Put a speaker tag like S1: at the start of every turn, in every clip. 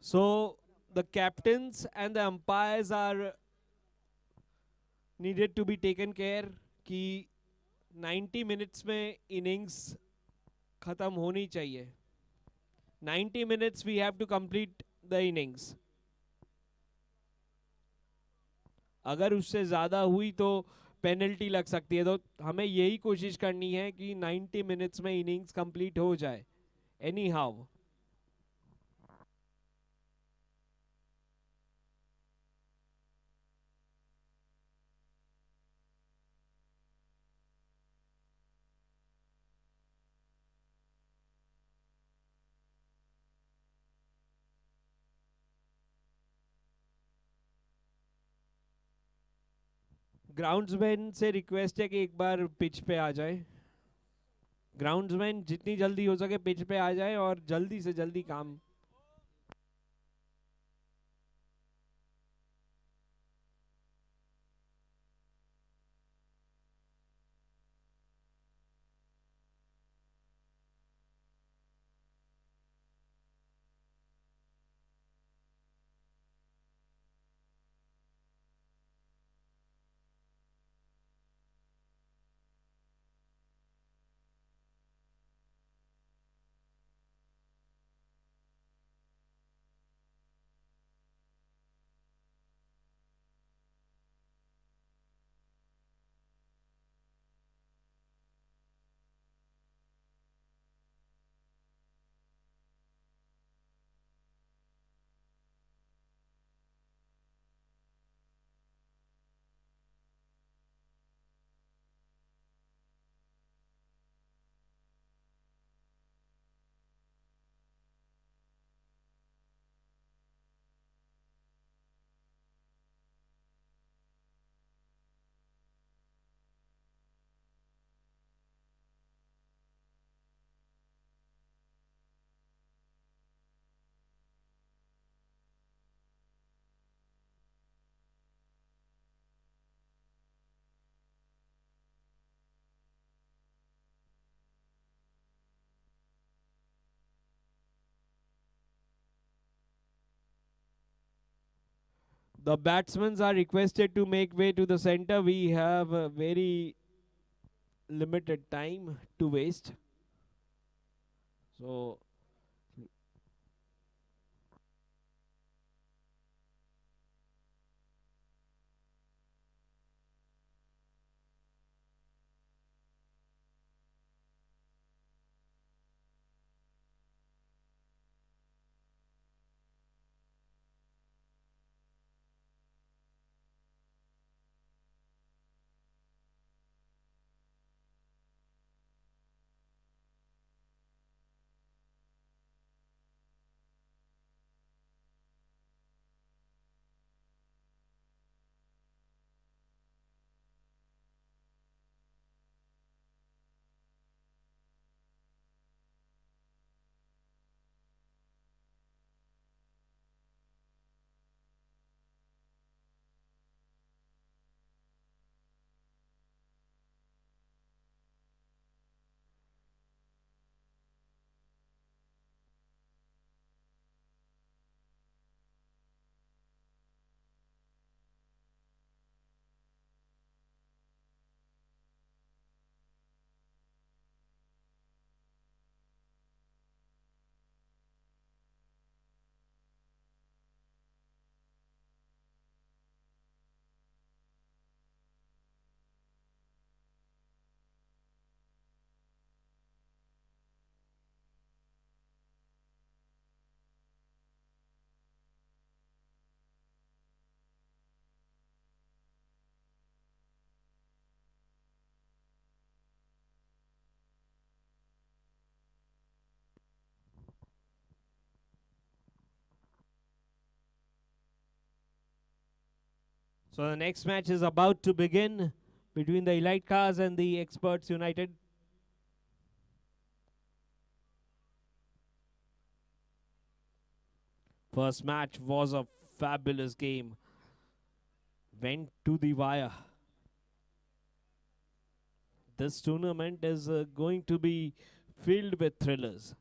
S1: So the captains and the umpires are needed to be taken care कि 90 minutes में innings खत्म होनी चाहिए. 90 minutes we have to complete the innings. अगर उससे ज़्यादा हुई तो पेनल्टी लग सकती है. तो हमें यही कोशिश करनी है कि 90 मिनट्स में इनिंग्स कंप्लीट हो जाए एनी हाउ. ग्राउंड्समैन से रिक्वेस्ट है कि एक बार पिच पे आ जाए. ग्राउंड्समैन जितनी जल्दी हो सके पिच पे आ जाए और जल्दी से जल्दी काम. The batsmen are requested to make way to the center. We have a very limited time to waste. So the next match is about to begin between the Elite Cars and the Experts United. First match was a fabulous game. Went to the wire. This tournament is going to be filled with thrillers.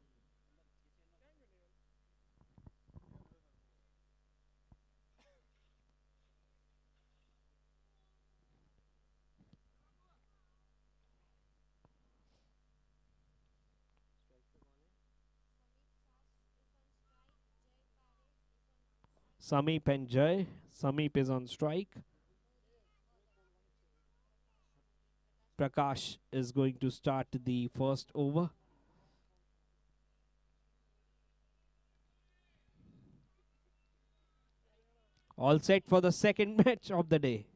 S1: Sameep and Jay. Sameep is on strike. Prakash is going to start the first over. All set for the second match of the day.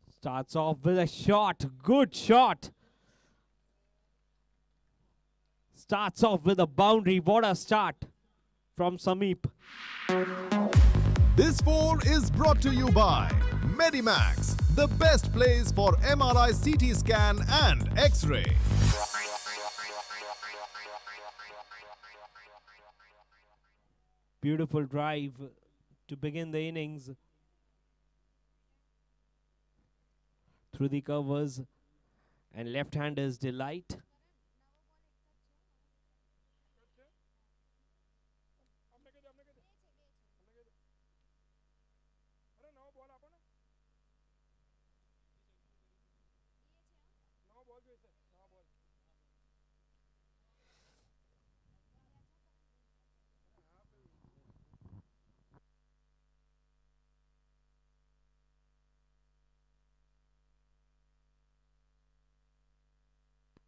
S1: Starts off with a shot. Good shot. Starts off with a boundary. What a start from Sameep.
S2: This 4 is brought to you by Medimax, the best place for MRI, CT scan and X-ray.
S1: Beautiful drive to begin the innings. Through the covers and left-hander's delight.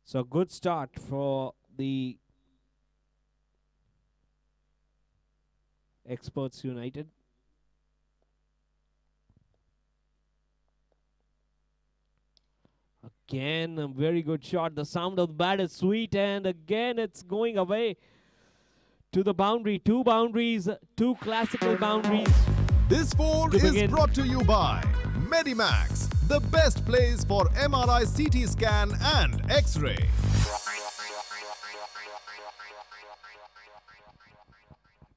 S1: So good start for the Experts United. Again, a very good shot. The sound of the bat is sweet, and again it's going away to the boundary. Two boundaries, two classical boundaries.
S2: This 4 is brought to you by Medimax, the best place for MRI, CT scan and X-ray.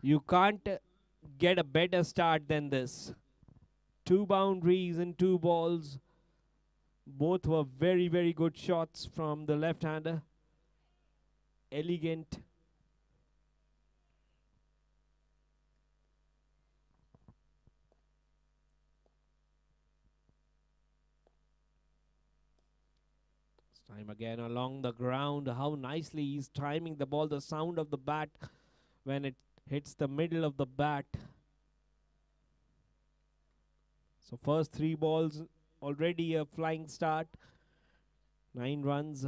S1: You can't get a better start than this. Two boundaries and two balls. Both were very, very good shots from the left-hander. Elegant. Time again along the ground. How nicely he's timing the ball. The sound of the bat when it hits the middle of the bat. So first 3 balls, already a flying start. 9 runs.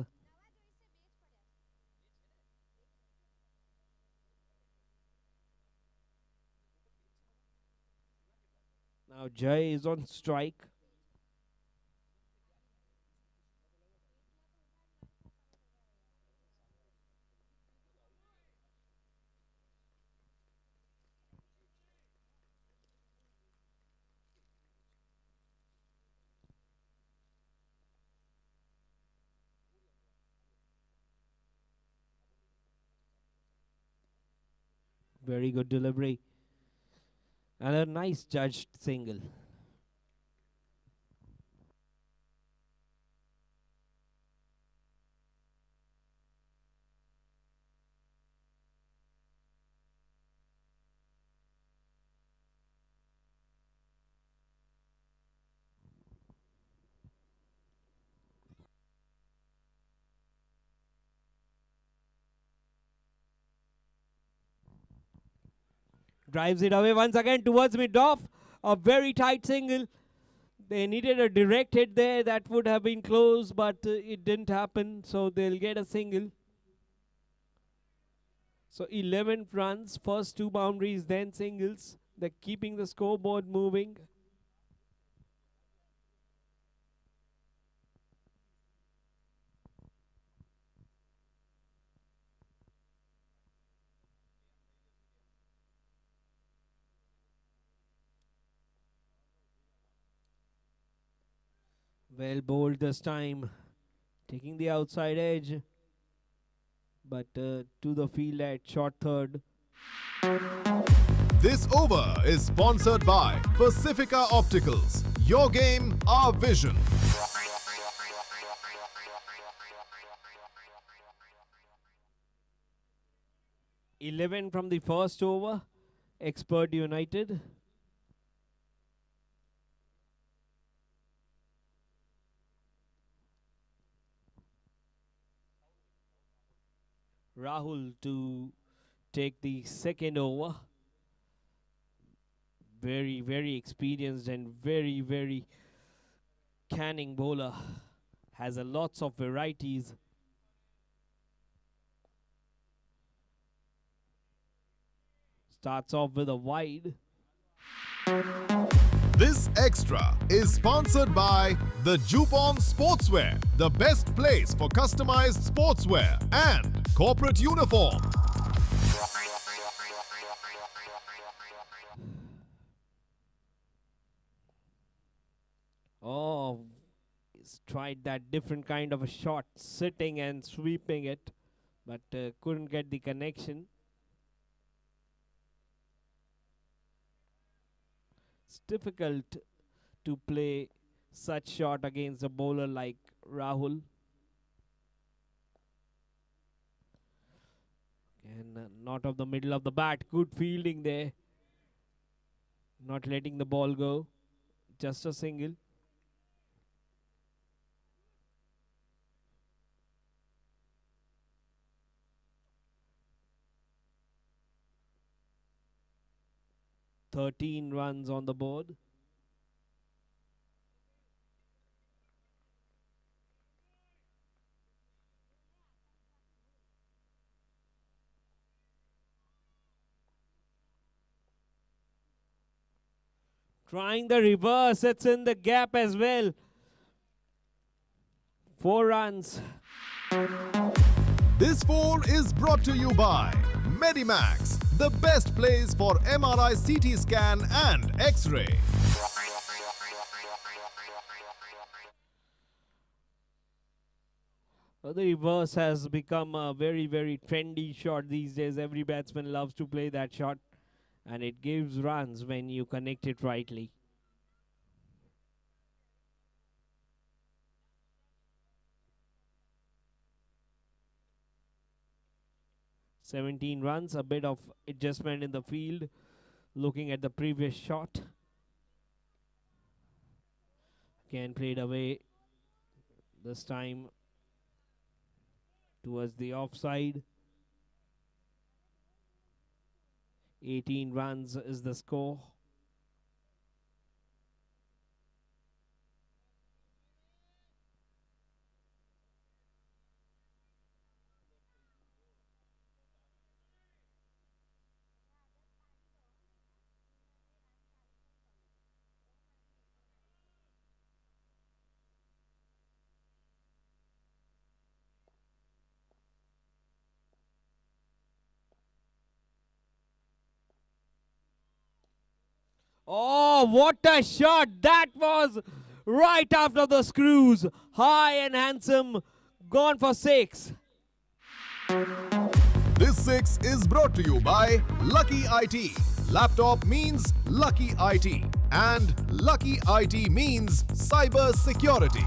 S1: Now Jay is on strike. Very good delivery. And a nice judged single. Drives it away once again towards mid-off. A very tight single. They needed a direct hit there. That would have been close, but it didn't happen. So they'll get a single. So 11 runs. First 2 boundaries, then singles. They're keeping the scoreboard moving. Well bowled this time, taking the outside edge, but to the field at short third.
S2: This over is sponsored by Pacifica Opticals. Your game, our vision.
S1: 11 from the first over. Expert United. Rahul to take the second over. Very, very experienced and very, very canning bowler. Has a lots of varieties. Starts off with a wide.
S2: This extra is sponsored by the Jupon Sportswear, the best place for customized sportswear and corporate uniform.
S1: Oh, he's tried that different kind of a shot, sitting and sweeping it, but couldn't get the connection. It's difficult to play such shot against a bowler like Rahul. And not of the middle of the bat. Good fielding there. Not letting the ball go. Just a single. "13 runs on the board. Trying the reverse. It's in the gap as well. 4 runs.
S2: This 4 is brought to you by Medimax, the best place for MRI CT scan and X-ray.
S1: The reverse has become a very, very trendy shot these days. Every batsman loves to play that shot, and it gives runs when you connect it rightly. "17 runs, a bit of adjustment in the field, looking at the previous shot. Again played away, this time towards the offside. 18 runs is the score. Oh, what a shot! That was right after the screws. High and handsome, gone for 6.
S2: This 6 is brought to you by Lucky IT. Laptop means Lucky IT. And Lucky IT means cyber security.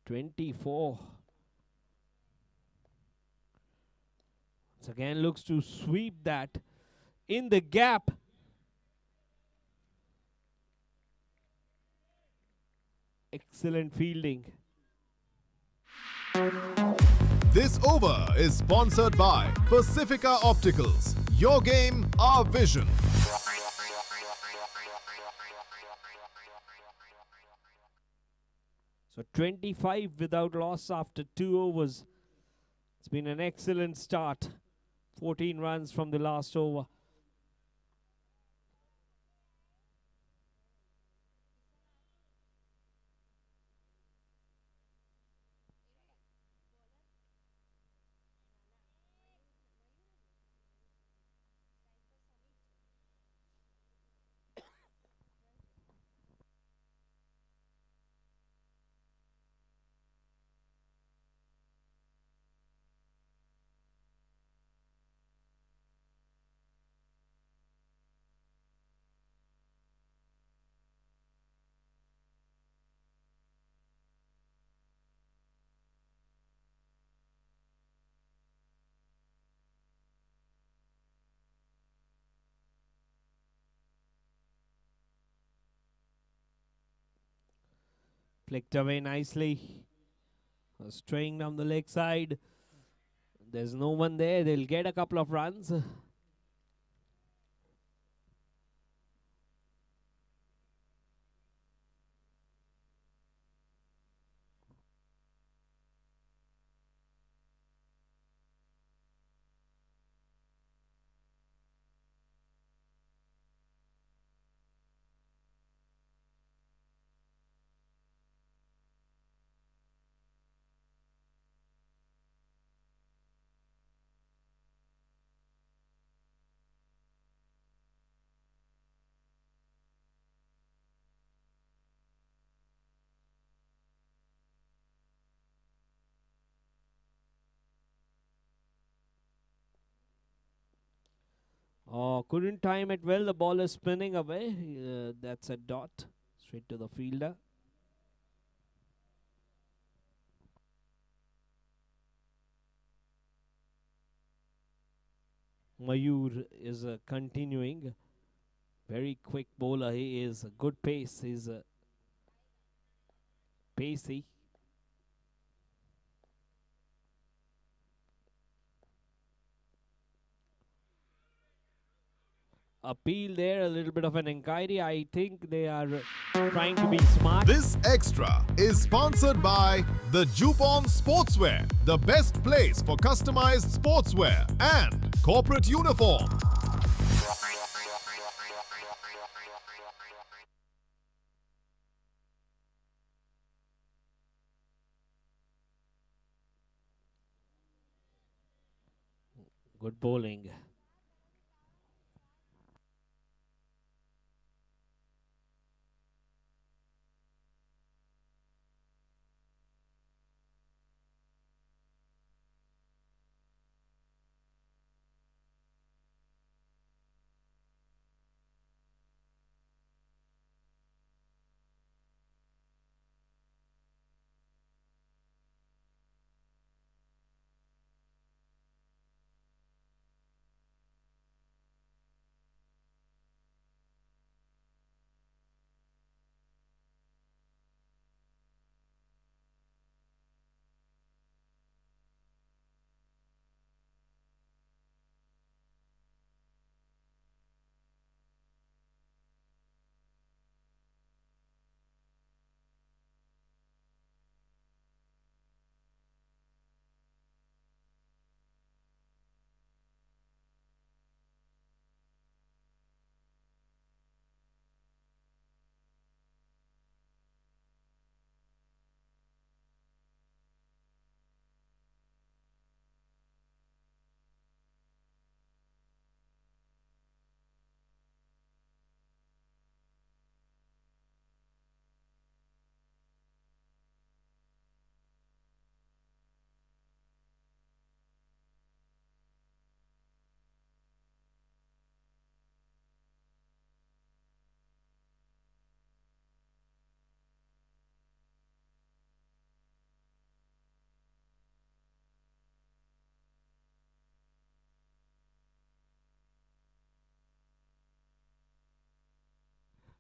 S1: "24. Once again looks to sweep that in the gap. Excellent fielding.
S2: This over is sponsored by Pacifica Opticals. Your game, our vision.
S1: So 25 without loss after 2 overs. It's been an excellent start. 14 runs from the last over. Flicked away nicely. Straying down the leg side. There's no one there. They'll get a couple of runs. Oh, couldn't time it well. The ball is spinning away. That's a dot. Straight to the fielder. Mayur is continuing. Very quick bowler. He is a good pace. He's pacey. Appeal there, a little bit of an inquiry. I think they are trying to be smart.
S2: This extra is sponsored by the Jupon Sportswear, the best place for customized sportswear and corporate uniform.
S1: Good bowling.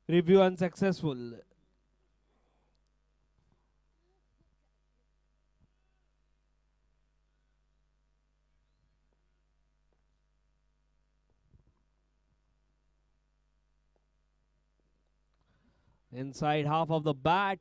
S1: Review unsuccessful. Inside half of the bat.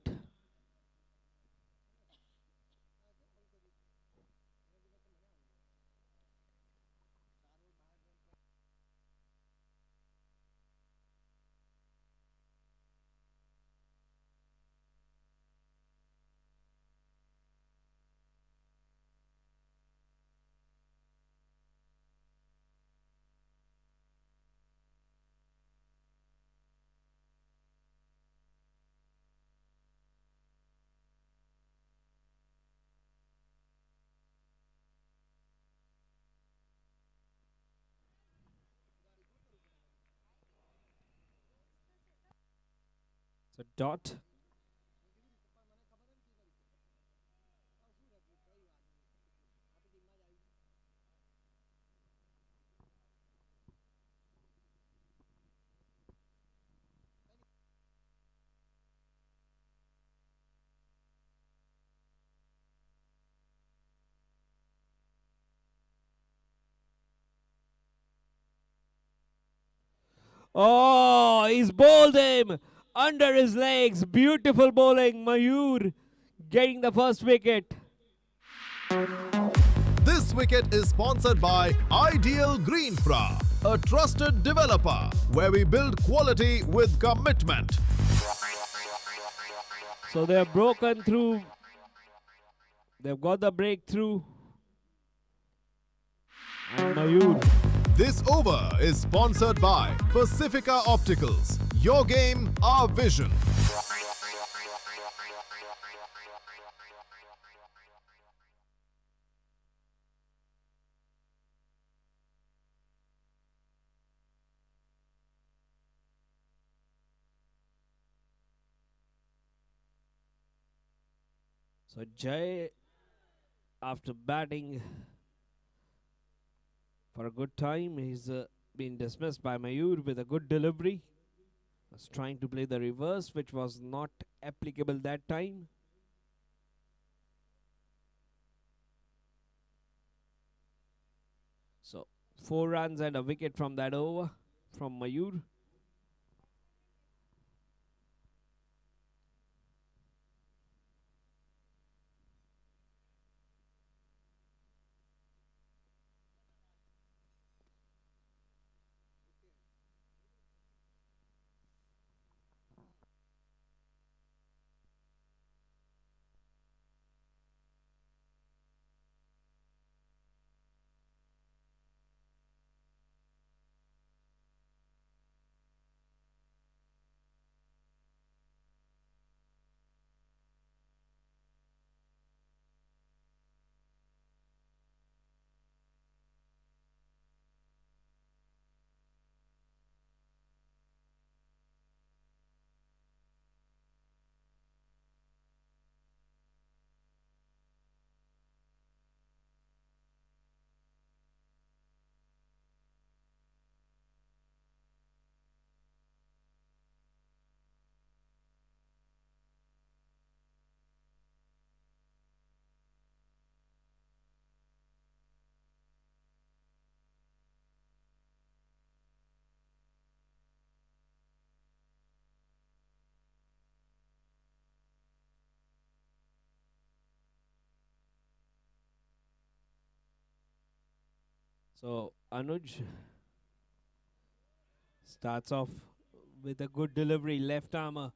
S1: So dot. Oh, he's bowled him under his legs. Beautiful bowling. Mayur getting the first wicket.
S2: This wicket is sponsored by Ideal Greenfra, a trusted developer where we build quality with commitment.
S1: So they have broken through. They've got the breakthrough. And Mayur.
S2: This over is sponsored by Pacifica Opticals. Your game, our vision.
S1: So Jay, after batting for a good time, he's been dismissed by Mayur with a good delivery. Was trying to play the reverse, which was not applicable that time. So 4 runs and a wicket from that over from Mayur. So Anuj starts off with a good delivery, left armer.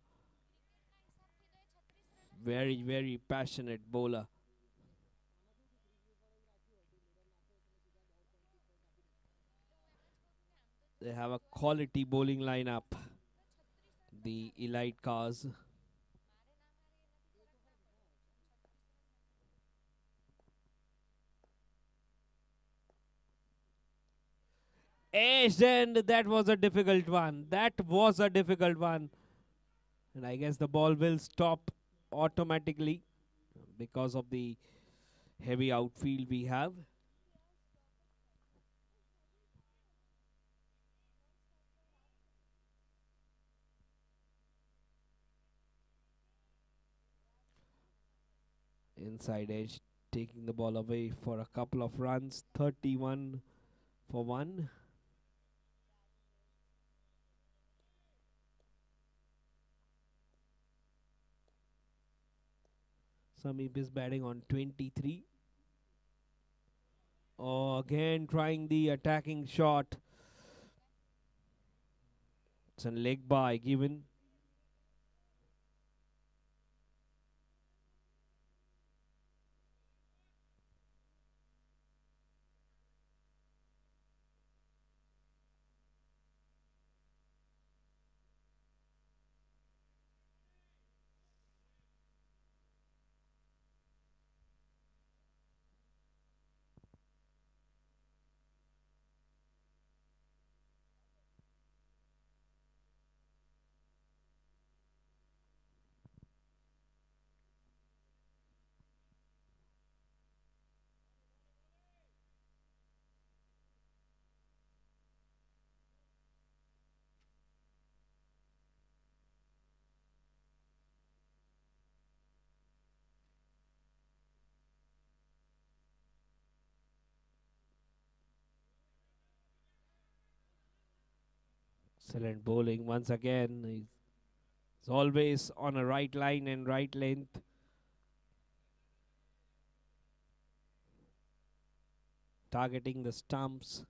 S1: Very, very passionate bowler. They have a quality bowling lineup, the elite CARZ. And that was a difficult one. That was a difficult one. And I guess the ball will stop automatically because of the heavy outfield we have. Inside edge taking the ball away for a couple of runs. 31 for 1. Samip is batting on 23. Oh, again trying the attacking shot. It's a leg by given. Excellent bowling once again. He's always on a right line and right length. Targeting the stumps.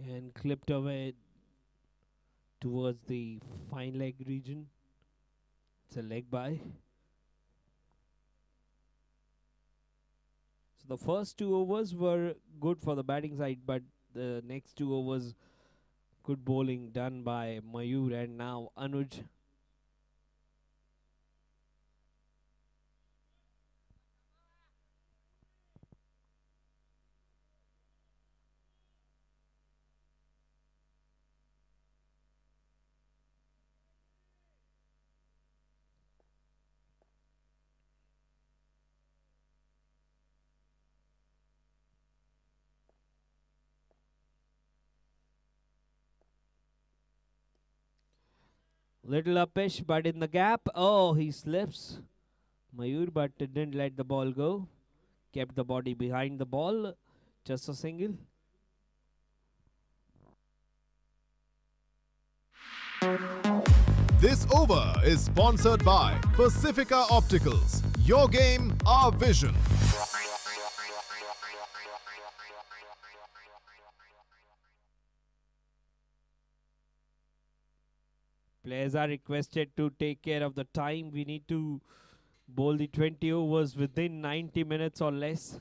S1: And clipped away towards the fine leg region. It's a leg by. So the first 2 overs were good for the batting side, but the next 2 overs, good bowling done by Mayur and now Anuj. Little uppish, but in the gap. Oh, he slips. Mayur, but didn't let the ball go. Kept the body behind the ball. Just a single.
S2: This over is sponsored by Pacifica Opticals. Your game, our vision.
S1: Players are requested to take care of the time. We need to bowl the 20 overs within 90 minutes or less.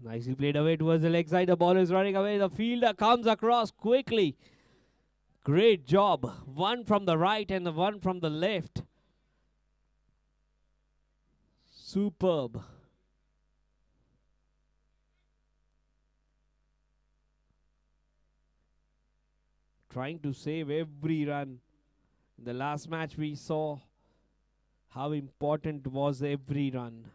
S1: Nicely played away towards the leg side. The ball is running away. The fielder comes across quickly. Great job. One from the right and the one from the left. Superb. Trying to save every run. In the last match we saw how important was every run.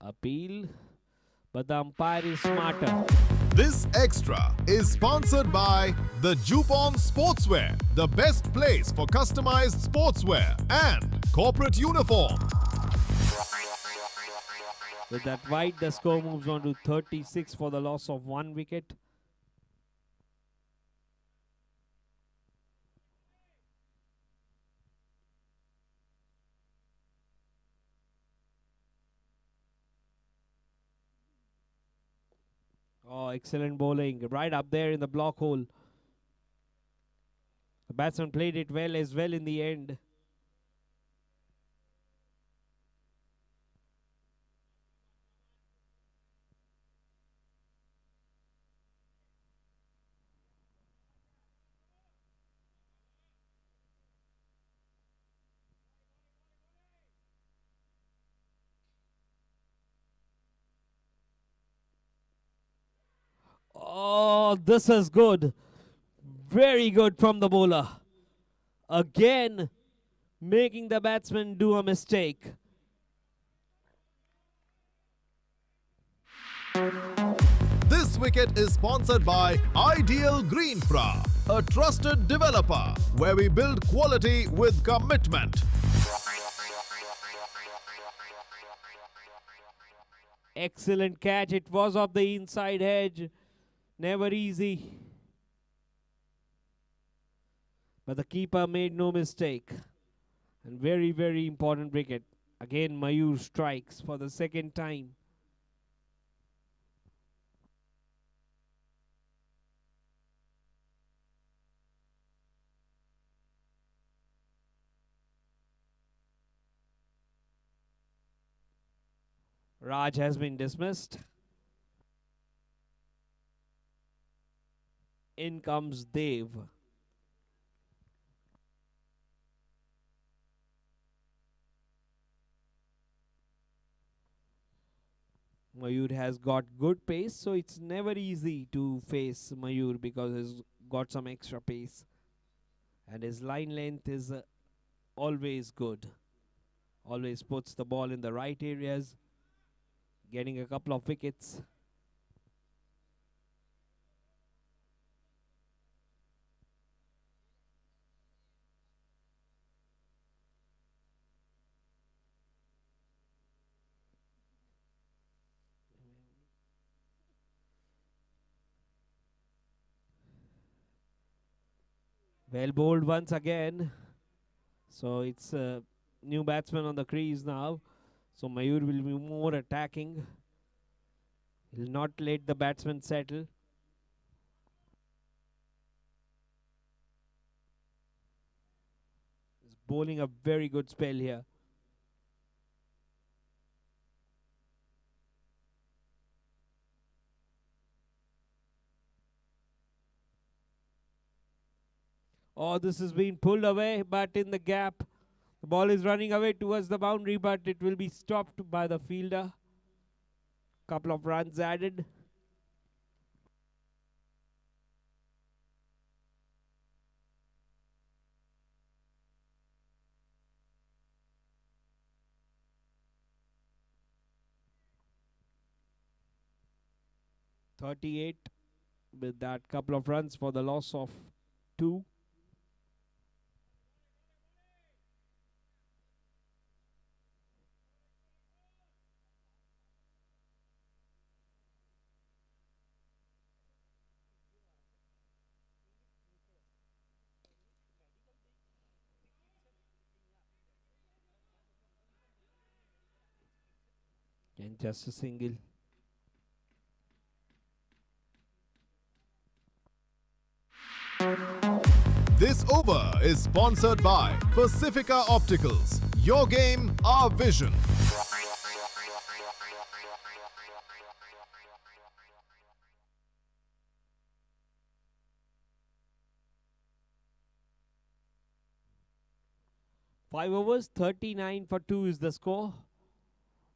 S1: Appeal, but the umpire is smarter.
S2: This extra is sponsored by the Jupon Sportswear, the best place for customized sportswear and corporate uniform.
S1: With that wide, the score moves on to 36 for the loss of 1 wicket. Oh, excellent bowling. Right up there in the block hole. The batsman played it well as well in the end. Oh, this is good. Very good from the bowler. Again, making the batsman do a mistake.
S2: This wicket is sponsored by Ideal Greenfra, a trusted developer where we build quality with commitment.
S1: Excellent catch. It was off the inside edge. Never easy. But the keeper made no mistake. And very, very important wicket. Again, Mayur strikes for the second time. Raj has been dismissed. In comes Dev. Mayur has got good pace, so it's never easy to face Mayur because he's got some extra pace. And his line length is always good. Always puts the ball in the right areas, getting a couple of wickets. Well bowled once again. So it's a new batsman on the crease now. So Mayur will be more attacking. He'll not let the batsman settle. He's bowling a very good spell here. Oh, this is being pulled away, but in the gap. The ball is running away towards the boundary, but it will be stopped by the fielder. Couple of runs added. .38 with that couple of runs for the loss of 2. And just a single.
S2: This over is sponsored by Pacifica Opticals. Your game, our vision.
S1: Five overs, 39 for 2 is the score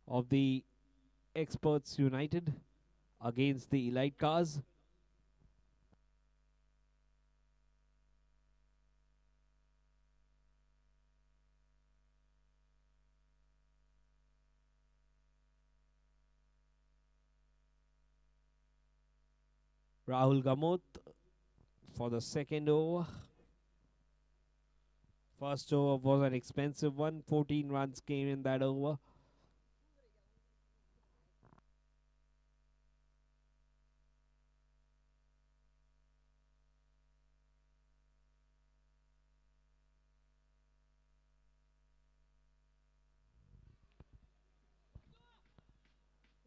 S1: of the Experts United against the Elite CARZ. Rahul Gamot for the second over. First over was an expensive one. 14 runs came in that over.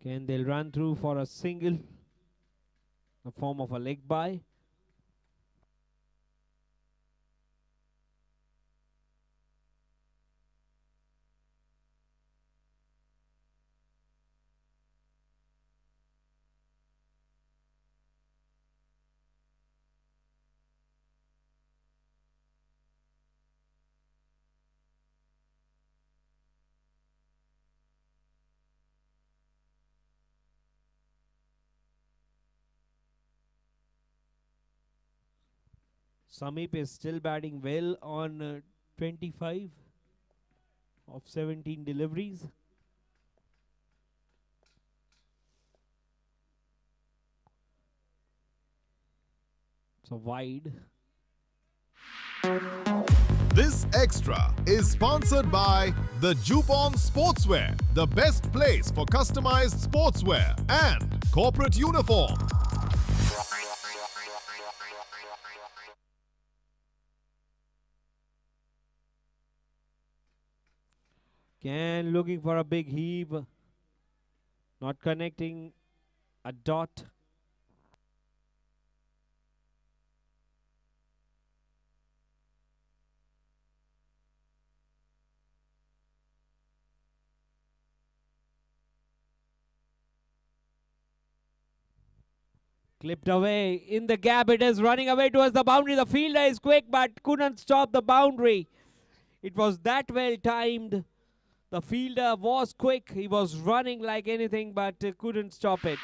S1: Again, they'll run through for a single, a form of a leg bye. Samip is still batting well on 25 of 17 deliveries. So wide.
S2: This extra is sponsored by the Jupon Sportswear, the best place for customized sportswear and corporate uniform.
S1: Again looking for a big heave. Not connecting a dot. Clipped away. In the gap it is, running away towards the boundary. The fielder is quick but couldn't stop the boundary. It was that well timed. The fielder was quick. He was running like anything but couldn't stop it.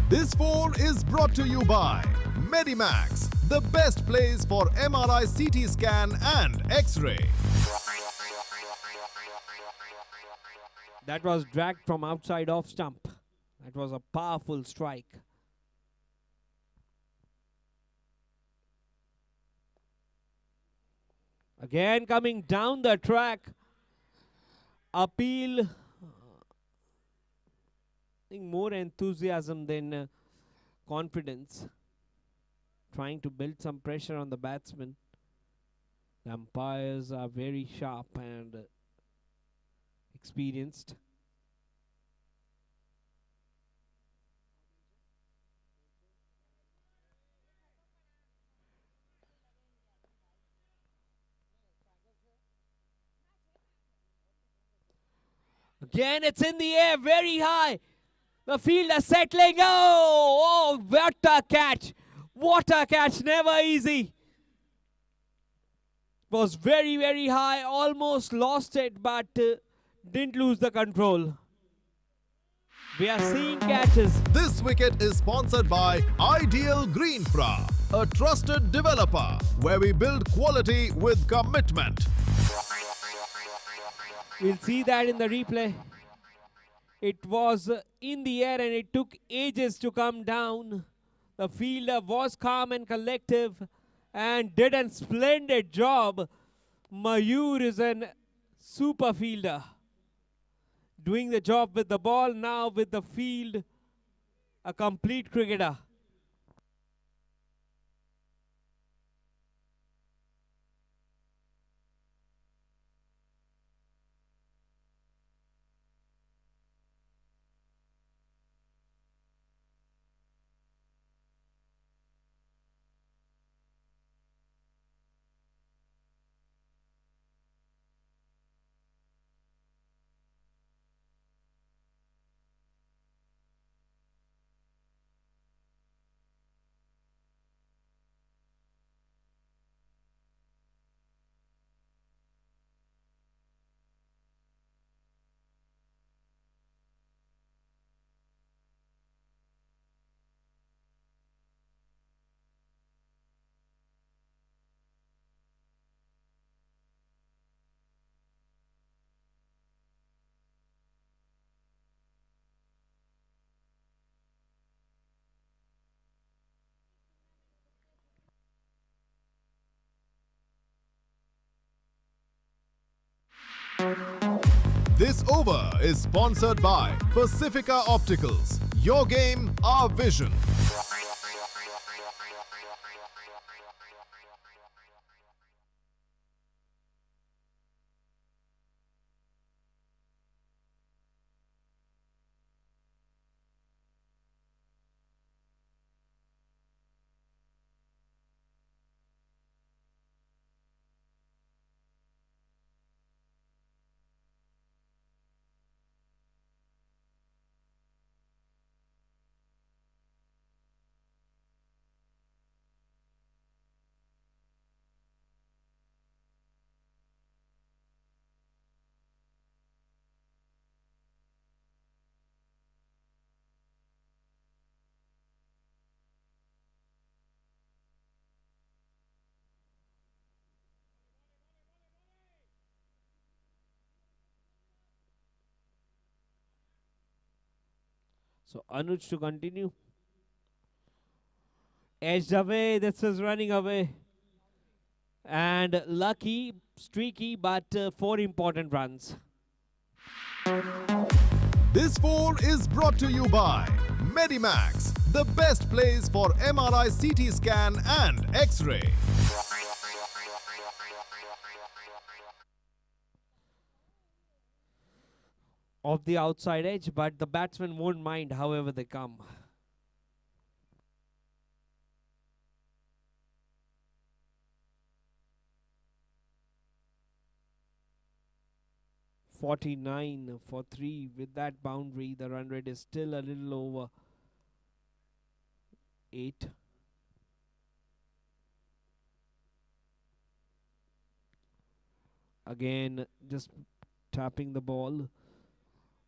S2: This phone is brought to you by Medimax, the best place for MRI, CT scan and X-ray.
S1: That was dragged from outside off stump. That was a powerful strike. Again coming down the track. Appeal. I think more enthusiasm than confidence. Trying to build some pressure on the batsman. The umpires are very sharp and experienced. Again, it's in the air, very high. The fielder settling. Oh, what a catch. What a catch, never easy. Was very, very high, almost lost it, but didn't lose the control. We are seeing catches.
S2: This wicket is sponsored by Ideal Greenfra, a trusted developer where we build quality with commitment.
S1: We'll see that in the replay. It was in the air and it took ages to come down. The fielder was calm and collective and did a splendid job. Mayur is a super fielder. Doing the job with the ball, now with the field. A complete cricketer.
S2: This over is sponsored by Pacifica Opticals. Your game, our vision.
S1: So Anuj to continue. Edged away, this is running away. And lucky, streaky, but 4 important runs.
S2: This phone is brought to you by Medimax, the best place for MRI, CT scan and X-ray.
S1: off the outside edge, but the batsman won't mind however they come. .49 for 3 with that boundary. The run rate is still a little over 8. Again, just tapping the ball.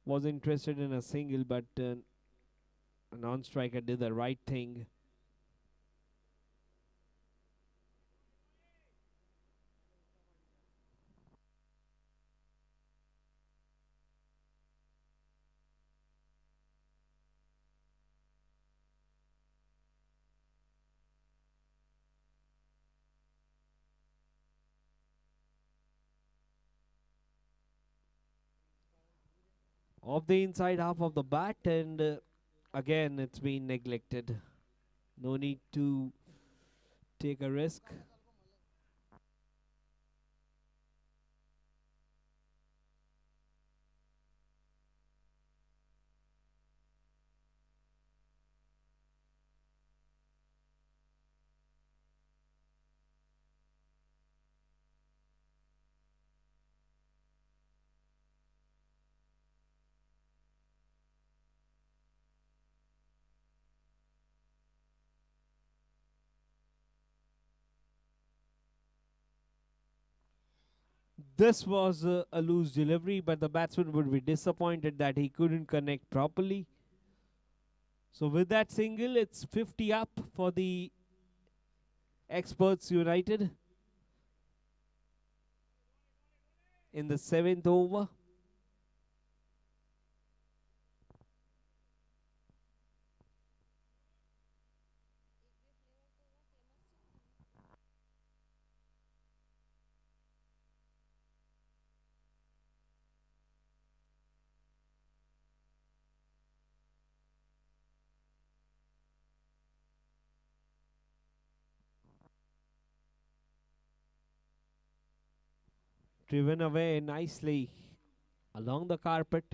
S1: Was interested in a single, but a non-striker did the right thing. Off the inside half of the bat, and again it's been neglected. No need to take a risk. This was a loose delivery, but the batsman would be disappointed that he couldn't connect properly. So with that single, it's 50 up for the Experts United in the 7th over. Driven away nicely along the carpet.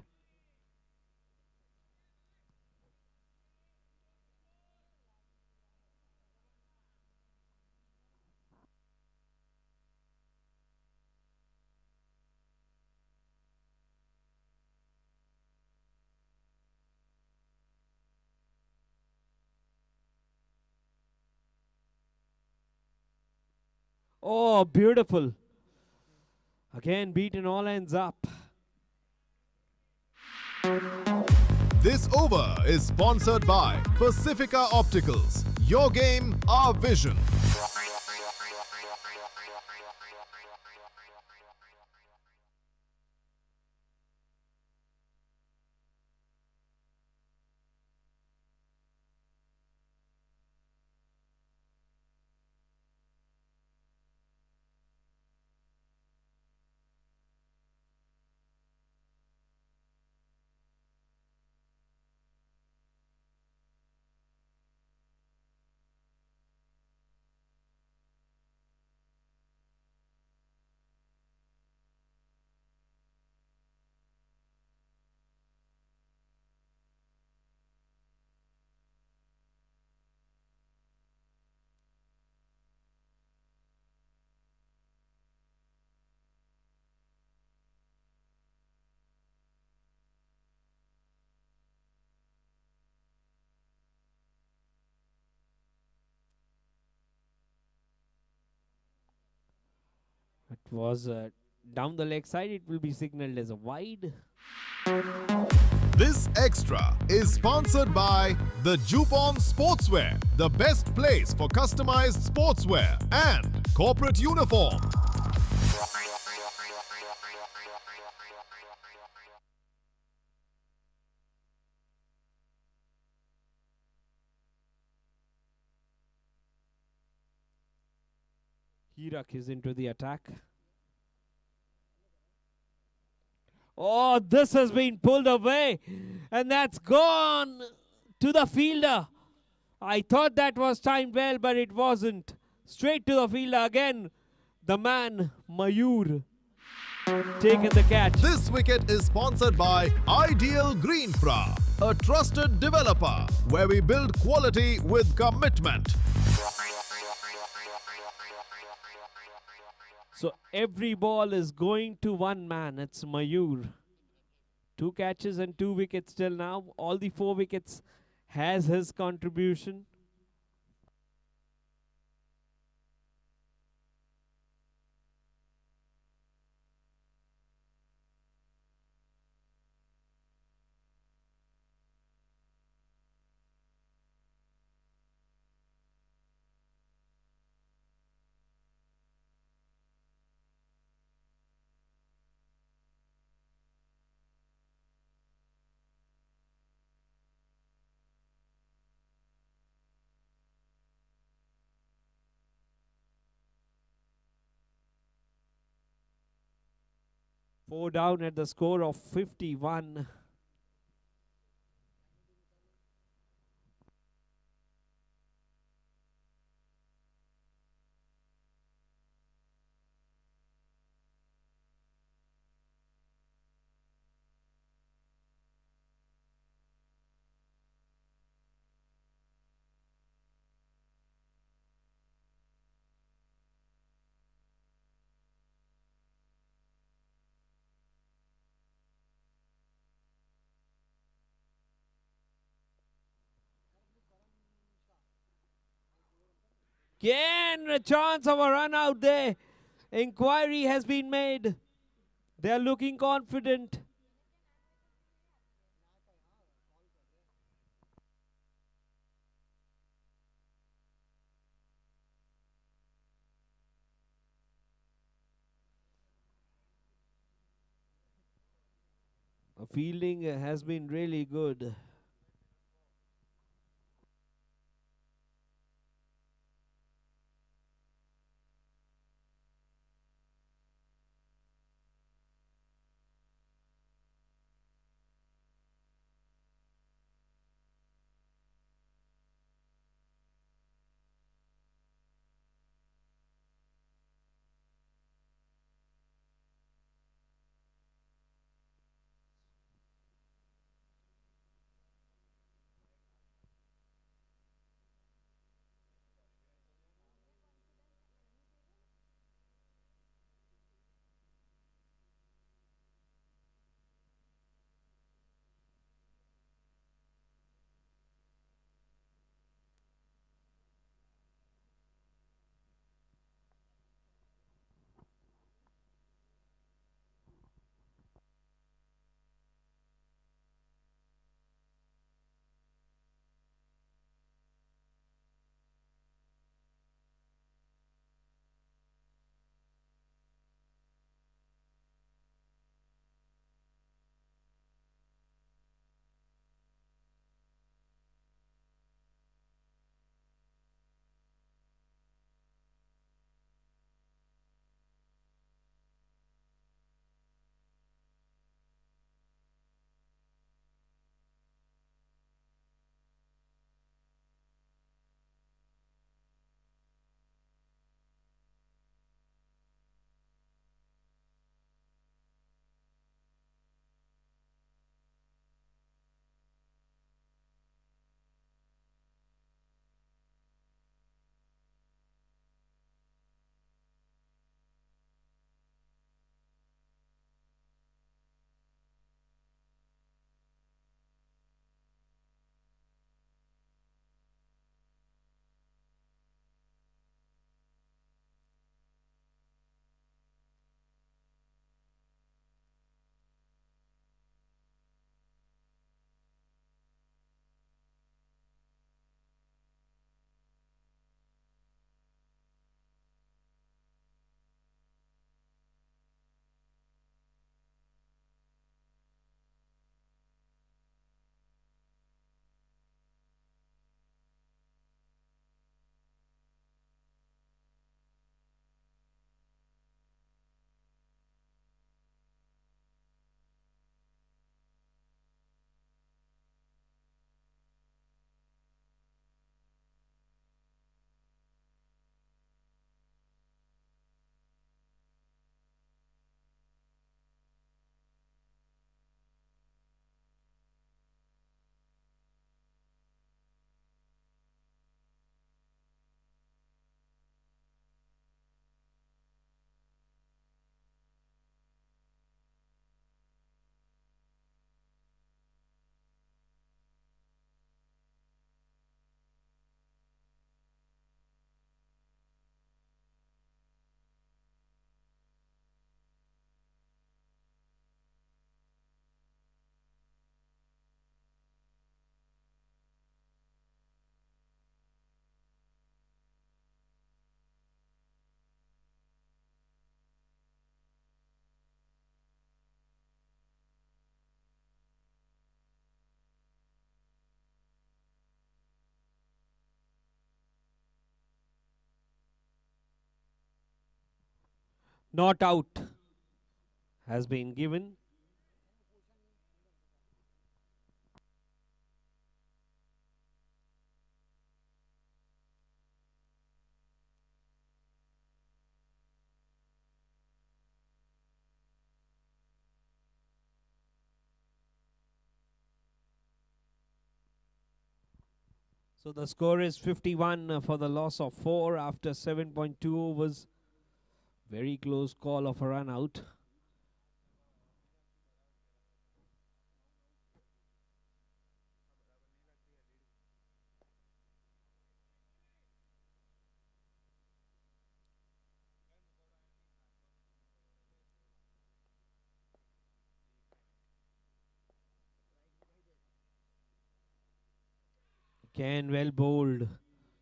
S1: Oh, beautiful. Again, beaten all ends up.
S2: This over is sponsored by Pacifica Opticals. Your game, our vision.
S1: It was down the leg side. It will be signaled as a wide.
S2: This extra is sponsored by the Jupon Sportswear, the best place for customized sportswear and corporate uniform.
S1: Hirak is into the attack. Oh, this has been pulled away, and that's gone to the fielder. I thought that was timed well, but it wasn't. Straight to the fielder again. The man, Mayur. taken the catch.
S2: This wicket is sponsored by Ideal Greenfra, a trusted developer where we build quality with commitment.
S1: So every ball is going to one man. It's Mayur. 2 catches and 2 wickets till now. All the 4 wickets has his contribution. Four down at the score of 51. Again, a chance of a run out there. Inquiry has been made. They are looking confident. Fielding has been really good. Not out has been given. So the score is 51 for the loss of 4 after 7.2 overs. Very close call of a run out. Ken well bowled.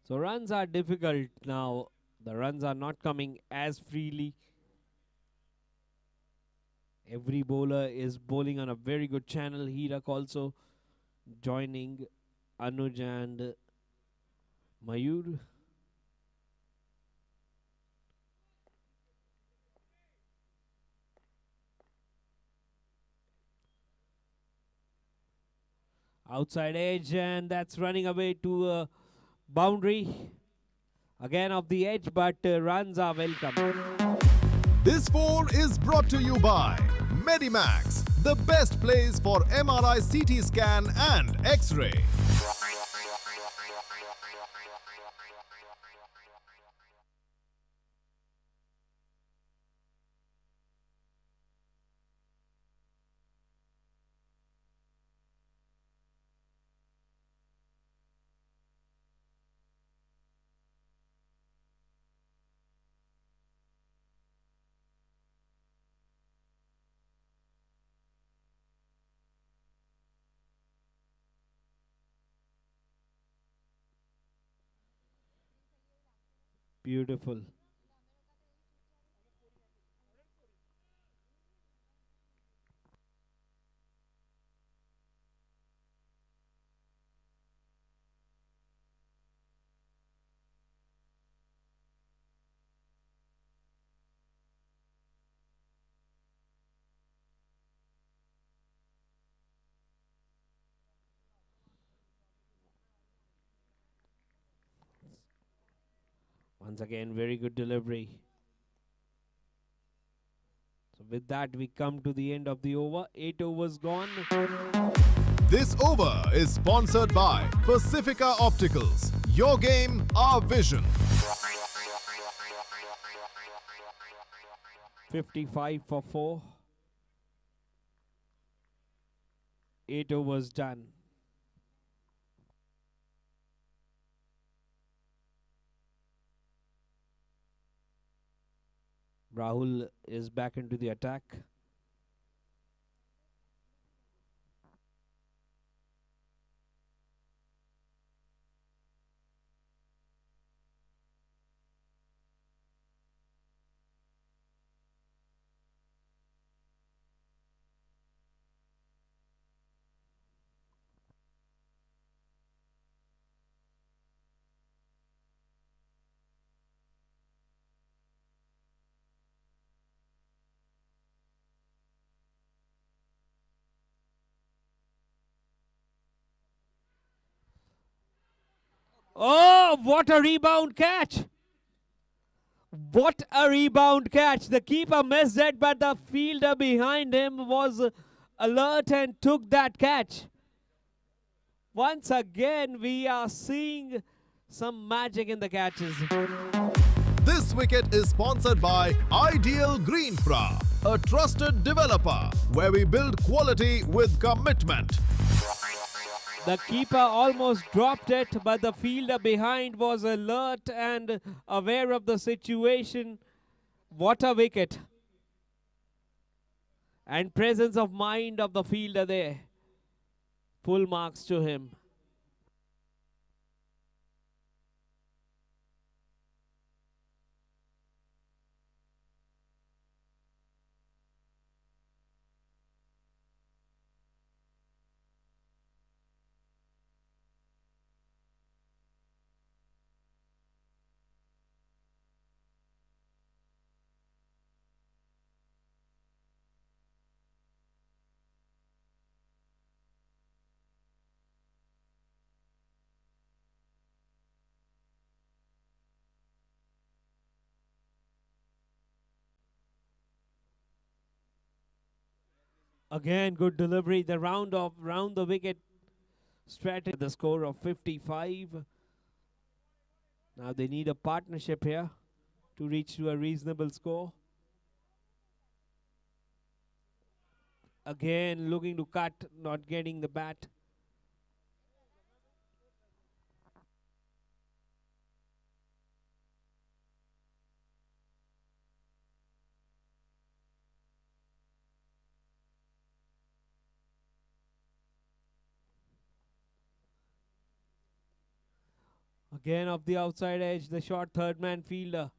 S1: So runs are difficult now. The runs are not coming as freely. Every bowler is bowling on a very good channel. Hirak also joining Anuj and Mayur. Outside edge, and that's running away to a boundary. Again off the edge, but runs are welcome.
S2: This 4 is brought to you by Medimax, the best place for MRI CT scan and X-ray.
S1: Beautiful. Once again, very good delivery. So with that, we come to the end of the over. 8 overs gone.
S2: This over is sponsored by Pacifica Opticals. Your game, our vision.
S1: 55 for 4. 8 overs done. Rahul is back into the attack. Oh, what a rebound catch! What a rebound catch. The keeper missed it, but the fielder behind him was alert and took that catch. Once again, we are seeing some magic in the catches.
S2: This wicket is sponsored by Ideal Greenfra, a trusted developer where we build quality with commitment.
S1: The keeper almost dropped it, but the fielder behind was alert and aware of the situation. What a wicket. And presence of mind of the fielder there. Full marks to him. Again, good delivery. The round the wicket strategy. The score of 55. Now they need a partnership here to reach to a reasonable score. Again, looking to cut, not getting the bat. Again, off the outside edge, the short third man fielder.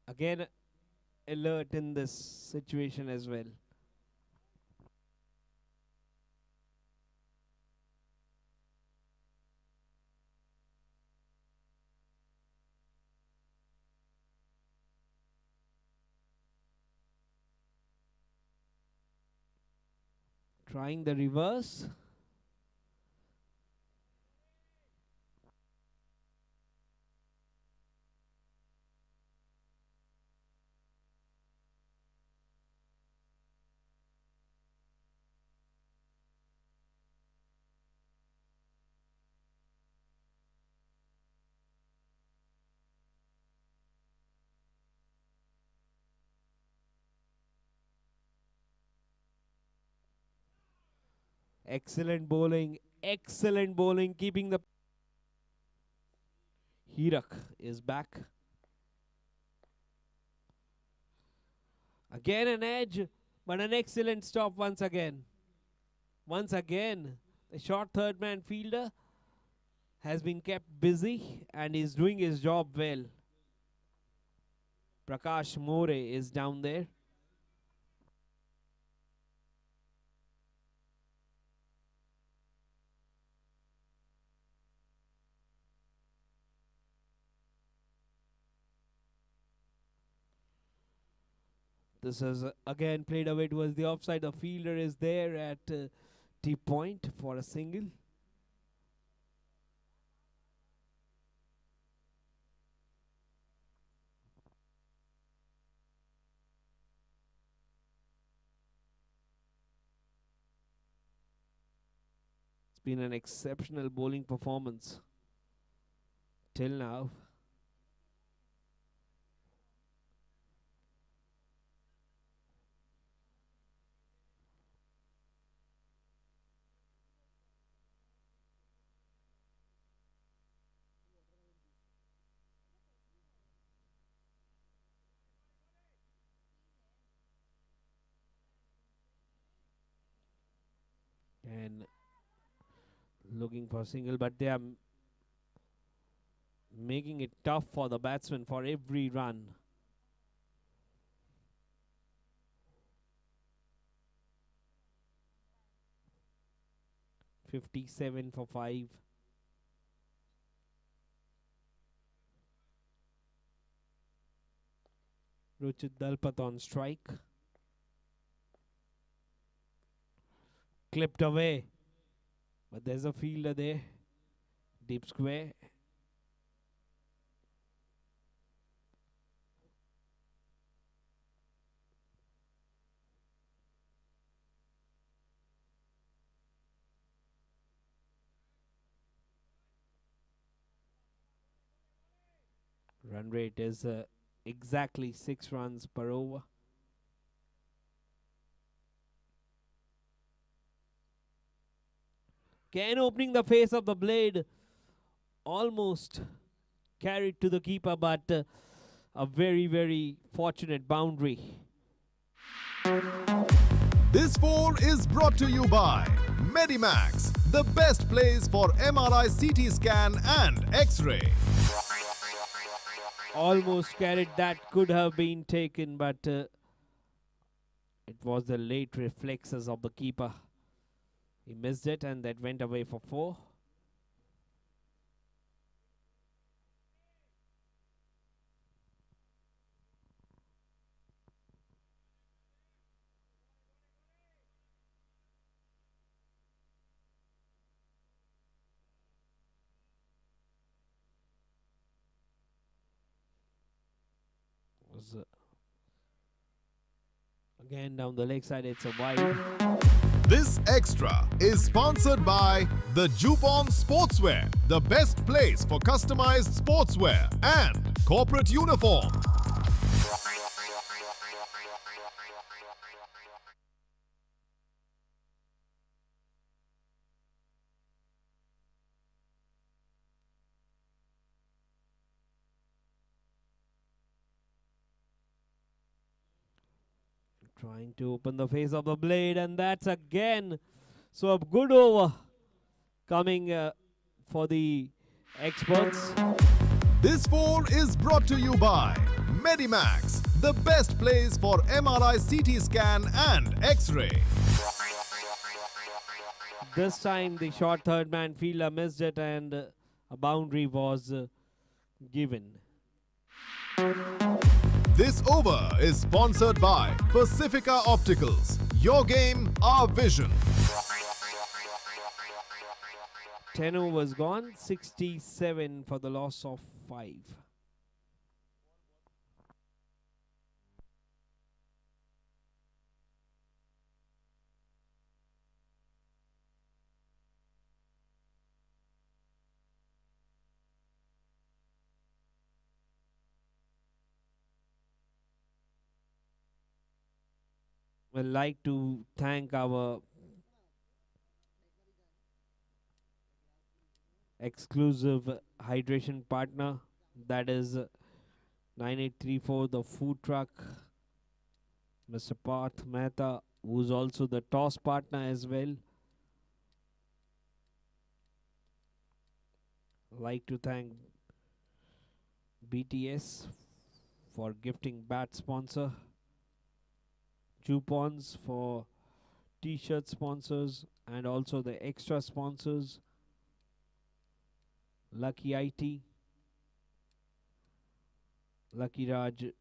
S1: Again, alert in this situation as well. Trying the reverse. Excellent bowling, keeping the... Hirak is back. Again an edge, but an excellent stop once again. Once again, the short third man fielder has been kept busy and is doing his job well. Prakash More is down there. This is again played away towards the offside. The fielder is there at deep point for a single. It's been an exceptional bowling performance till now. And looking for a single, but they are making it tough for the batsman for every run. .57 for 5. Ruchit Dalpat on strike. Clipped away. But there's a fielder there. Deep square. Run rate is exactly 6 runs per over. Again opening the face of the blade. Almost carried to the keeper, but a very, very fortunate boundary.
S2: This 4 is brought to you by Medimax, the best place for MRI, CT scan and X-ray.
S1: Almost carried, that could have been taken, but it was the late reflexes of the keeper. He missed it and that went away for 4. Was Again, down the leg side, it's a wide.
S2: This extra is sponsored by the Jupon Sportswear, the best place for customized sportswear and corporate uniform.
S1: Trying to open the face of the blade, and that's again. So a good over coming for the experts.
S2: This 4 is brought to you by Medimax, the best place for MRI, CT scan and X-ray.
S1: This time the short third man fielder missed it, and a boundary was given.
S2: This over is sponsored by Pacifica Opticals. Your game, our vision.
S1: 10 overs gone, 67 for the loss of 5. We'd like to thank our exclusive hydration partner, that is 9834, the food truck, Mr. Parth Mehta, who's also the toss partner as well. Like to thank BTS for gifting bat sponsor, Jupons for t-shirt sponsors, and also the extra sponsors, Lucky IT, Lucky Raj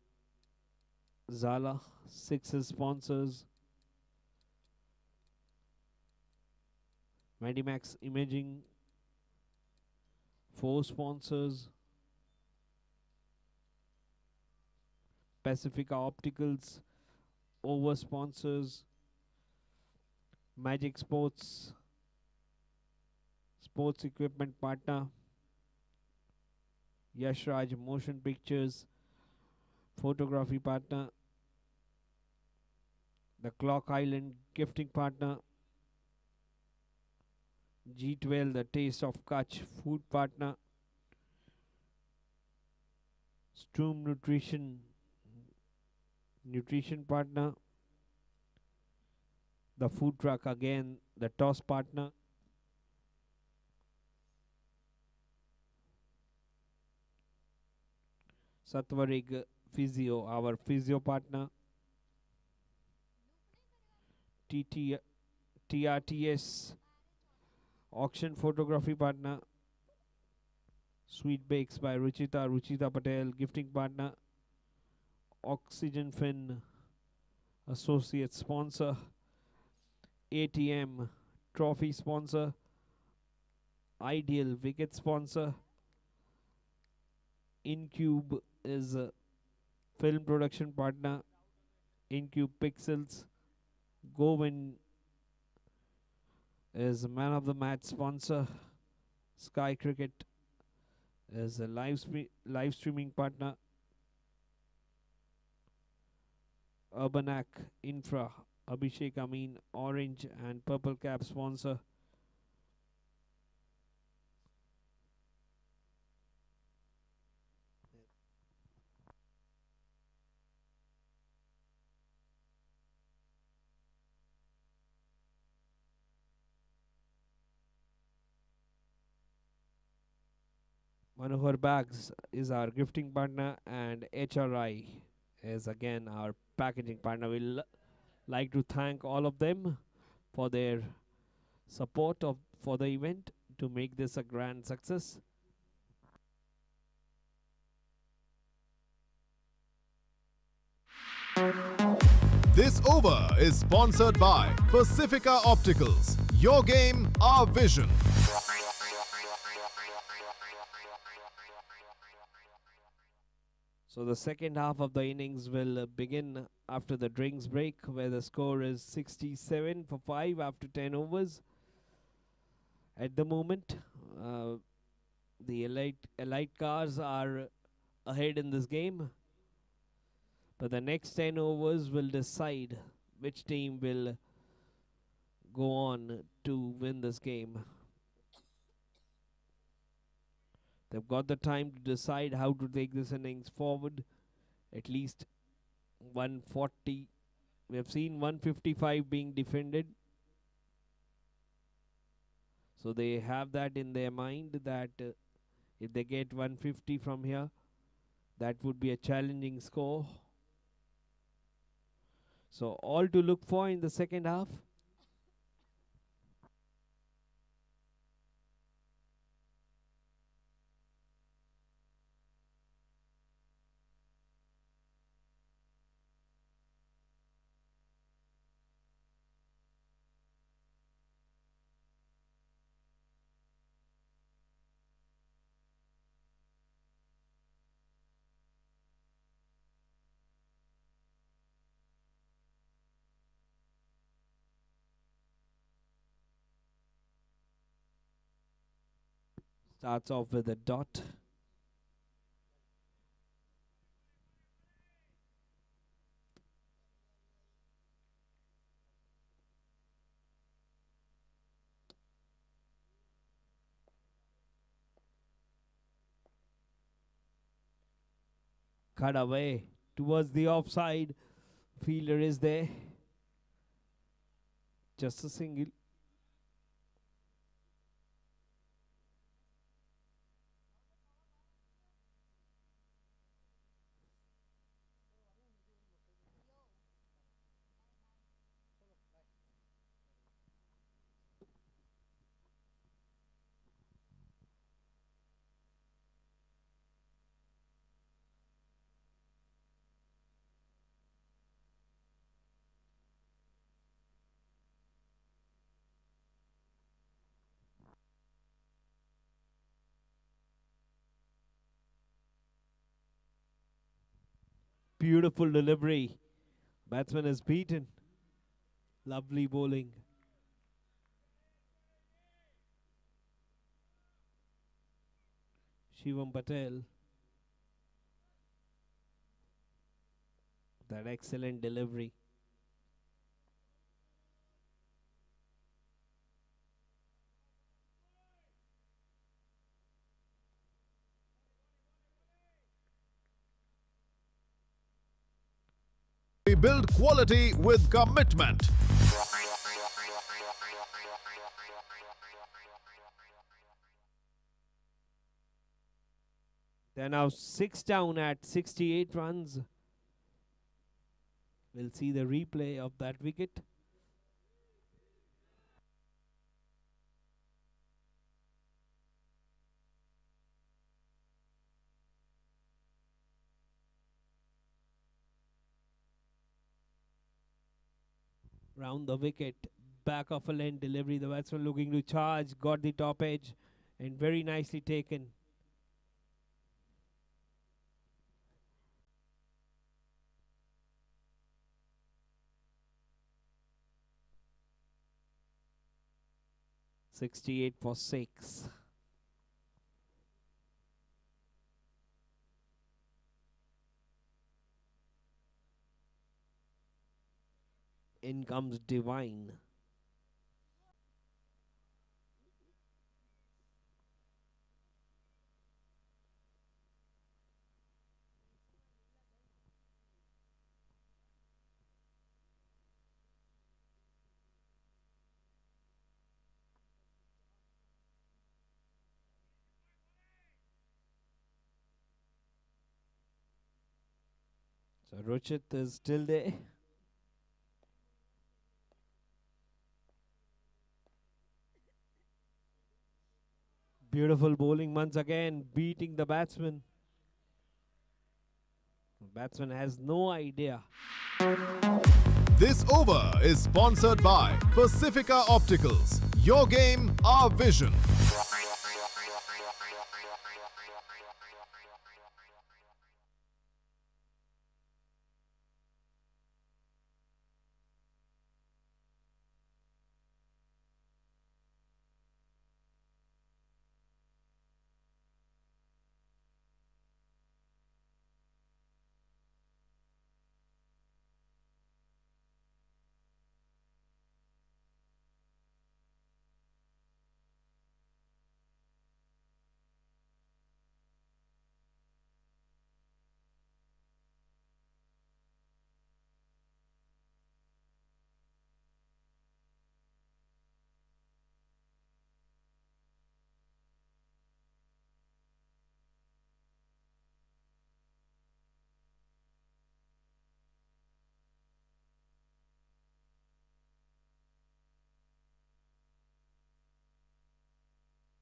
S1: Zala, Sixes sponsors, Medimax Imaging, 4 sponsors, Pacifica Opticals, over sponsors, Magic Sports, sports equipment partner, Yash Raj Motion Pictures, photography partner, the Clock Island gifting partner, G12, the Taste of Kutch food partner, Stroom nutrition partner, the food truck again, the toss partner, Satwarig Physio, our physio partner, TRTS auction photography partner, Sweet Bakes by Ruchita Patel gifting partner, Oxygen Fin associate sponsor, ATM trophy sponsor, Ideal wicket sponsor, Incube is a film production partner, Incube Pixels, Govin is a man of the match sponsor, Sky Cricket is a live streaming partner, Urbanac Infra, Abhishek Amin, Orange and Purple Cap sponsor, Manohar Bags is our gifting partner, and HRI is again our packaging partner. We'll like to thank all of them for their support for the event to make this a grand success.
S2: This over is sponsored by Pacifica Opticals. Your game, our vision.
S1: So So the second half of the innings will begin after the drinks break, where the score is 67 for 5 after 10 overs. At the moment, the elite cars are ahead in this game, but the next 10 overs will decide which team will go on to win this game. They've got the time to decide how to take this innings forward. At least 140. We have seen 155 being defended. So they have that in their mind that if they get 150 from here, that would be a challenging score. So all to look for in the second half. Starts off with a dot. Cut away towards the offside. Fielder is there. Just a single. Beautiful delivery. Batsman is beaten. Lovely bowling. Shivam Patel. That excellent delivery.
S2: We build quality with commitment.
S1: They're now 6 down at 68 runs. We'll see the replay of that wicket. Round the wicket, back of a length delivery. The batsman looking to charge, got the top edge, and very nicely taken. .68 for 6. In comes Divine. So Ruchit is still there. Beautiful bowling once again, beating the batsman. The batsman has no idea.
S2: This over is sponsored by Pacifica Opticals. Your game, our vision.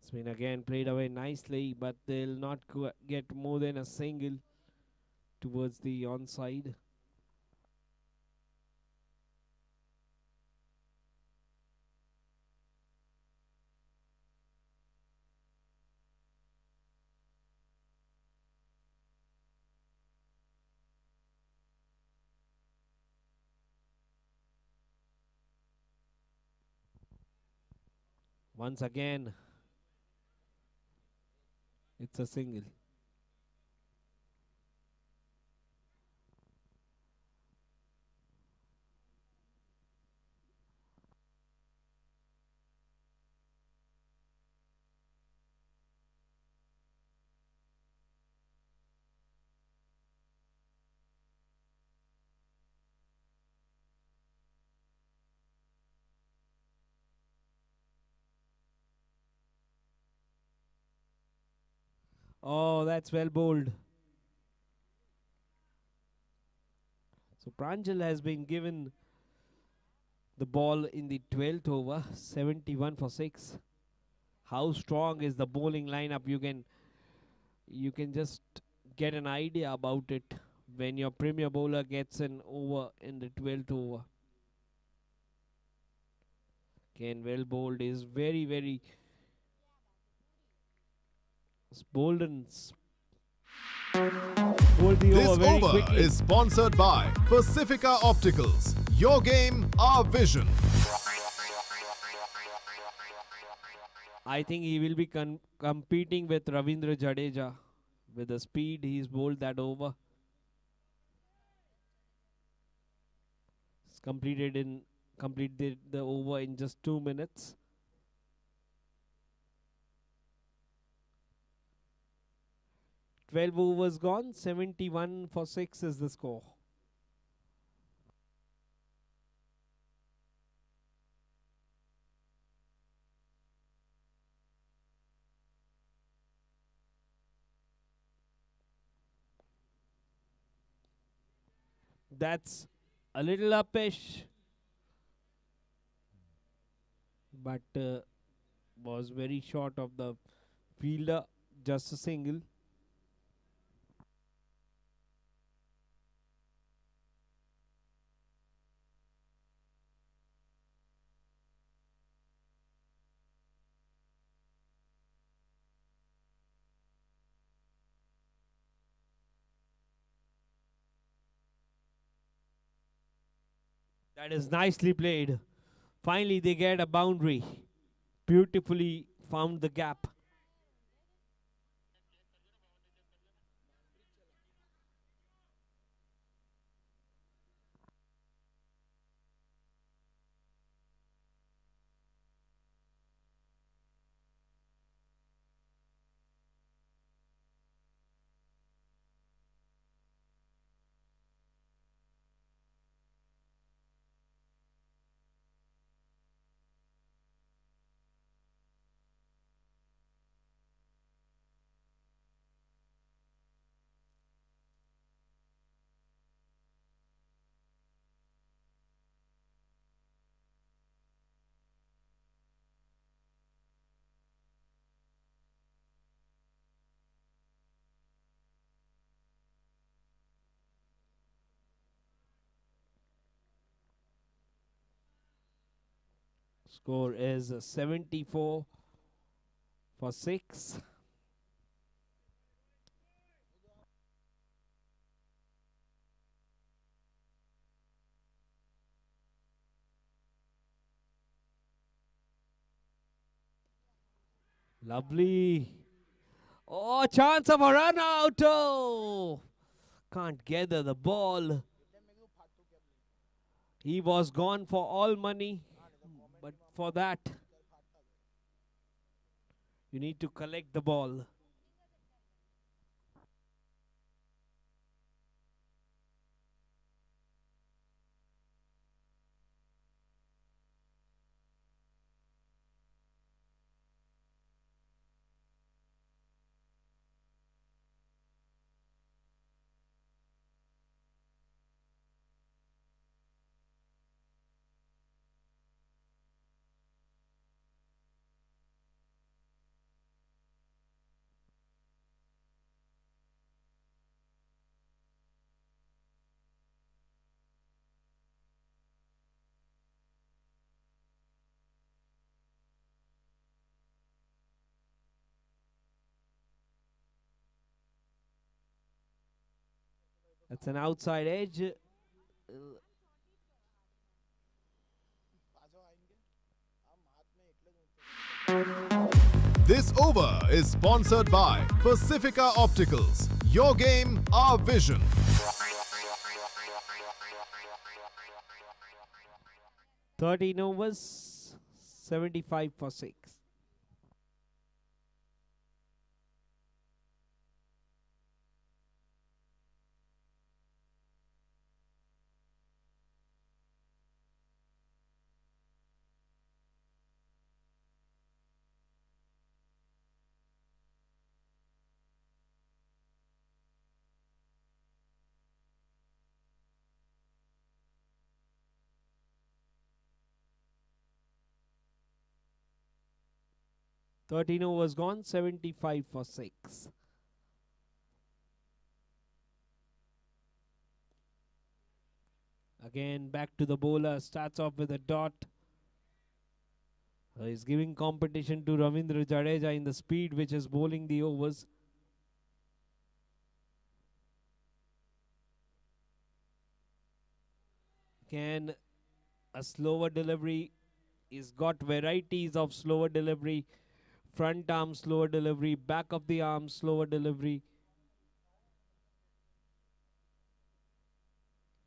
S1: It's been again played away nicely, but they'll not get more than a single towards the onside. Once again, it's a single. Oh, that's well bowled. So Pranjal has been given the ball in the 12th over, 71 for 6. How strong is the bowling lineup? You can just get an idea about it when your premier bowler gets an over in the 12th over. Again, well bowled is very bowled and bowled the
S2: This
S1: over very
S2: over
S1: quickly.
S2: is sponsored by Pacifica Opticals. Your game, our vision.
S1: I think he will be competing with Ravindra Jadeja. With the speed he's bowled that over. He's completed the over in just 2 minutes. 12 overs gone, 71 for 6 is the score. That's a little uppish, but was very short of the fielder, just a single. That is nicely played. Finally, they get a boundary. Beautifully found the gap. Score is 74 for 6. Lovely. Oh, chance of a run out. Oh, can't gather the ball. He was gone for all money, but for that, you need to collect the ball. That's an outside edge.
S2: This over is sponsored by Pacifica Opticals. Your game, our vision.
S1: 13 overs, 75 for 6. Thirteen overs gone, 75 for 6. Again, back to the bowler. Starts off with a dot. He's giving competition to Ravindra Jadeja in the speed which is bowling the overs. Again, a slower delivery. He's got varieties of slower delivery. Front arm slower delivery, back of the arm slower delivery.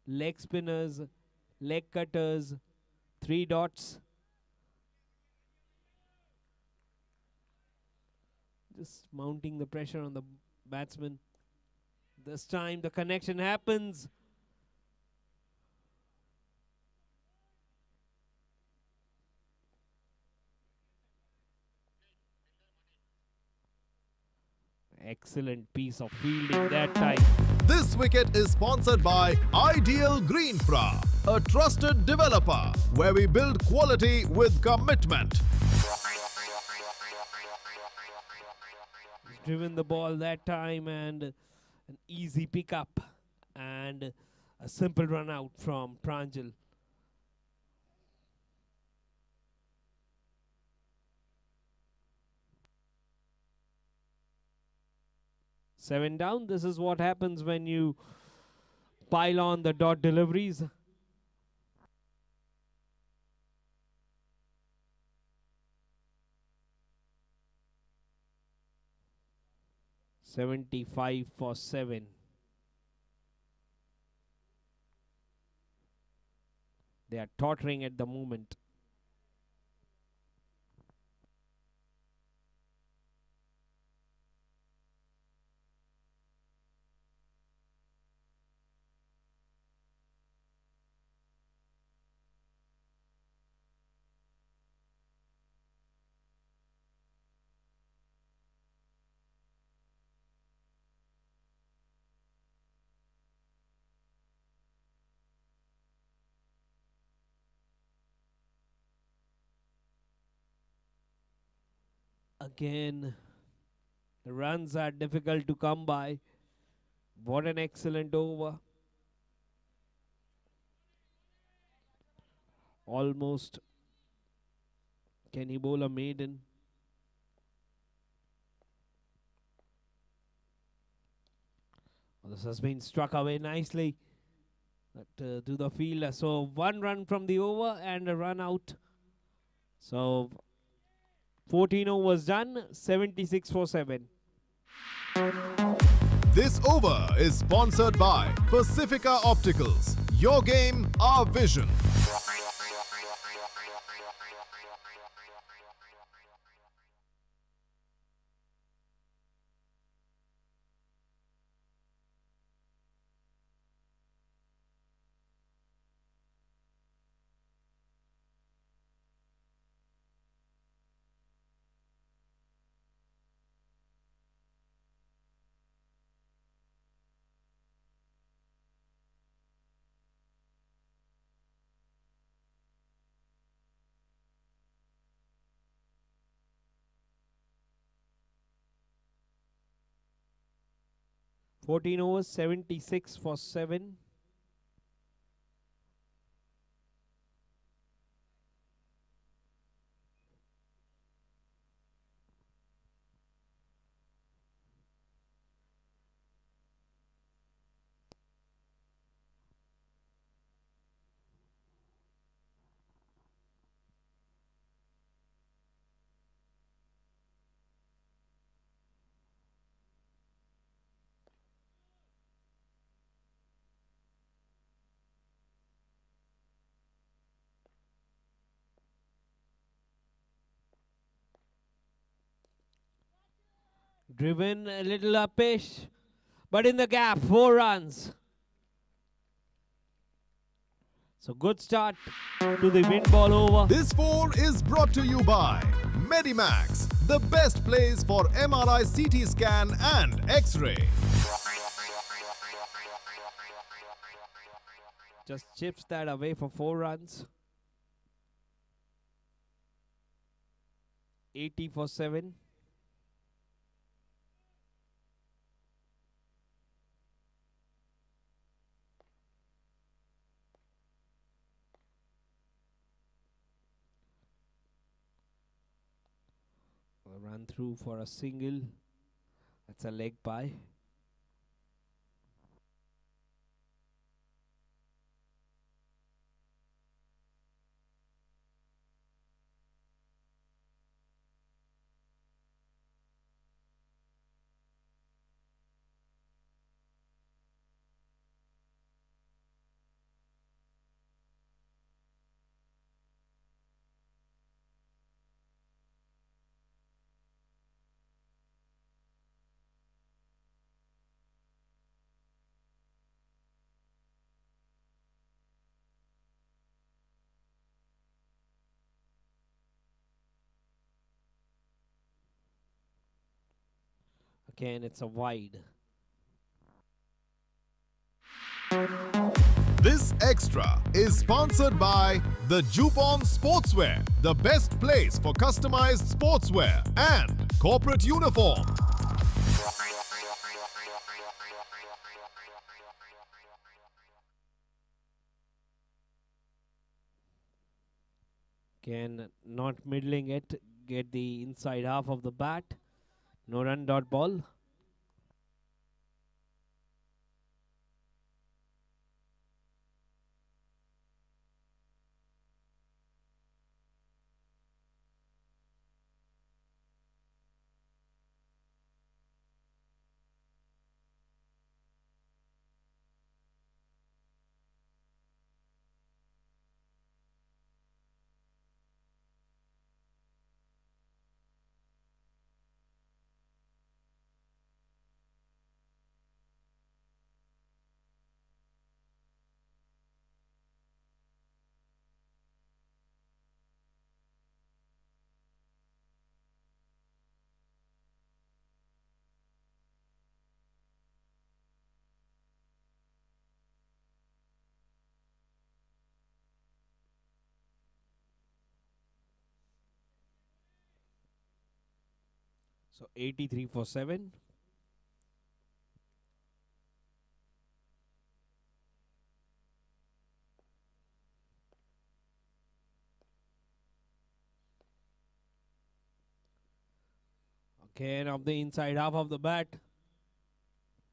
S1: Leg spinners, leg cutters, 3 dots. Just mounting the pressure on the batsman. This time the connection happens. Excellent piece of fielding that time.
S2: This wicket is sponsored by Ideal Greenfra, a trusted developer where we build quality with commitment.
S1: He's driven the ball that time and an easy pickup and a simple run out from Pranjal. Seven down. This is what happens when you pile on the dot deliveries. $75 for 7. They are tottering at the moment. Again, the runs are difficult to come by. What an excellent over. Almost. Can he bowl a maiden? Well, this has been struck away nicely to the fielder. So 1 run from the over and a run out. So 14 overs done, 76 for 7.
S2: This over is sponsored by Pacifica Opticals. Your game, our vision.
S1: Fourteen overs, 76 for 7. Driven a little uppish, but in the gap, 4 runs. So good start to the wind ball over.
S2: This 4 is brought to you by Medimax, the best place for MRI, CT scan and X-ray.
S1: Just chips that away for 4 runs. 80 for 7. Run through for a single. That's a leg by. Again, it's a wide.
S2: This extra is sponsored by the Jupon Sportswear, the best place for customized sportswear and corporate uniform.
S1: Again, not middling it. Get the inside half of the bat. No run, dot ball. So 83 for 7. Again, of the inside half of the bat.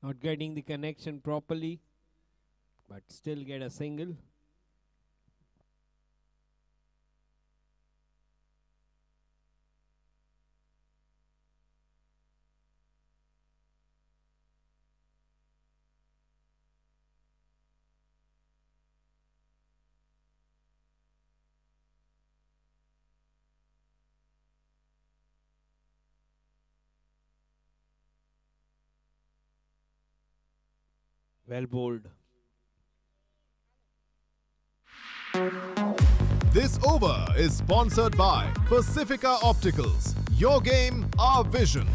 S1: Not getting the connection properly, but still get a single. Well bowled.
S2: This over is sponsored by Pacifica Opticals. Your game, our vision.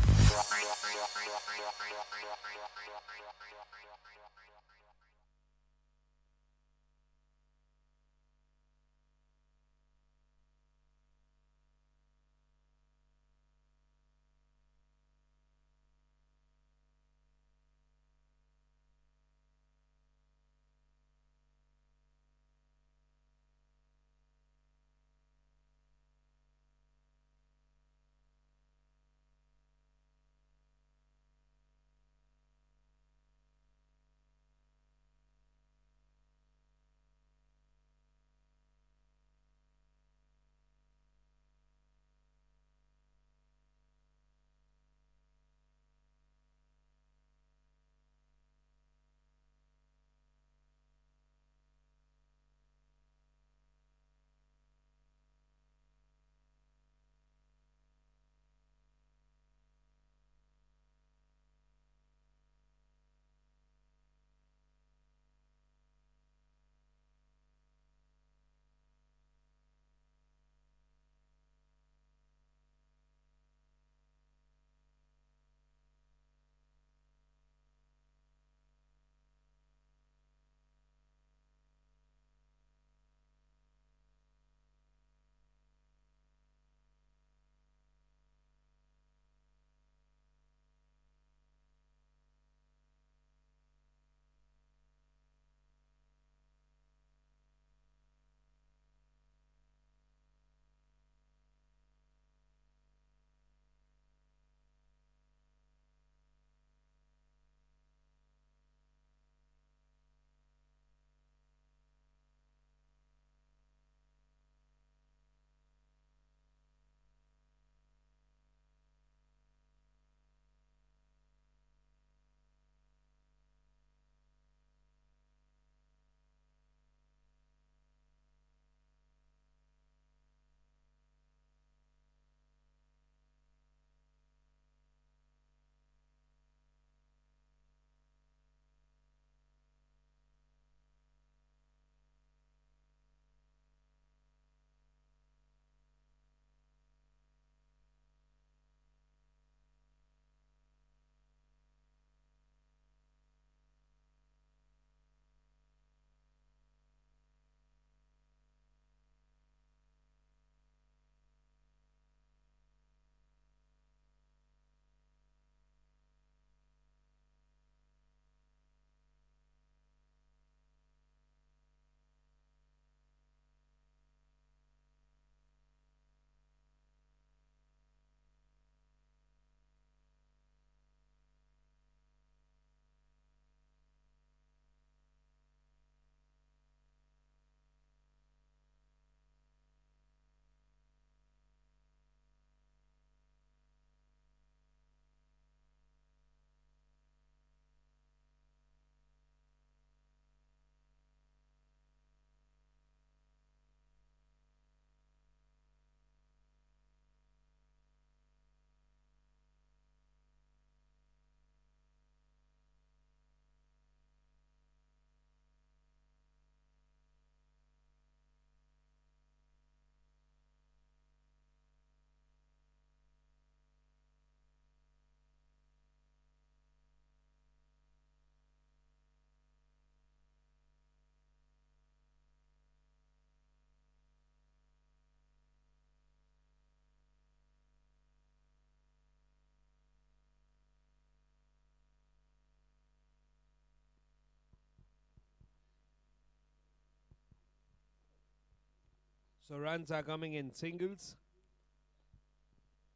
S1: So runs are coming in singles.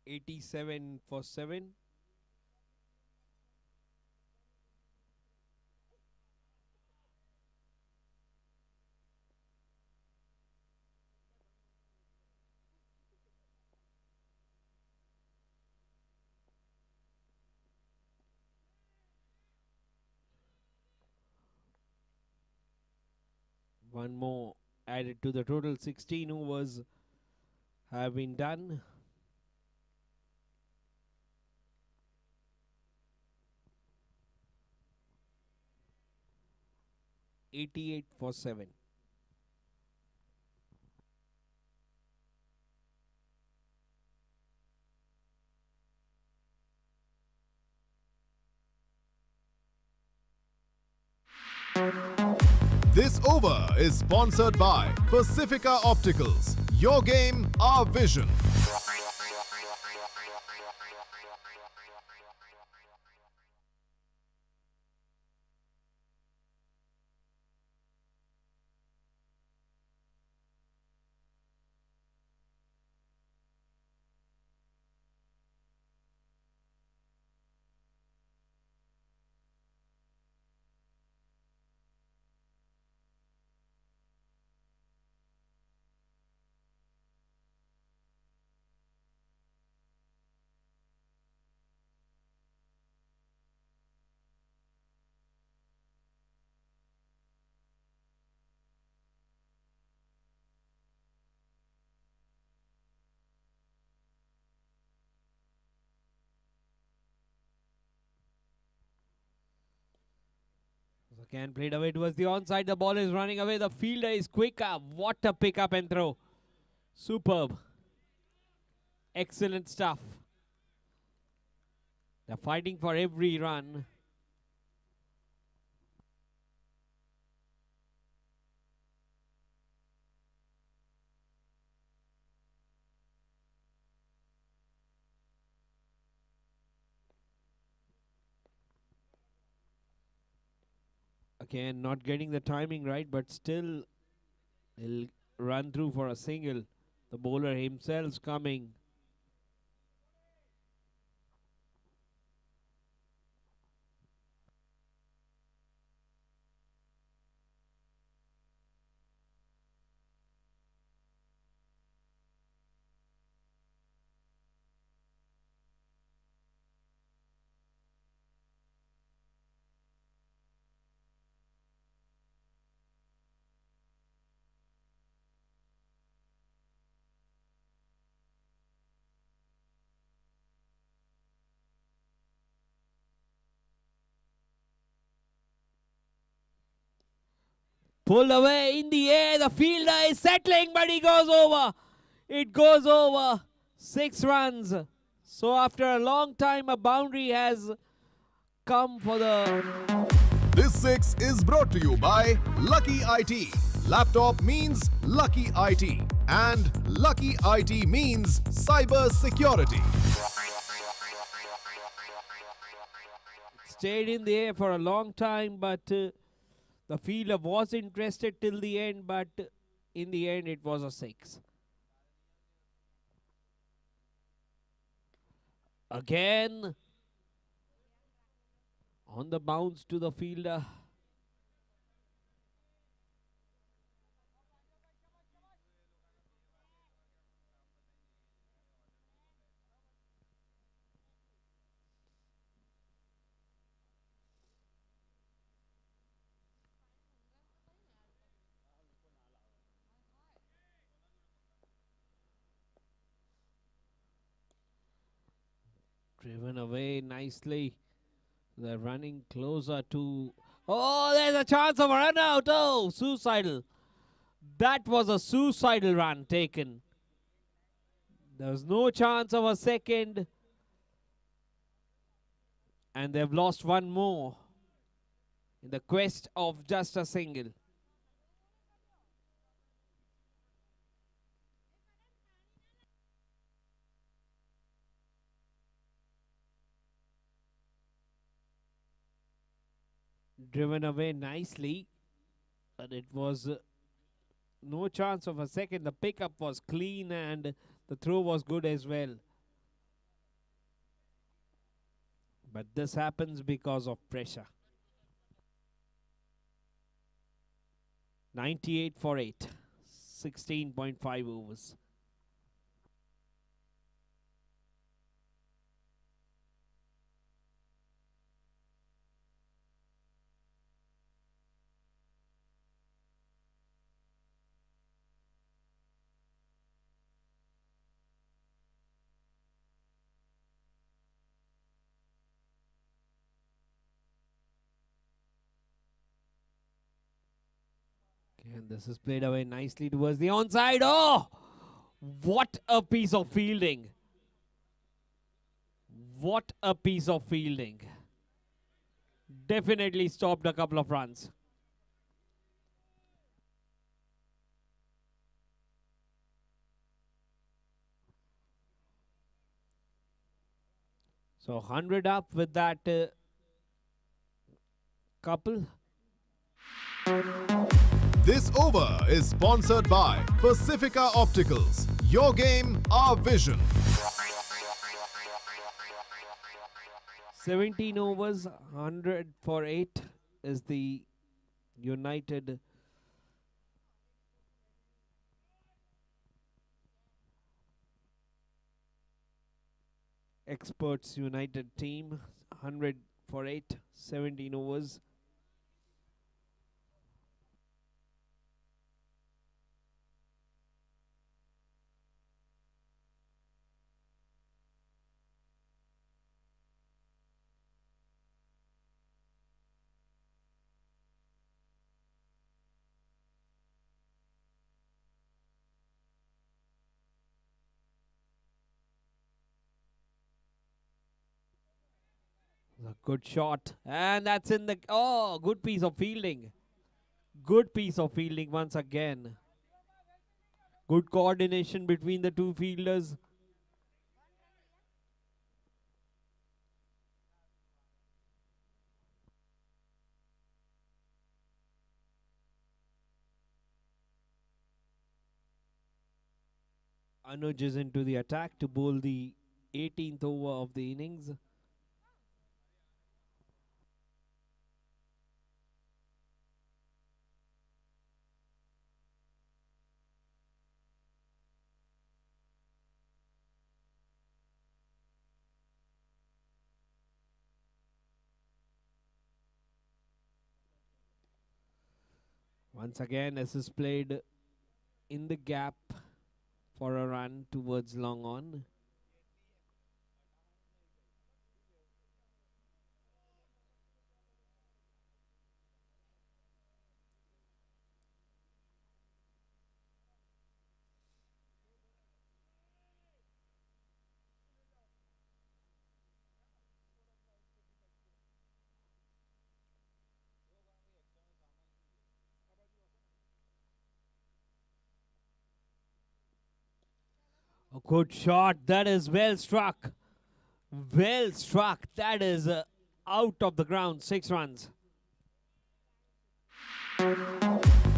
S1: 87 for 7. One more added to the total. 16 overs have been done. $88 for 7.
S2: This over is sponsored by Pacifica Opticals. Your game, our vision.
S1: Again played away towards the onside. The ball is running away. The fielder is quicker. What a pick up and throw. Superb. Excellent stuff. They're fighting for every run. Again, not getting the timing right, but still he'll run through for a single. The bowler himself's coming. Pulled away in the air. The fielder is settling, but he goes over. It goes over. 6 runs. So after a long time, a boundary has come for the...
S2: This 6 is brought to you by Lucky IT. Laptop means Lucky IT. And Lucky IT means cyber security.
S1: Stayed in the air for a long time, but the fielder was interested till the end, but in the end it was a 6. Again, on the bounce to the fielder. Driven away nicely. They're running closer to... Oh, there's a chance of a run out. Oh, suicidal. That was a suicidal run taken. There was no chance of a second. And they've lost one more in the quest of just a single. Driven away nicely, but it was no chance of a second. The pickup was clean and the throw was good as well. But this happens because of pressure. 98 for 8. 16.5 overs. And this is played away nicely towards the onside. Oh, what a piece of fielding. What a piece of fielding. Definitely stopped a couple of runs. So 100 up with that couple.
S2: This over is sponsored by Pacifica Opticals. Your game, our vision.
S1: 17 overs, 100 for 8 is the United Experts United team. 100 for 8, 17 overs. A good shot. And that's in the... Oh, good piece of fielding. Good piece of fielding once again. Good coordination between the two fielders. Anuj is into the attack to bowl the 18th over of the innings. Once again, this is played in the gap for a run towards long on. A good shot. That is well struck. Well struck. That is out of the ground. 6 runs.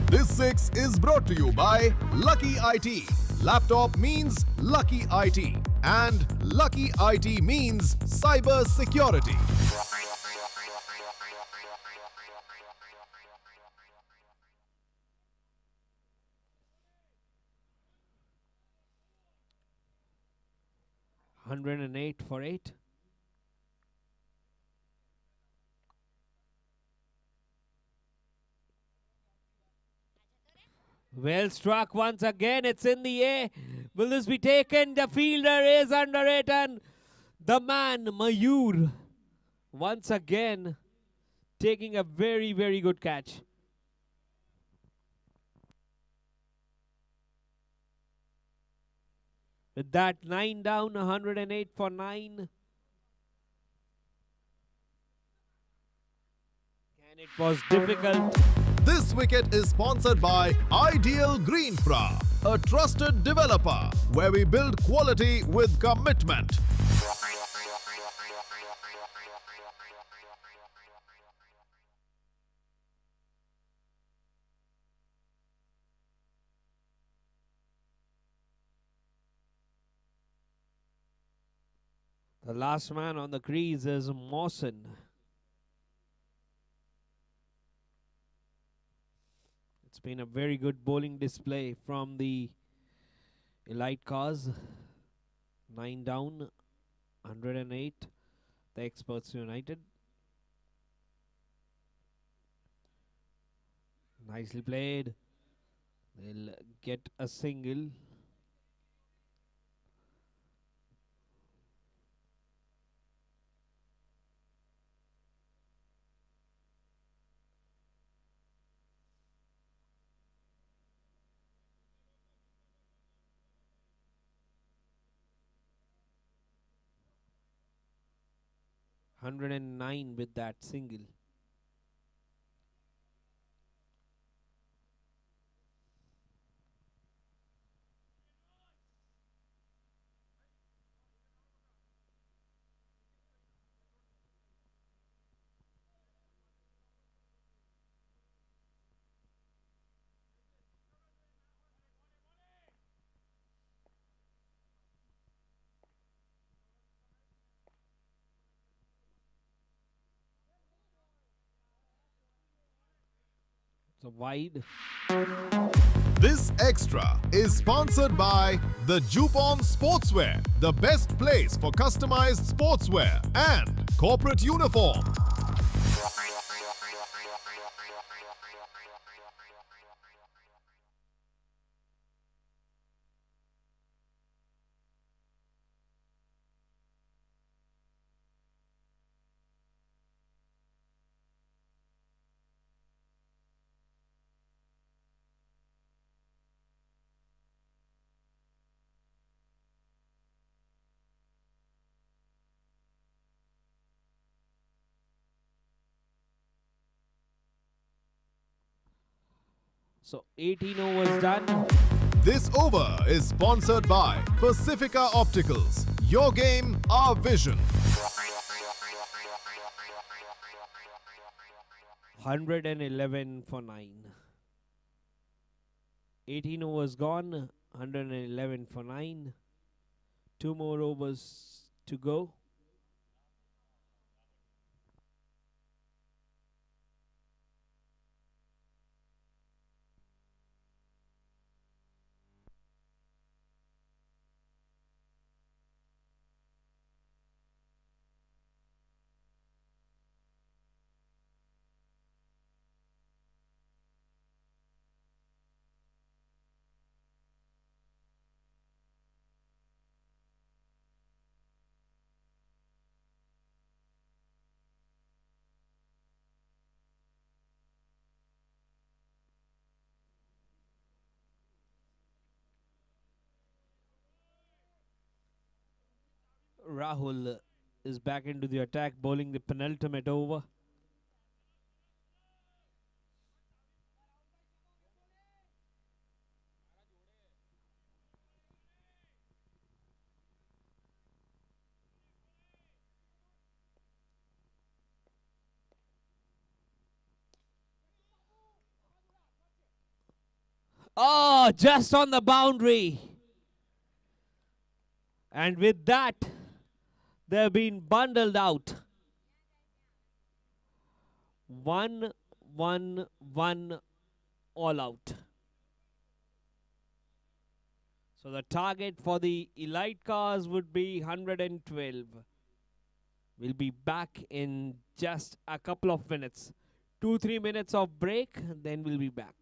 S2: This 6 is brought to you by Lucky IT. Laptop means Lucky IT. And Lucky IT means cyber security.
S1: Hundred and 8 for 8. Well struck once again. It's in the air. Will this be taken? The fielder is under it, and the man, Mayur, once again taking a very, very good catch. With that, 9 down, 108 for 9. And it was difficult.
S2: This wicket is sponsored by Ideal Greenfra, a trusted developer where we build quality with commitment.
S1: The last man on the crease is Mawson. It's been a very good bowling display from the Elite CARZ. 9 down, 108. The Experts United. Nicely played. They'll get a single. Hundred and 9 with that single. So wide.
S2: This extra is sponsored by the Jupon Sportswear, the best place for customized sportswear and corporate uniform.
S1: So 18 overs done.
S2: This over is sponsored by Pacifica Opticals. Your game, our vision.
S1: 111 for 9. 18 overs gone. 111 for 9. 2 more overs to go. Rahul is back into the attack, bowling the penultimate over. Oh, just on the boundary. And with that, they've been bundled out. 1-1-1 all out. So the target for the Elite CARZ would be 112. We'll be back in just a couple of minutes. 2-3 minutes of break, then we'll be back.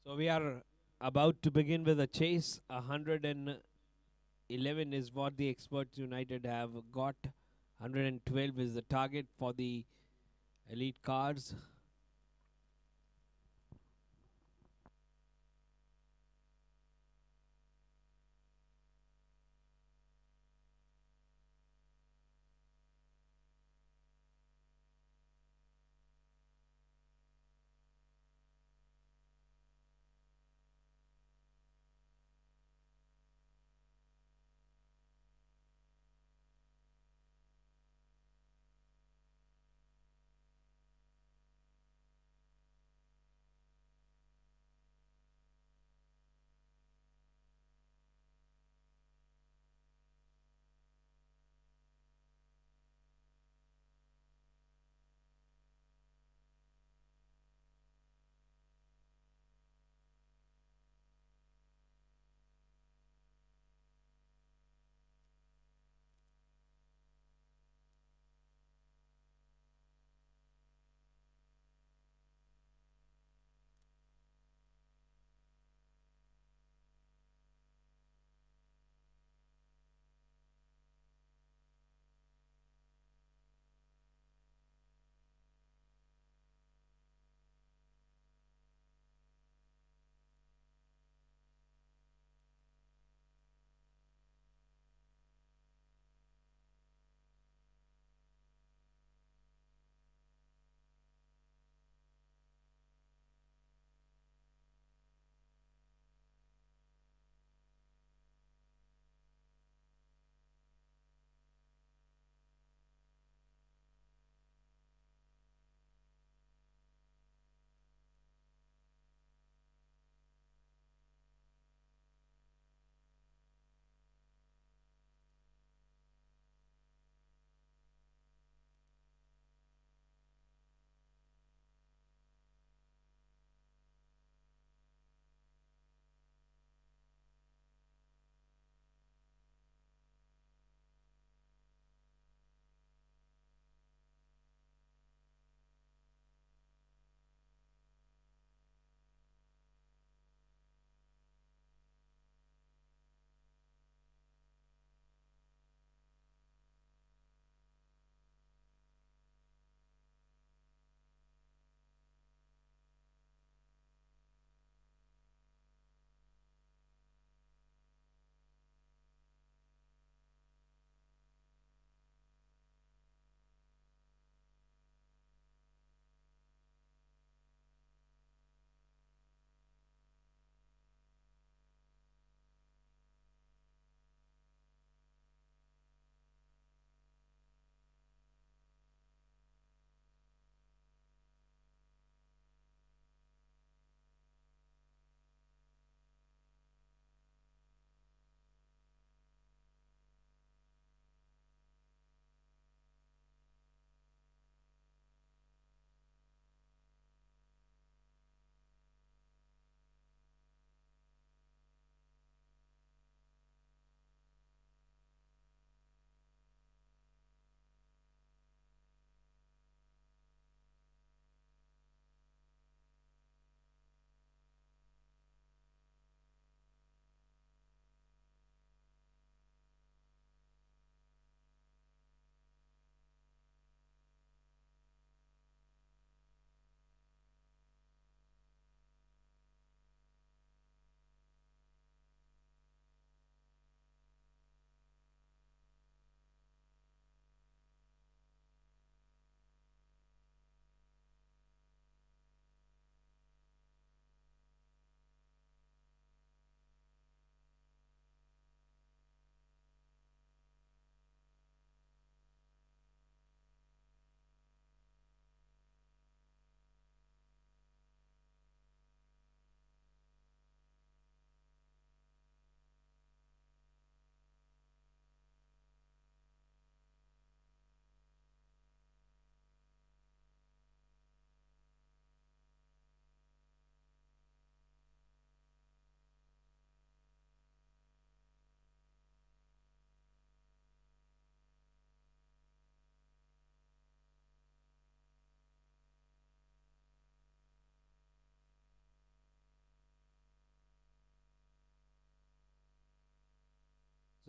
S1: So we are about to begin with a chase. 111 is what the Experts United have got. 112 is the target for the elite cars.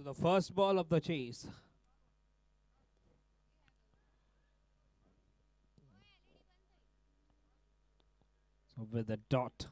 S1: the first ball of the chase. So with a dot.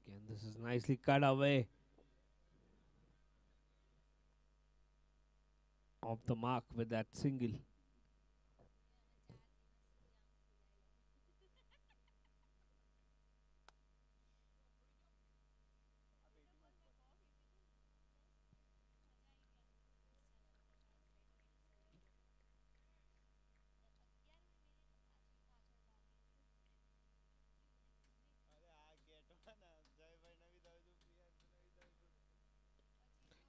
S1: Again, this is nicely cut away off the mark with that single.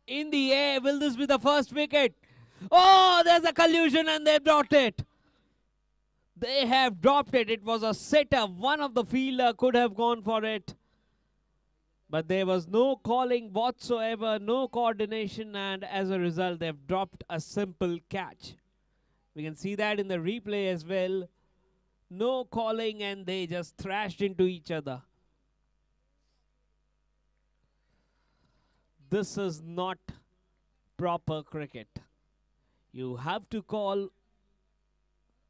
S1: In the air, will this be the first wicket? Oh, there's a collision and they dropped it. They have dropped it. It was a setup. One of the fielder could have gone for it. But there was no calling whatsoever, no coordination, and as a result, they've dropped a simple catch. We can see that in the replay as well. No calling and they just thrashed into each other. This is not proper cricket. You have to call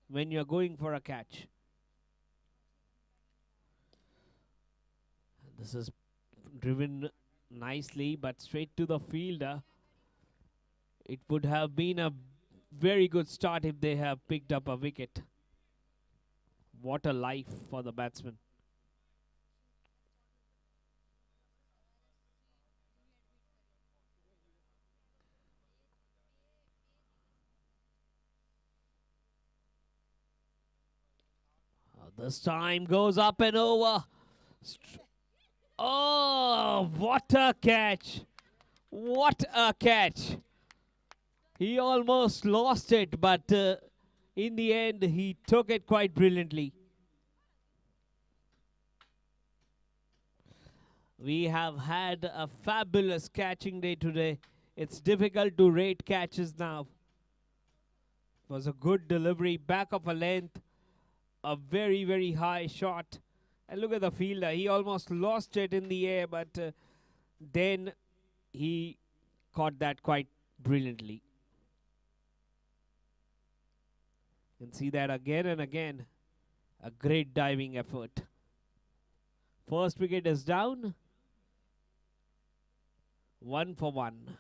S1: when you're going for a catch. This is driven nicely, but straight to the fielder. It would have been a very good start if they have picked up a wicket. What a life for the batsman. This time goes up and over. Oh, what a catch. What a catch. He almost lost it, but in the end, he took it quite brilliantly. We have had a fabulous catching day today. It's difficult to rate catches now. It was a good delivery, back of a length, a very, very high shot. And look at the fielder. He almost lost it in the air, but then he caught that quite brilliantly. You can see that again and again. A great diving effort. First wicket is down. 1 for 1.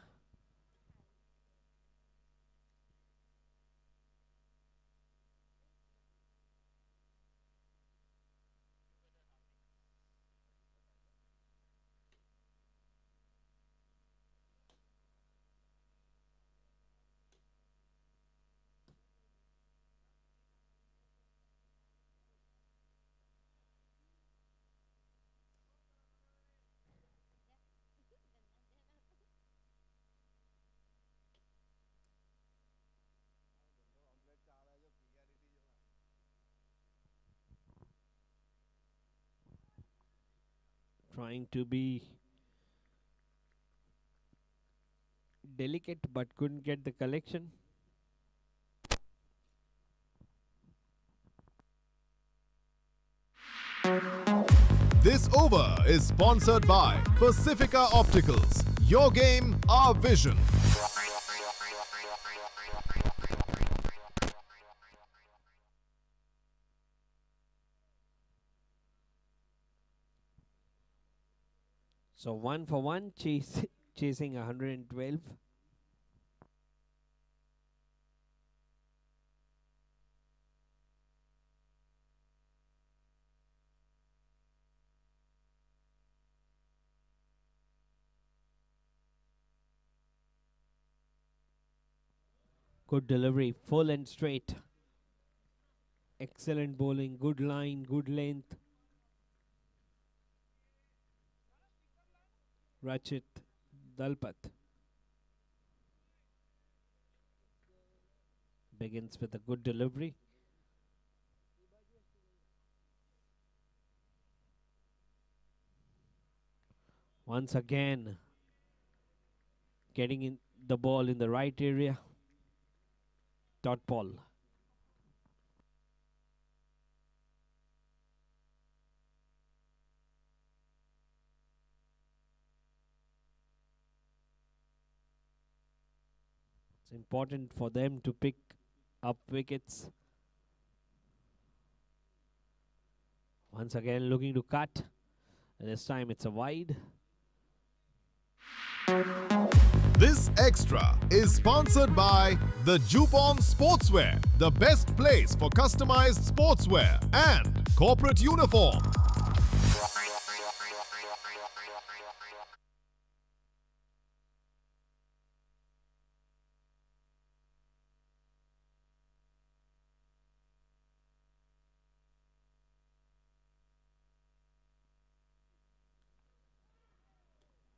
S1: Trying to be delicate but couldn't get the collection.
S2: This over is sponsored by Pacifica Opticals. Your game, our vision.
S1: So 1 for 1, chasing 112. Good delivery, full and straight. Excellent bowling, good line, good length. Rachit Dalpat begins with a good delivery. Once again, getting in the ball in the right area. Dot ball. It's important for them to pick up wickets. Once again, looking to cut. This time it's a wide.
S2: This extra is sponsored by the Jupon Sportswear, the best place for customized sportswear and corporate uniform.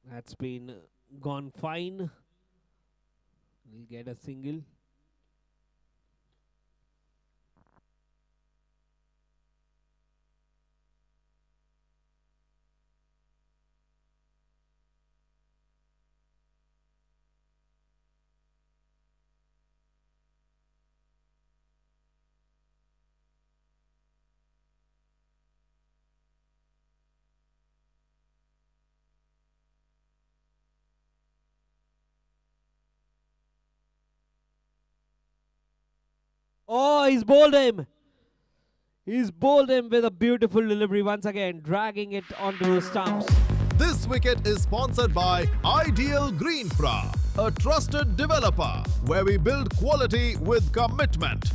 S1: That's been gone fine. We'll get a single. Oh, he's bowled him. He's bowled him with a beautiful delivery once again, dragging it onto the stumps.
S2: This wicket is sponsored by Ideal Greenfra, a trusted developer where we build quality with commitment.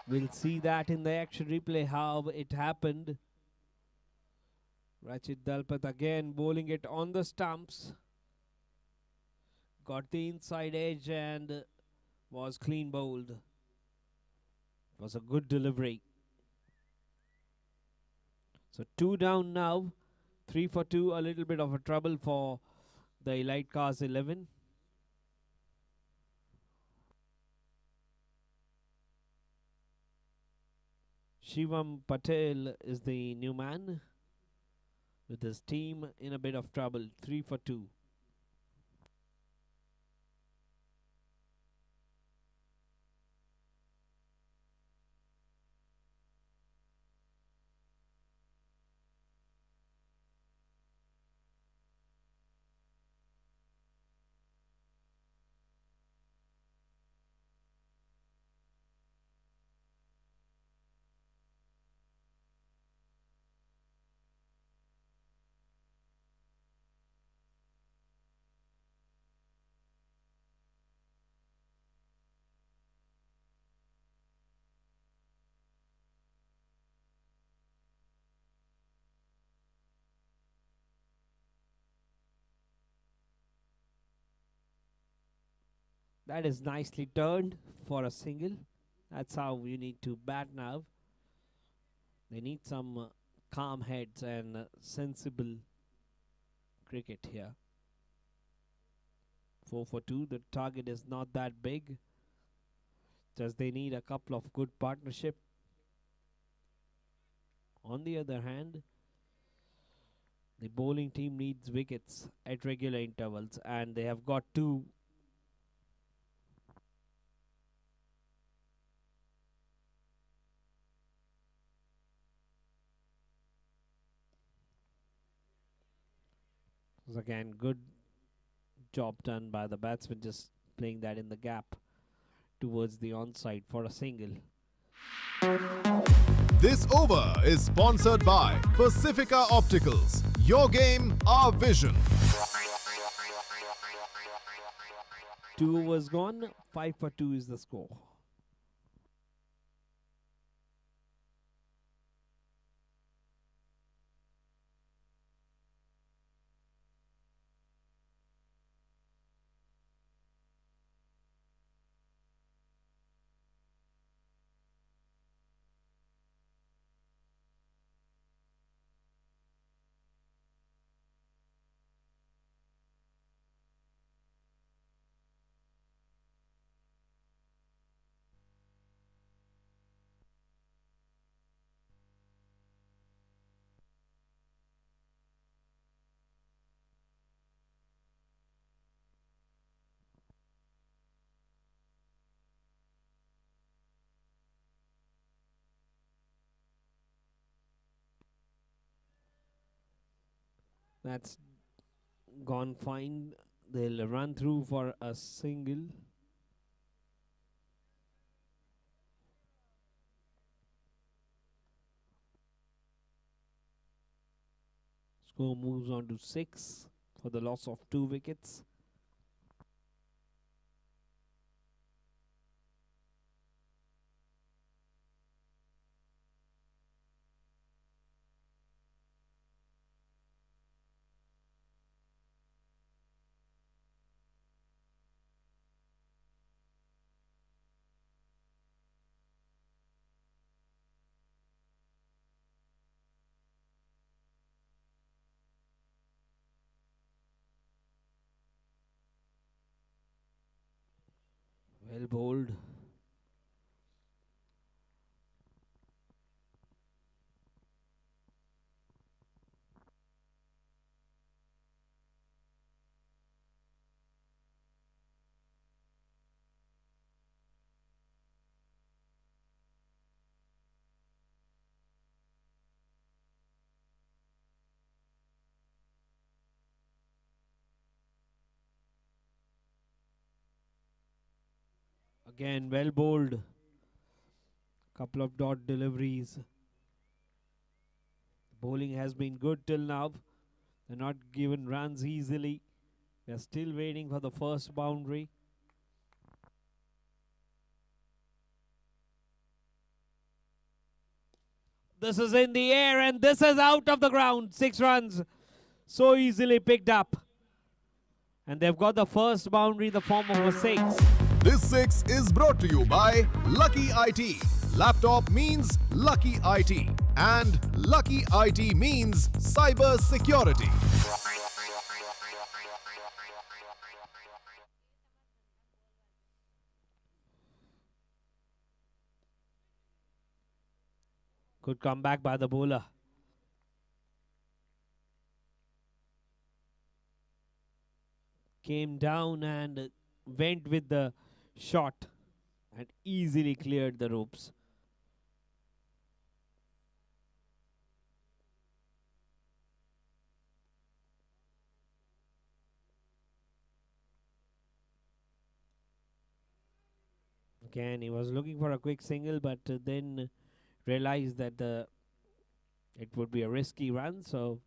S1: We'll see that in the action replay how it happened. Rachit Dalpat again bowling it on the stumps. Got the inside edge and was clean bowled. Was a good delivery. So 2 down now. 3 for 2. A little bit of a trouble for the Elite CARZ 11. Shivam Patel is the new man with his team in a bit of trouble. 3 for 2. That is nicely turned for a single. That's how you need to bat now. They need some calm heads and sensible cricket here. 4 for 2. The target is not that big. Just they need a couple of good partnership. On the other hand, the bowling team needs wickets at regular intervals, and they have got 2. Again, good job done by the batsman, just playing that in the gap towards the onside for a single.
S2: This over is sponsored by Pacifica Opticals. Your game, our vision.
S1: 2 overs gone. 5 for 2 is the score. That's gone fine. They'll run through for a single. Score moves on to 6 for the loss of 2 wickets. Well bowled. Again, well bowled. Couple of dot deliveries. Bowling has been good till now. They're not given runs easily. They're still waiting for the first boundary. This is in the air and this is out of the ground. 6 runs. So easily picked up. And they've got the first boundary in the form of a 6.
S2: This 6 is brought to you by Lucky IT. Laptop means Lucky IT. And Lucky IT means cyber security.
S1: Good comeback by the bowler. Came down and went with the shot and easily cleared the ropes. Again, he was looking for a quick single, but then realized that it would be a risky run, so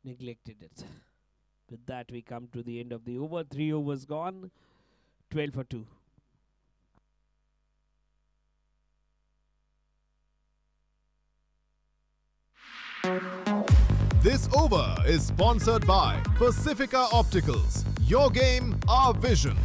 S1: neglected it. With that, we come to the end of the over. 3 overs gone, 12 for 2.
S2: This over is sponsored by Pacifica Opticals. Your game, our vision.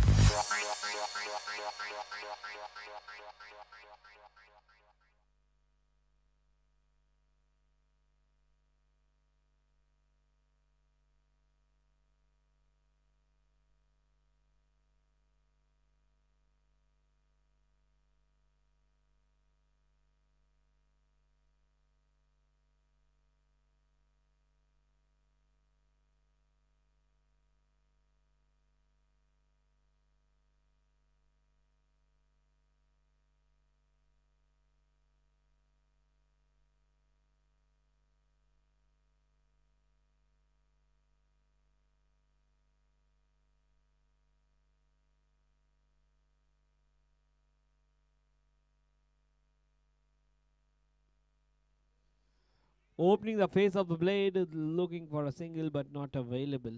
S1: Opening the face of the blade, looking for a single but not available.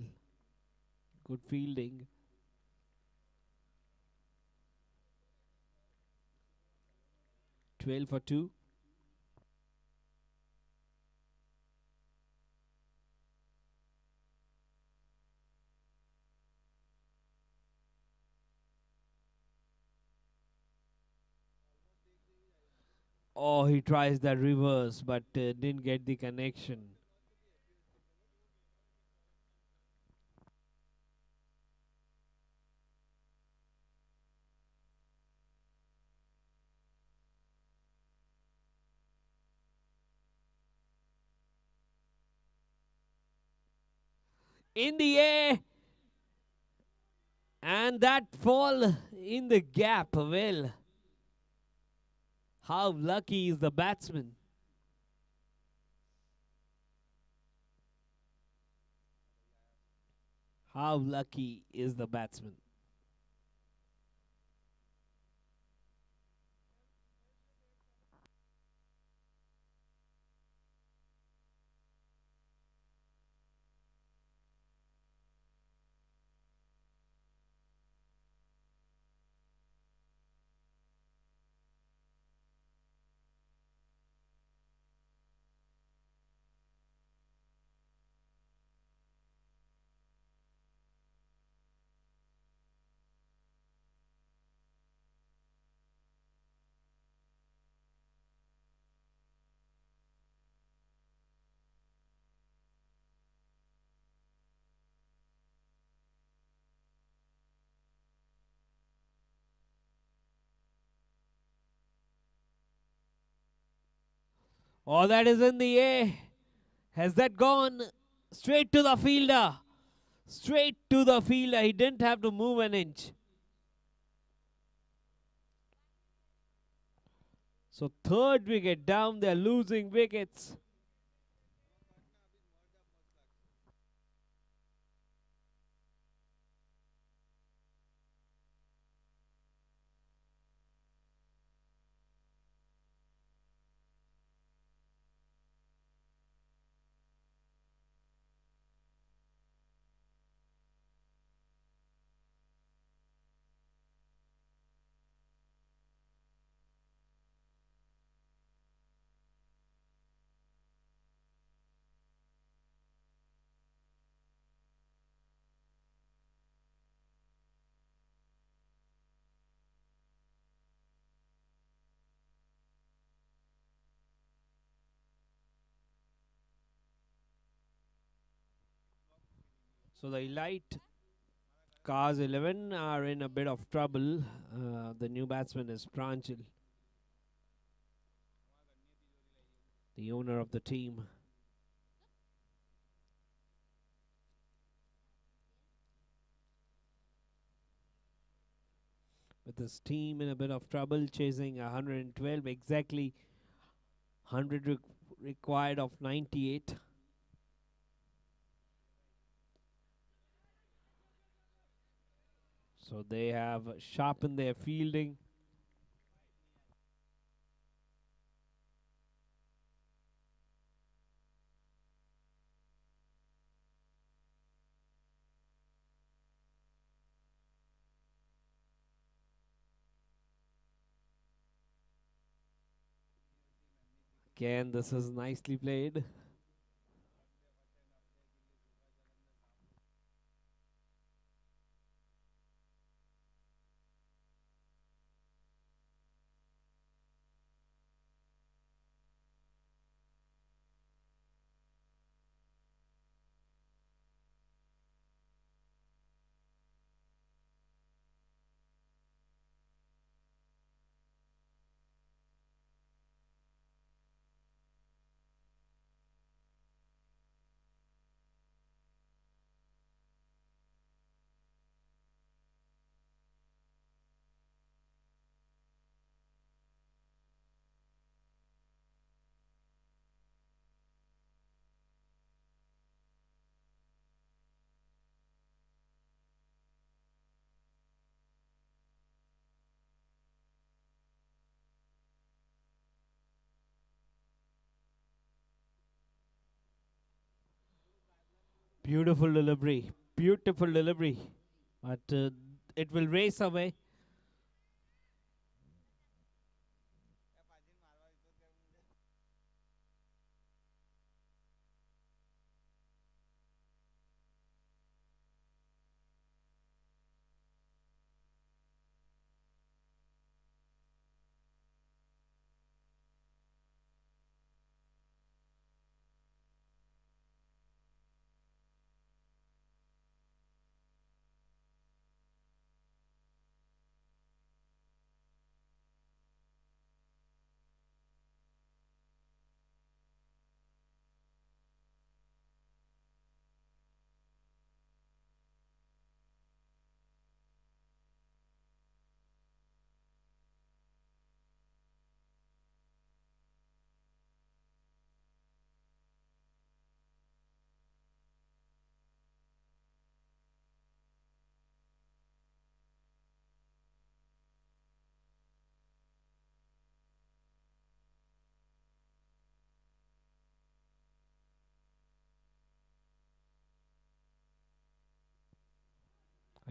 S1: Good fielding. Twelve for 2. Oh, he tries that reverse, but didn't get the connection. In the air, and that fall in the gap. Well, how lucky is the batsman? How lucky is the batsman? Oh, that is in the air. Has that gone straight to the fielder? Straight to the fielder. He didn't have to move an inch. So third wicket down. They're losing wickets. So the elite CARZ 11 are in a bit of trouble. The new batsman is Pranchal, the owner of the team. With his team in a bit of trouble, chasing 112, exactly 100 required of 98. So they have sharpened their fielding. Again, this is nicely played. Beautiful delivery. Beautiful delivery. But it will race away.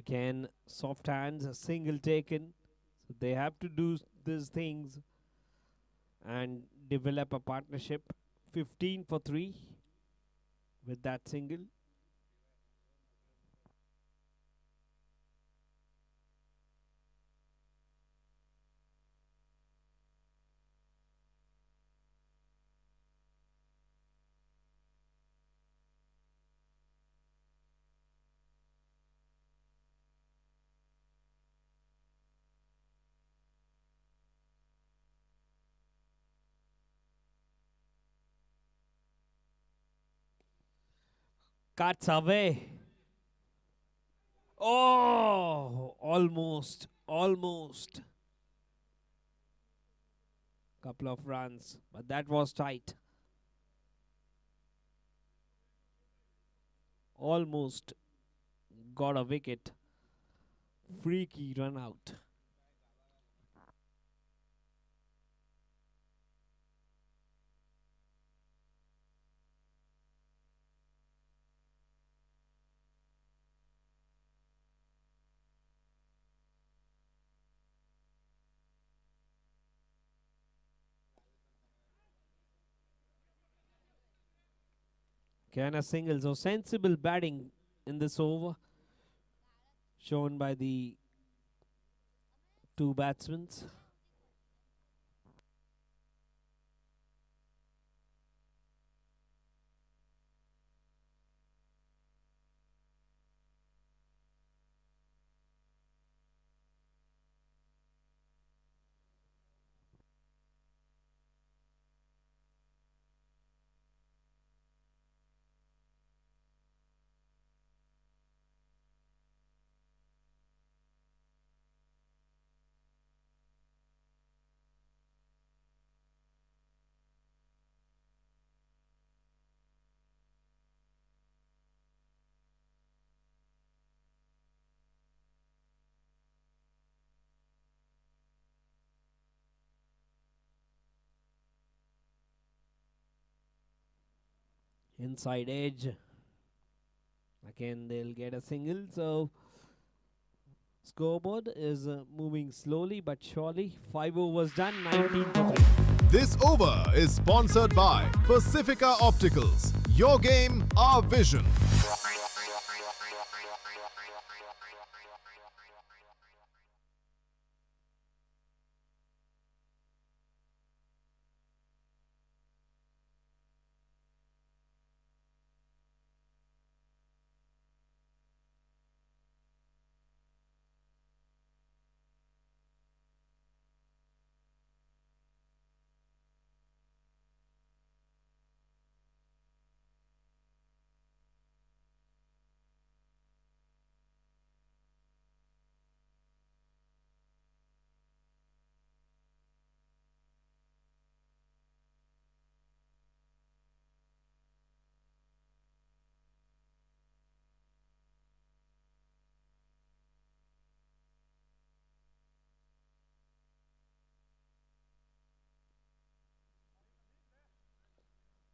S1: Again, soft hands, a single taken. So they have to do these things and develop a partnership. 15 for 3 with that single. Cuts away. Oh, almost, almost. Couple of runs, but that was tight. Almost got a wicket. Freaky run out. Can a single? So sensible batting in this over, shown by the two batsmen. Inside edge. Again, they'll get a single. So scoreboard is moving slowly but surely. 5 overs done, 19 for 3.
S2: This over is sponsored by Pacifica Opticals. Your game, our vision.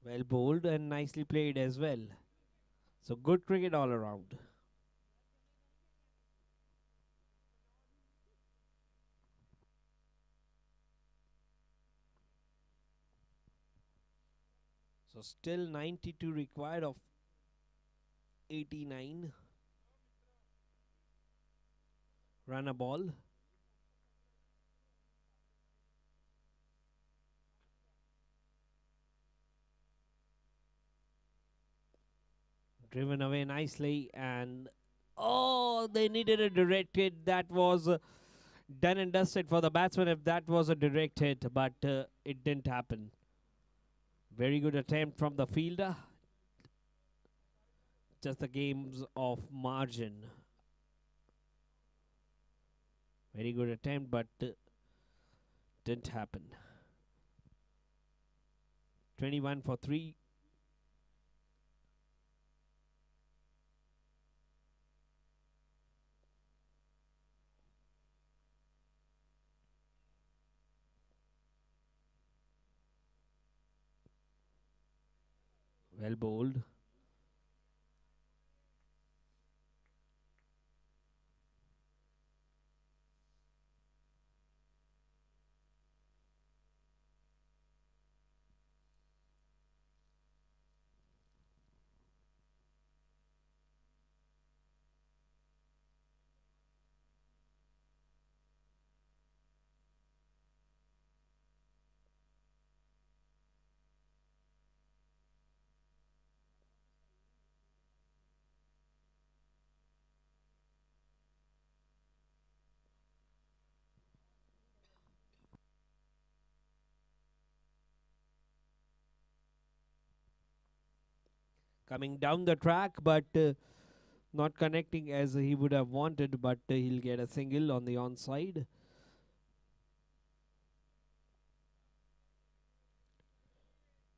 S1: Well bowled and nicely played as well. So good cricket all around. So still 92 required of 89. Run a ball. Driven away nicely, and oh, they needed a direct hit. That was done and dusted for the batsman if that was a direct hit, but it didn't happen. Very good attempt from the fielder. Just the games of margin. Very good attempt, but didn't happen. 21 for 3. Well bowled. coming down the track, but not connecting as he would have wanted, but he'll get a single on the onside.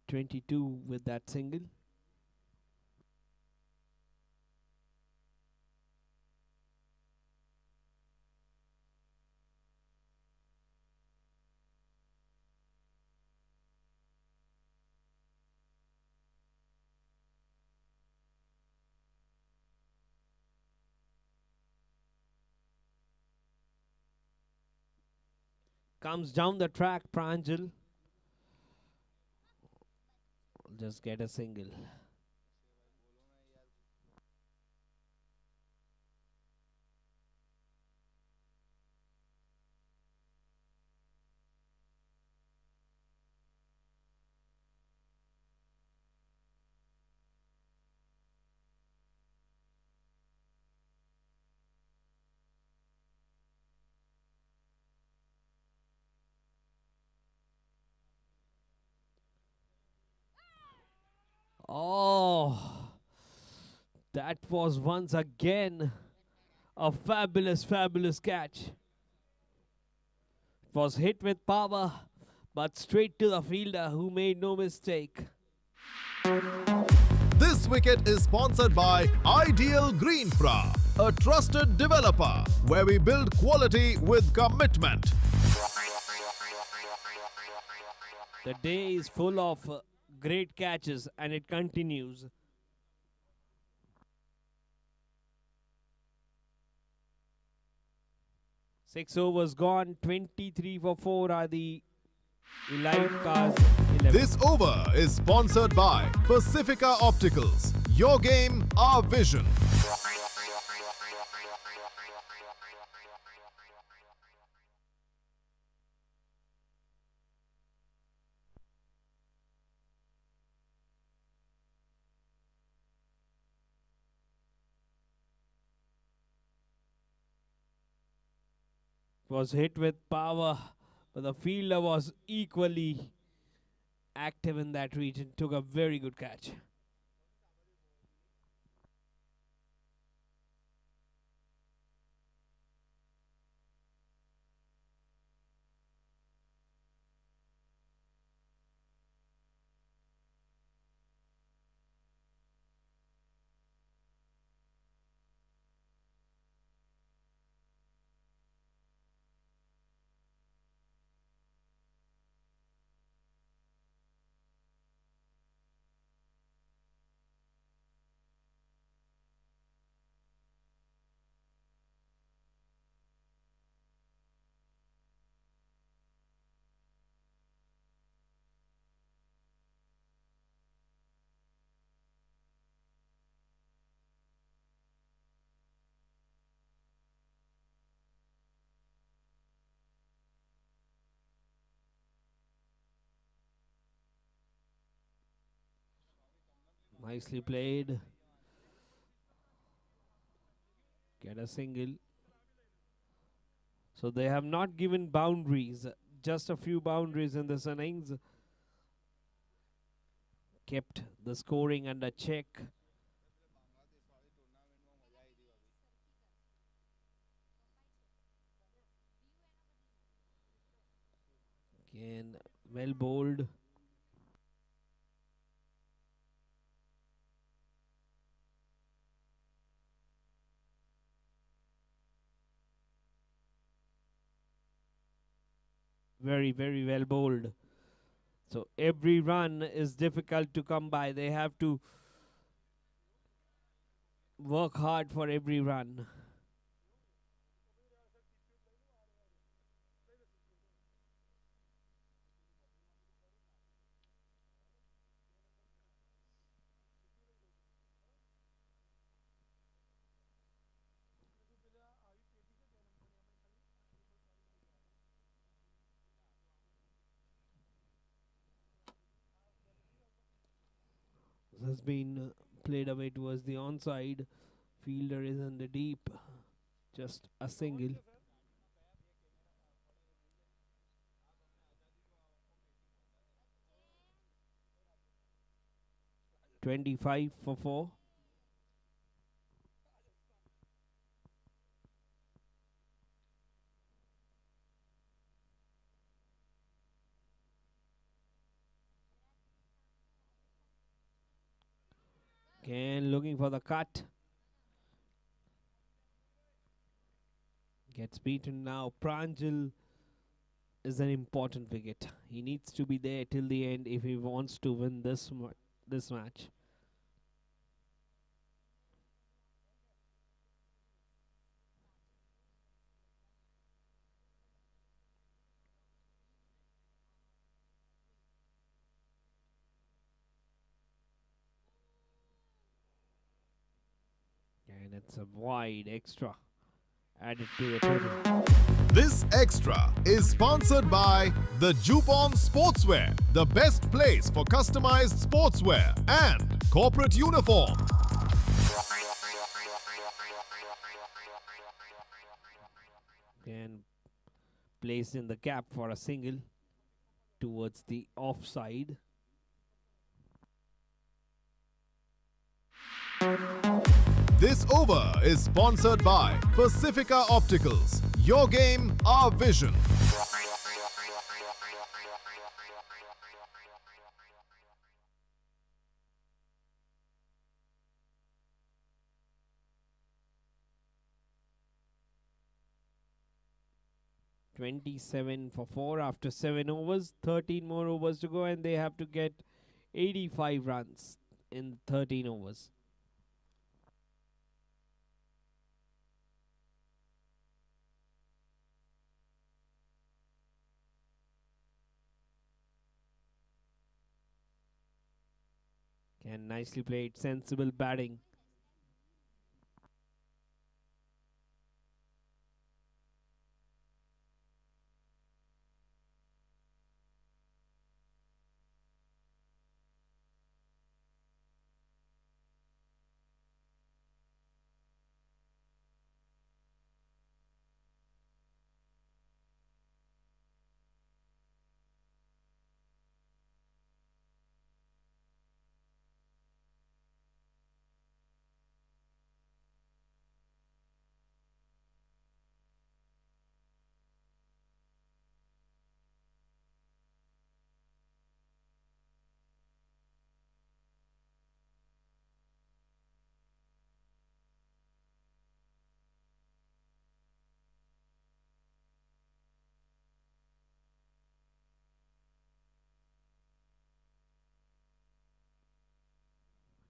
S1: .22 with that single. Comes down the track, Pranjal. Just get a single. Oh, that was once again a fabulous, fabulous catch. It was hit with power, but straight to the fielder who made no mistake.
S2: This wicket is sponsored by Ideal Greenfra, a trusted developer where we build quality with commitment.
S1: The day is full of great catches, and it continues. Six overs gone, 23 for 4 are the elite CARZ 11.
S2: This over is sponsored by Pacifica Opticals. Your game, our vision.
S1: Was hit with power, but the fielder was equally active in that region. Took a very good catch. Nicely played. Get a single. So they have not given boundaries, just a few boundaries in this innings. Kept the scoring under check. Again, well bowled. Very, very well bowled. So every run is difficult to come by. They have to work hard for every run. This has been played away towards the onside. Fielder is in the deep. Just a single. 25 for 4. Again looking for the cut. Gets beaten now. Pranjal is an important wicket. He needs to be there till the end if he wants to win this match. And it's a wide extra added to the total.
S2: This extra is sponsored by the Jupon Sportswear, the best place for customized sportswear and corporate uniform.
S1: And placed in the gap for a single towards the offside.
S2: This over is sponsored by Pacifica Opticals. Your game, our vision.
S1: $27 for 4 after 7 overs. 13 more overs to go, and they have to get 85 runs in 13 overs. And nicely played, sensible batting.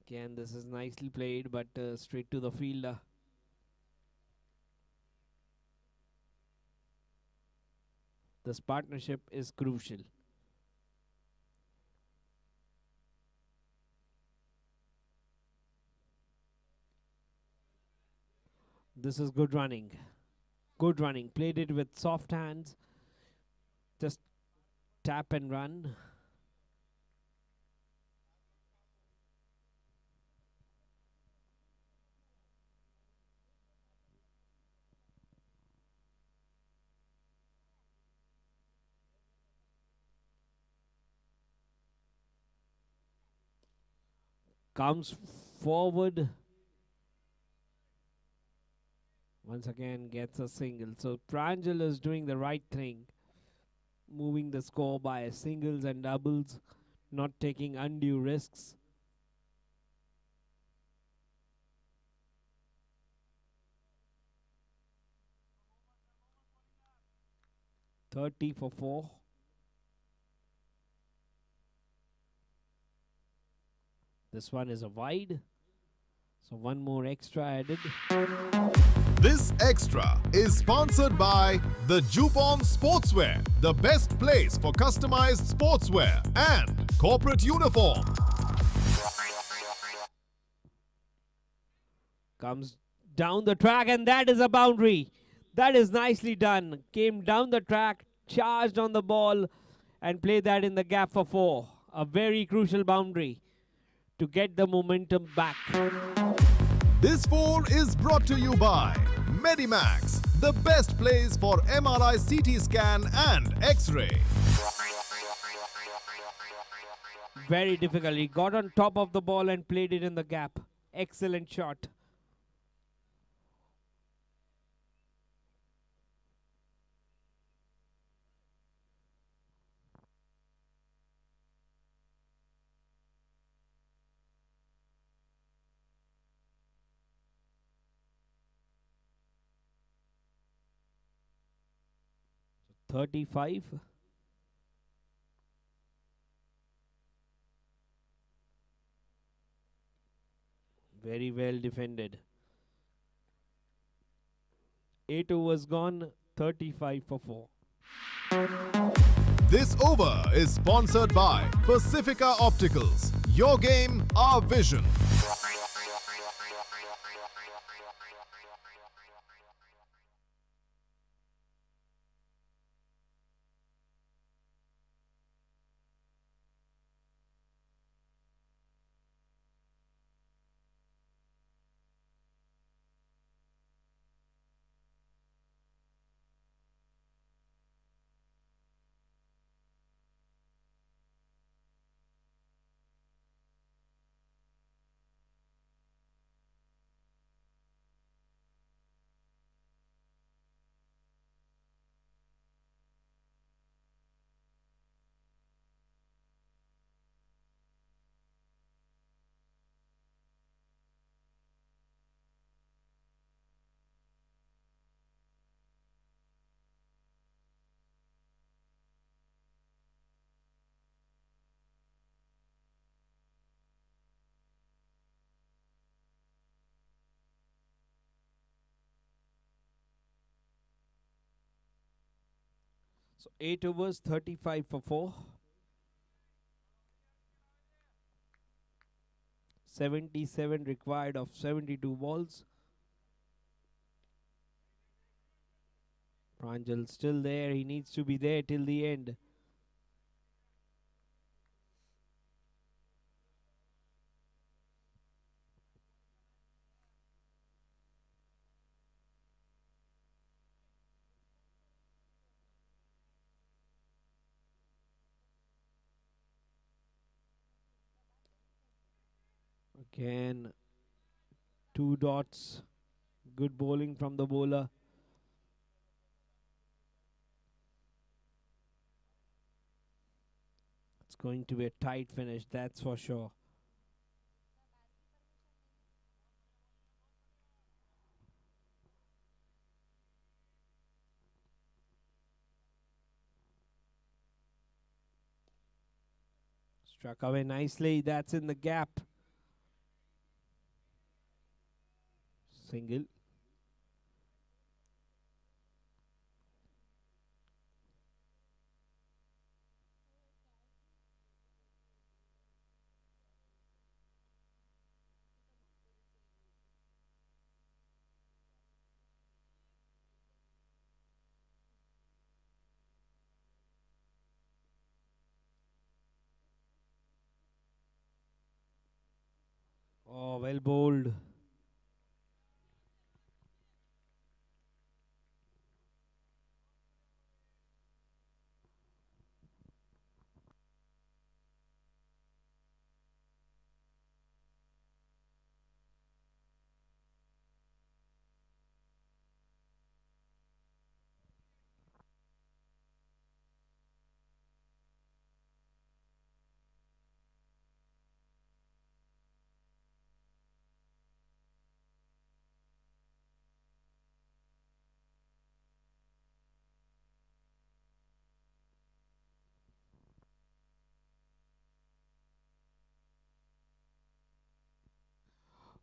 S1: Again, this is nicely played, but straight to the fielder. This partnership is crucial. This is good running. Good running. Played it with soft hands. Just tap and run. Comes forward. Once again gets a single. So Pranjal is doing the right thing. Moving the score by singles and doubles. Not taking undue risks. $30 for 4. This one is a wide, so one more extra added.
S2: This extra is sponsored by the Jupon Sportswear, the best place for customized sportswear and corporate uniform.
S1: Comes down the track, and that is a boundary. That is nicely done. Came down the track, charged on the ball, and played that in the gap for 4. A very crucial boundary to get the momentum back.
S2: This 4 is brought to you by Medimax, the best place for MRI, CT scan and X-ray.
S1: Very difficult. He got on top of the ball and played it in the gap. Excellent shot. So 35. Very well defended. 8 overs gone, 35 for 4.
S2: This over is sponsored by Pacifica Opticals. Your game, our vision.
S1: So 8 overs, 35 for 4. 77 required of 72 balls. Pranjal still there. He needs to be there till the end. Again, 2 dots. Good bowling from the bowler. It's going to be a tight finish, that's for sure. Struck away nicely. That's in the gap. Single. Oh, well bowled.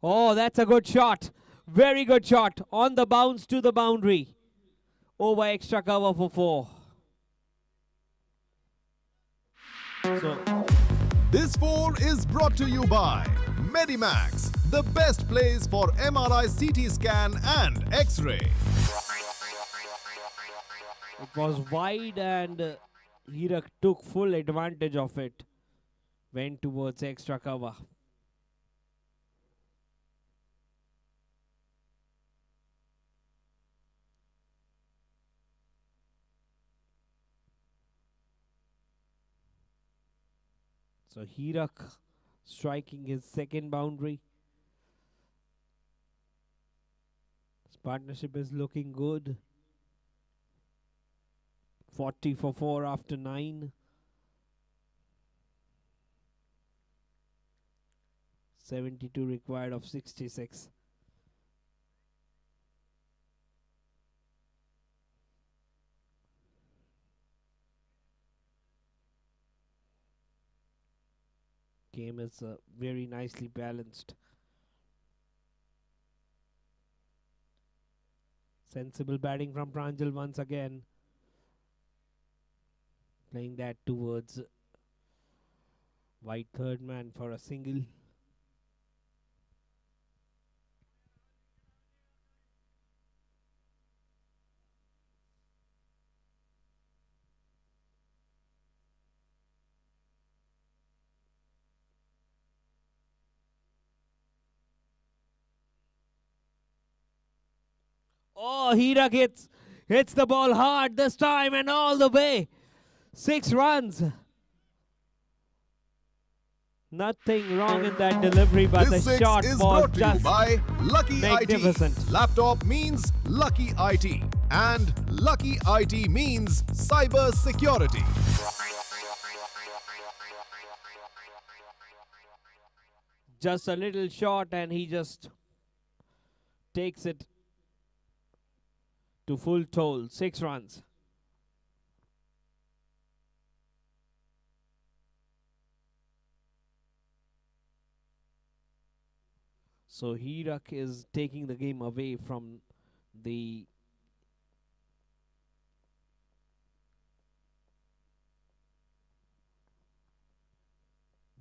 S1: Oh, that's a good shot. Very good shot. On the bounce to the boundary. Over extra cover for 4. So,
S2: This 4 is brought to you by Medimax, the best place for MRI CT scan and X-ray.
S1: it was wide and Hirak took full advantage of it. Went towards extra cover. So Hirak striking his second boundary. His partnership is looking good. 40 for 4 after 9. 72 required of 66. Game is very nicely balanced. Sensible batting from Pranjal once again. Playing that towards white third man for a single. Oh, Hirak hits the ball hard this time and all the way. 6 runs. Nothing wrong in that delivery, but
S2: This
S1: the
S2: six
S1: shot
S2: is
S1: was
S2: brought to you
S1: just
S2: by Lucky
S1: magnificent.
S2: IT. Laptop means Lucky IT. And Lucky IT means cyber security.
S1: Just a little shot and he just takes it to full toll. 6 runs. So Hirak is taking the game away from the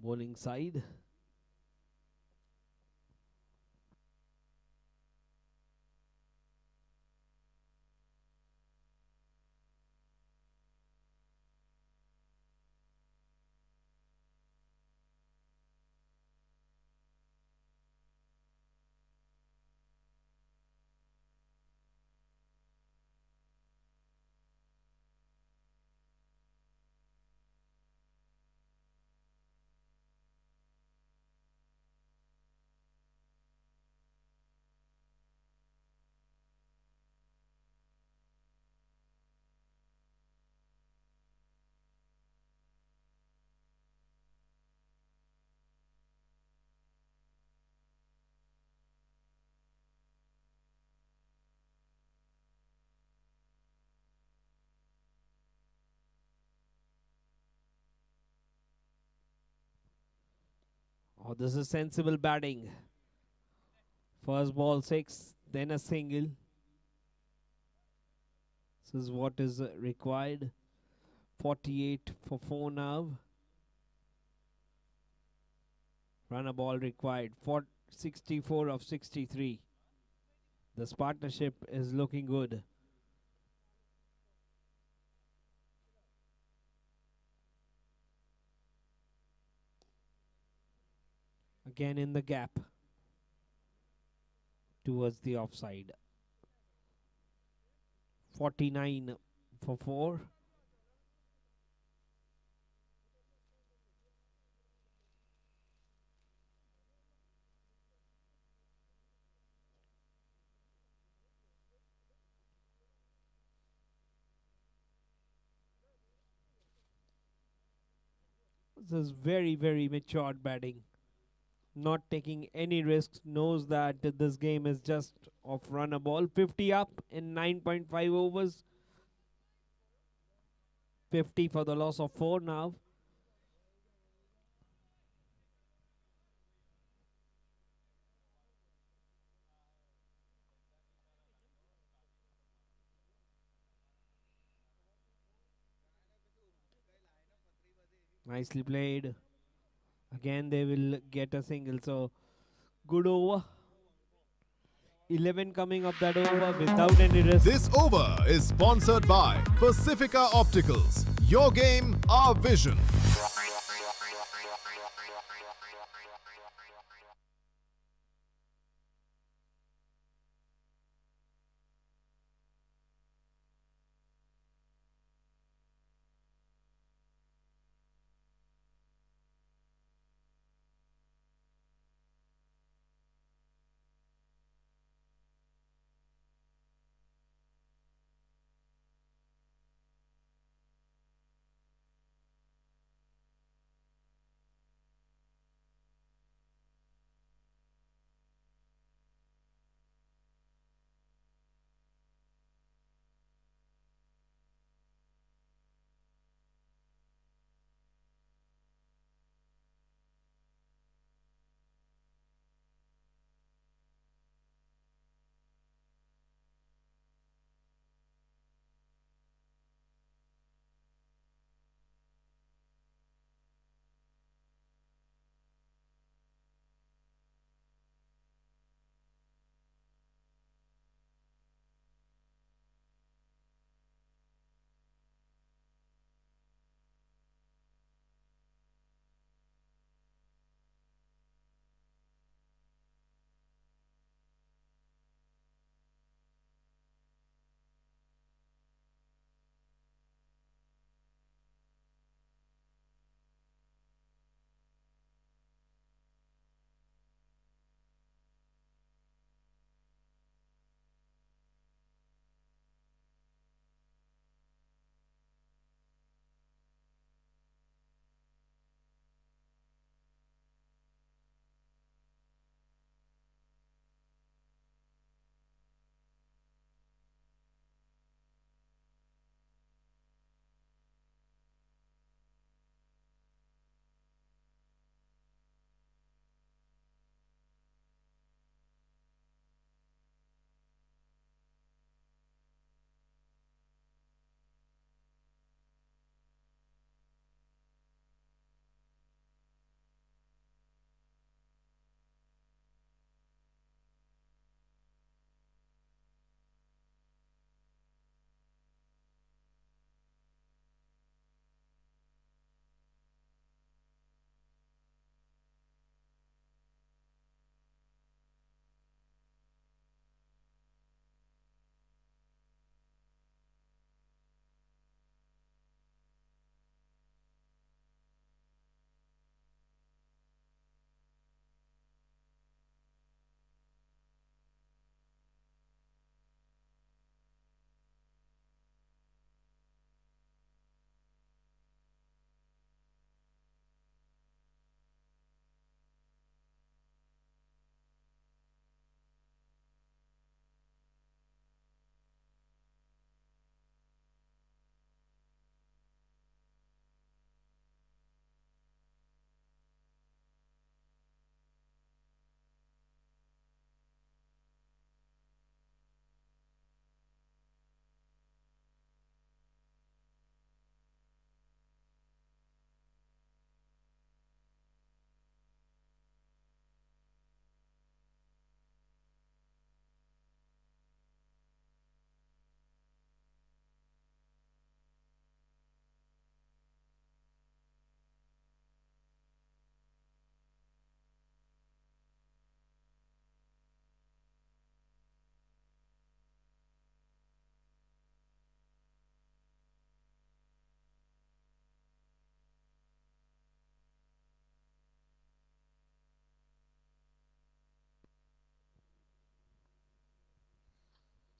S1: bowling side. Oh, this is sensible batting. First ball 6, then a single. This is what is required. 48 for 4 now. Run a ball required. 64 of 63. This partnership is looking good. Again in the gap towards the offside. 49 for 4. This is very, very matured batting. Not taking any risks, knows that this game is just of run a ball. 50 up in 9.5 overs. 50 for the loss of 4 now. Nicely played. Again they will get a single, so good over. 11 coming up that over without any risk.
S2: This over is sponsored by Pacifica Opticals. Your game, our vision.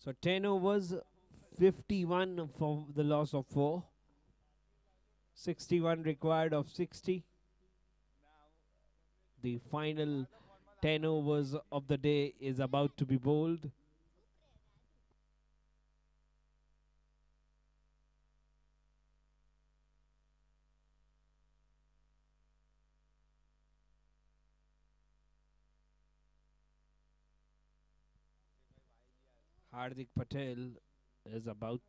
S1: So 10 overs, 51 for the loss of 4. 61 required of 60. The final 10 overs of the day is about to be bowled. Hardik Patel is about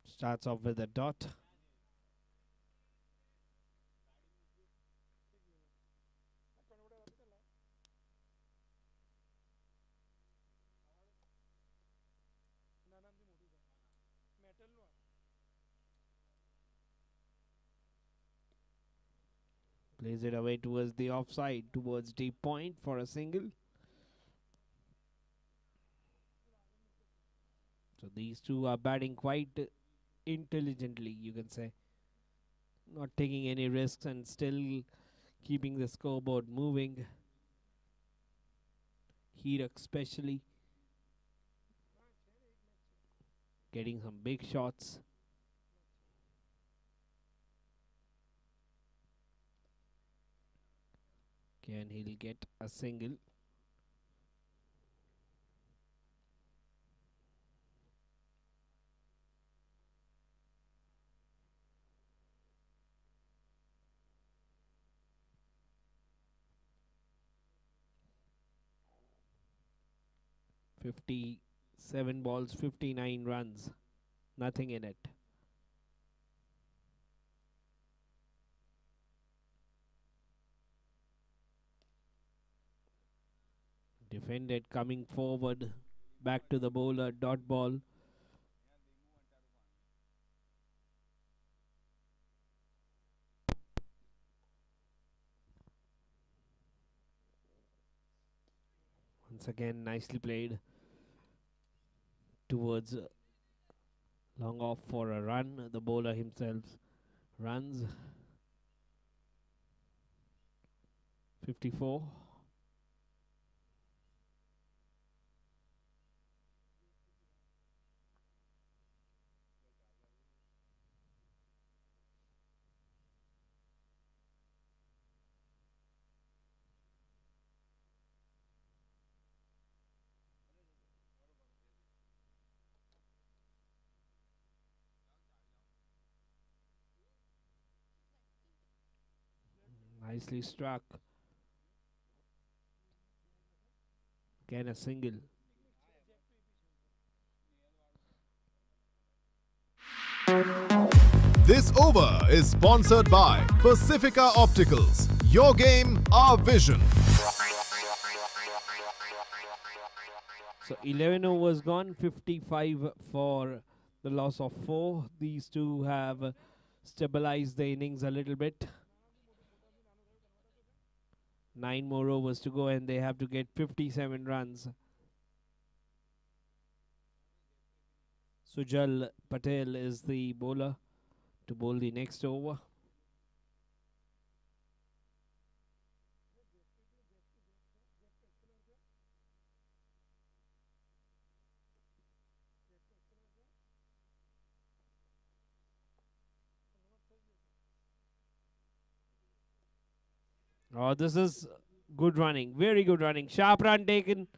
S1: starts off with a dot. Plays it away towards the offside, towards deep point for a single. So these two are batting quite intelligently, you can say. Not taking any risks and still keeping the scoreboard moving. Hirak especially getting some big shots. Can he'll get a single? "57 balls, 59 runs, nothing in it." Defended, coming forward, back to the bowler, dot ball. Once again, nicely played towards long off for a run. The bowler himself runs. 54. Nicely struck. Again a single.
S2: This over is sponsored by Pacifica Opticals. Your game, our vision.
S1: So 11 overs gone, 55 for the loss of 4. These two have stabilized the innings a little bit. 9 more overs to go and they have to get 57 runs. Sujal Patel is the bowler to bowl the next over. Oh, this is good running. Very good running. Sharp run taken.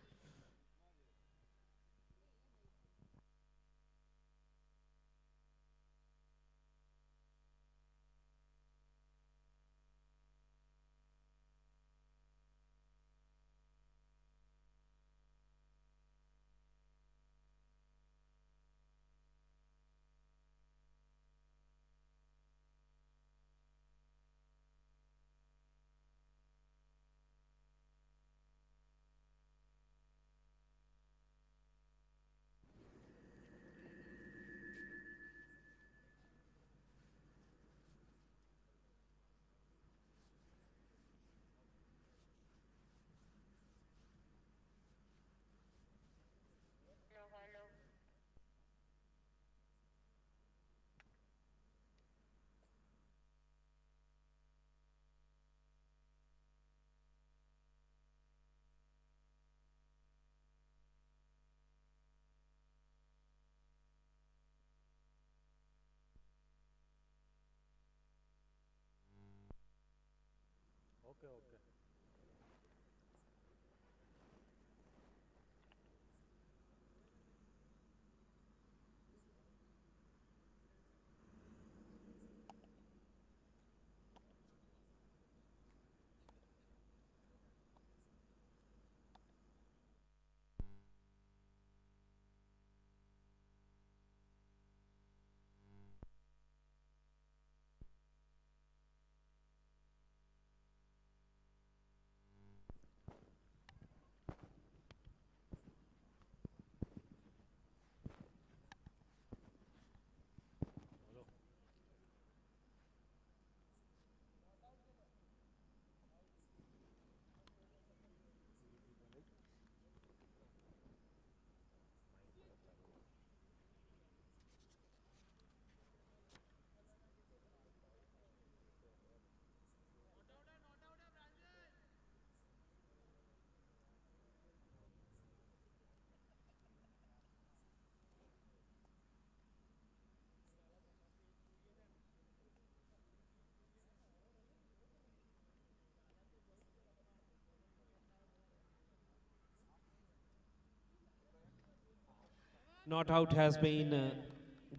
S1: Not out has been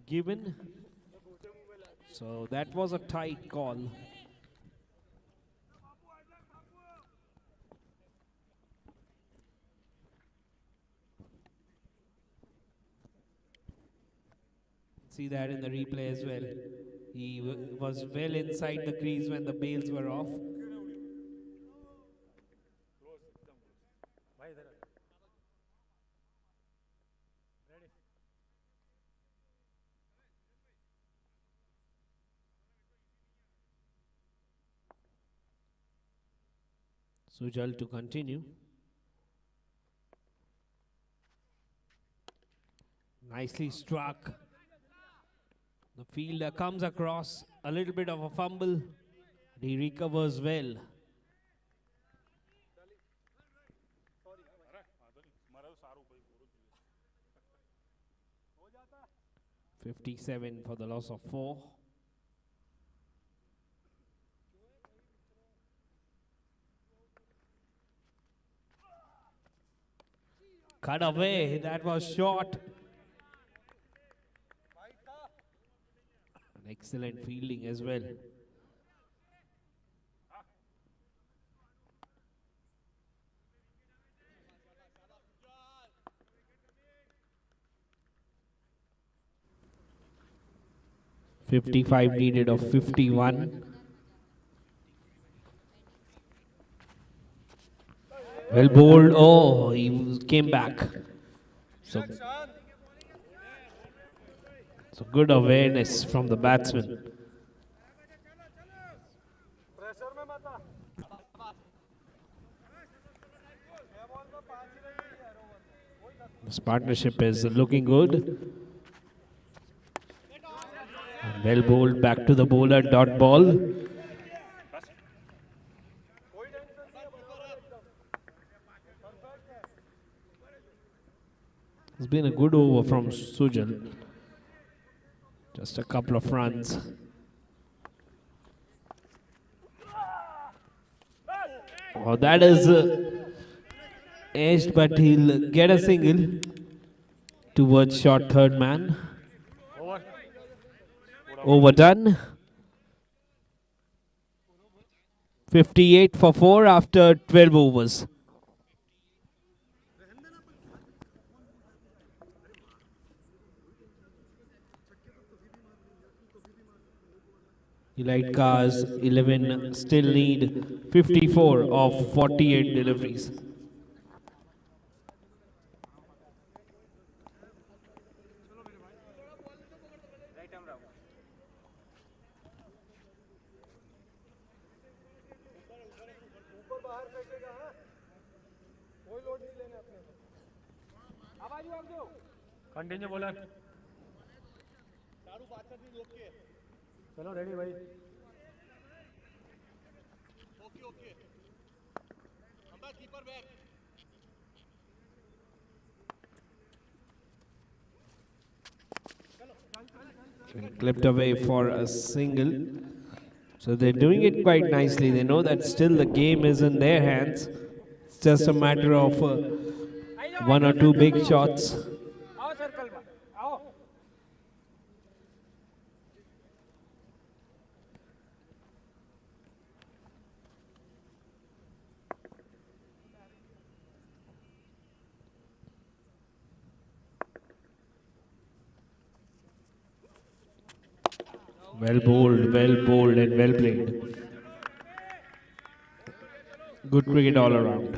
S1: given. So that was a tight call. See that in the replay as well. He was well inside the crease when the bails were off. Sujal to continue. Nicely struck. The fielder comes across a little bit of a fumble. He recovers well. 57 for the loss of 4. Cut away, that was short. An excellent fielding as well. .55 needed of 51. Well bowled. Oh, he came back. So good awareness from the batsman. This partnership is looking good. Well bowled back to the bowler, dot ball. It's been a good over from Sujal. Just a couple of runs. Oh, that is edged, but he'll get a single towards short third man. Overdone. 58 for 4 after 12 overs. Elite Cars 11 still need 54 of 48 deliveries.
S3: Continue bowler चलो ready भाई okay keeper back
S1: Clipped away for a single. So they're doing it quite nicely. They know that still the game is in their hands. It's just a matter of one or two big shots.
S3: आओ circle में आओ
S1: Well bowled and well played. Good cricket all around.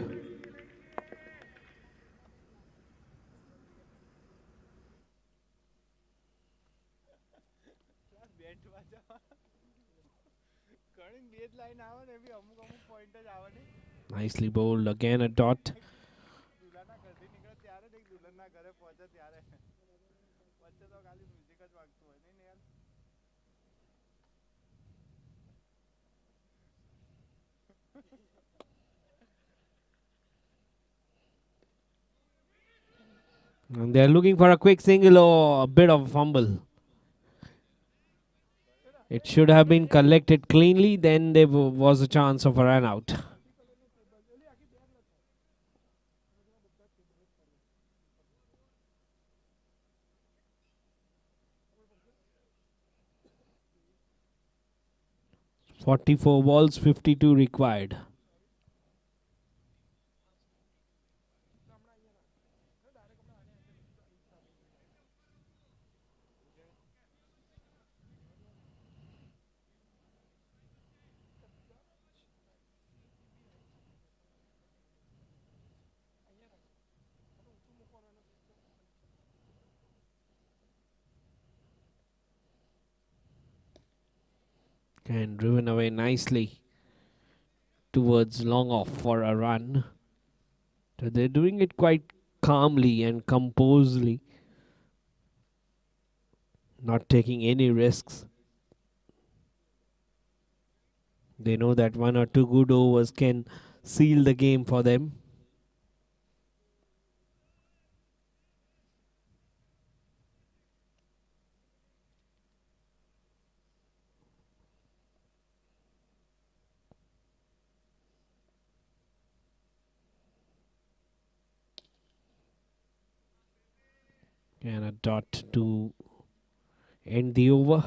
S1: Nicely bowled. Again a dot. And they're looking for a quick single or a bit of a fumble. It should have been collected cleanly, then there was a chance of a run out. "44 balls, 52 required." And driven away nicely towards long off for a run. So they're doing it quite calmly and composedly, not taking any risks. They know that one or two good overs can seal the game for them. And a dot to end the over.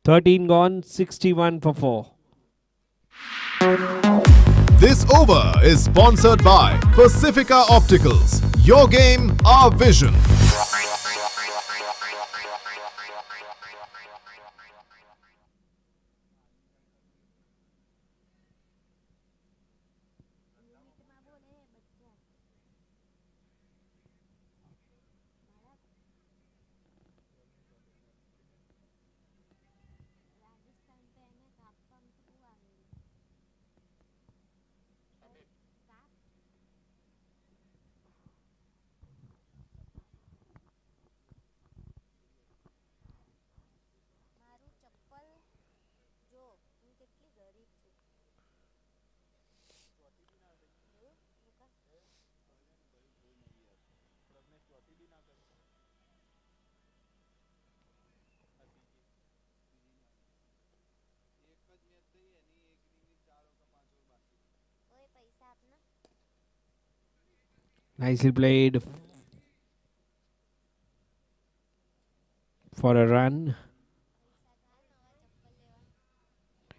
S1: 13 gone, 61 for 4.
S2: This over is sponsored by Pacifica Opticals. Your game, our vision.
S1: Nicely played for a run.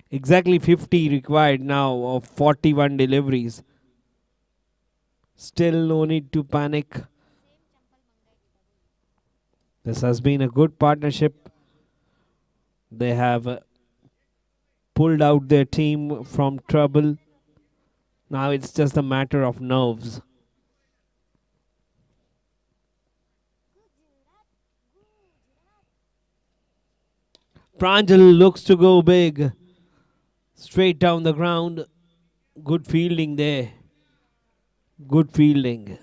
S1: Exactly 50 required now of 41 deliveries. Still no need to panic. This has been a good partnership. They have pulled out their team from trouble. Now it's just a matter of nerves. Pranjal looks to go big. Straight down the ground. Good fielding there. Good fielding.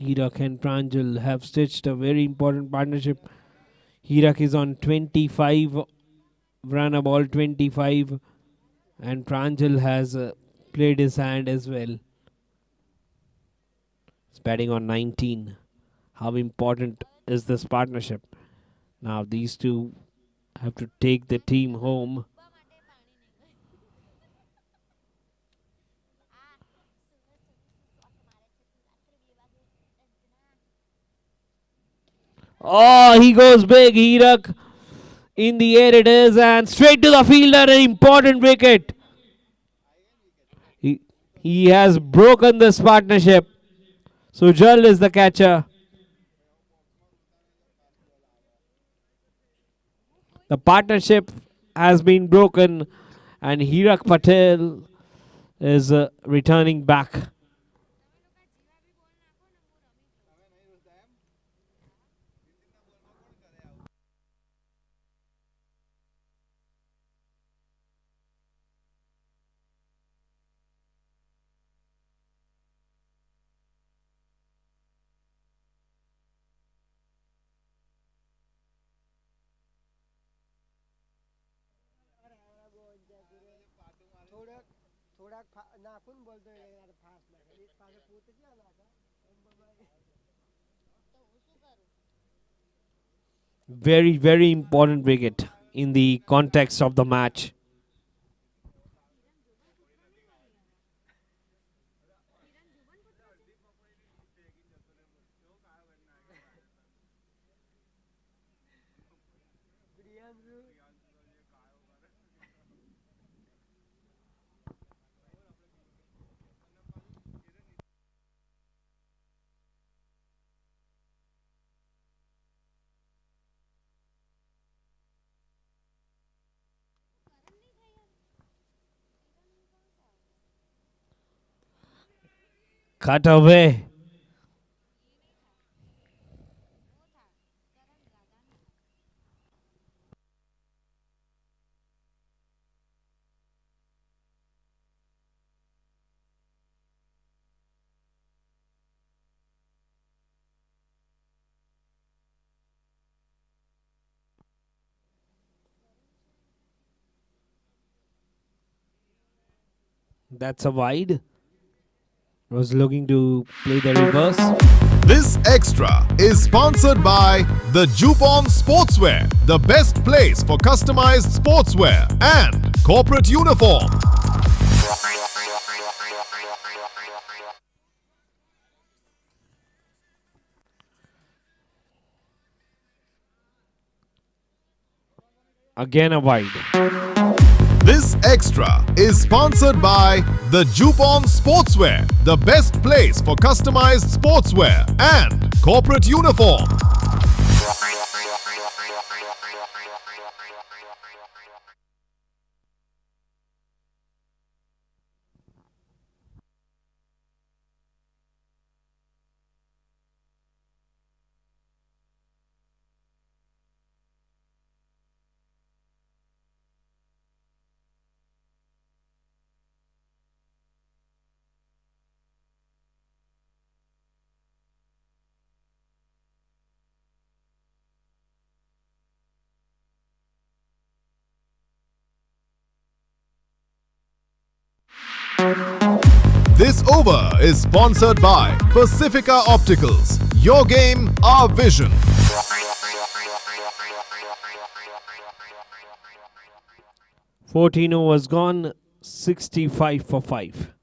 S1: Hirak and Pranjal have stitched a very important partnership. Hirak is on 25, run a ball 25. And Pranjal has played his hand as well. He's batting on 19. How important is this partnership? Now these two have to take the team home. Oh, he goes big. Hirak in the air it is, and straight to the fielder. An important wicket. He has broken this partnership. Sujal is the catcher. The partnership has been broken, and Hirak Patel is returning back. Very, very important wicket in the context of the match. Cut away. That's a wide. Was looking to play the reverse.
S2: This extra is sponsored by the Jupon Sportswear, the best place for customized sportswear and corporate uniform.
S1: Again a wide.
S2: This extra is sponsored by the Jupon Sportswear, the best place for customized sportswear and corporate uniform. This over is sponsored by Pacifica Opticals. Your game, our vision.
S1: Fortino was gone. 65 for 5.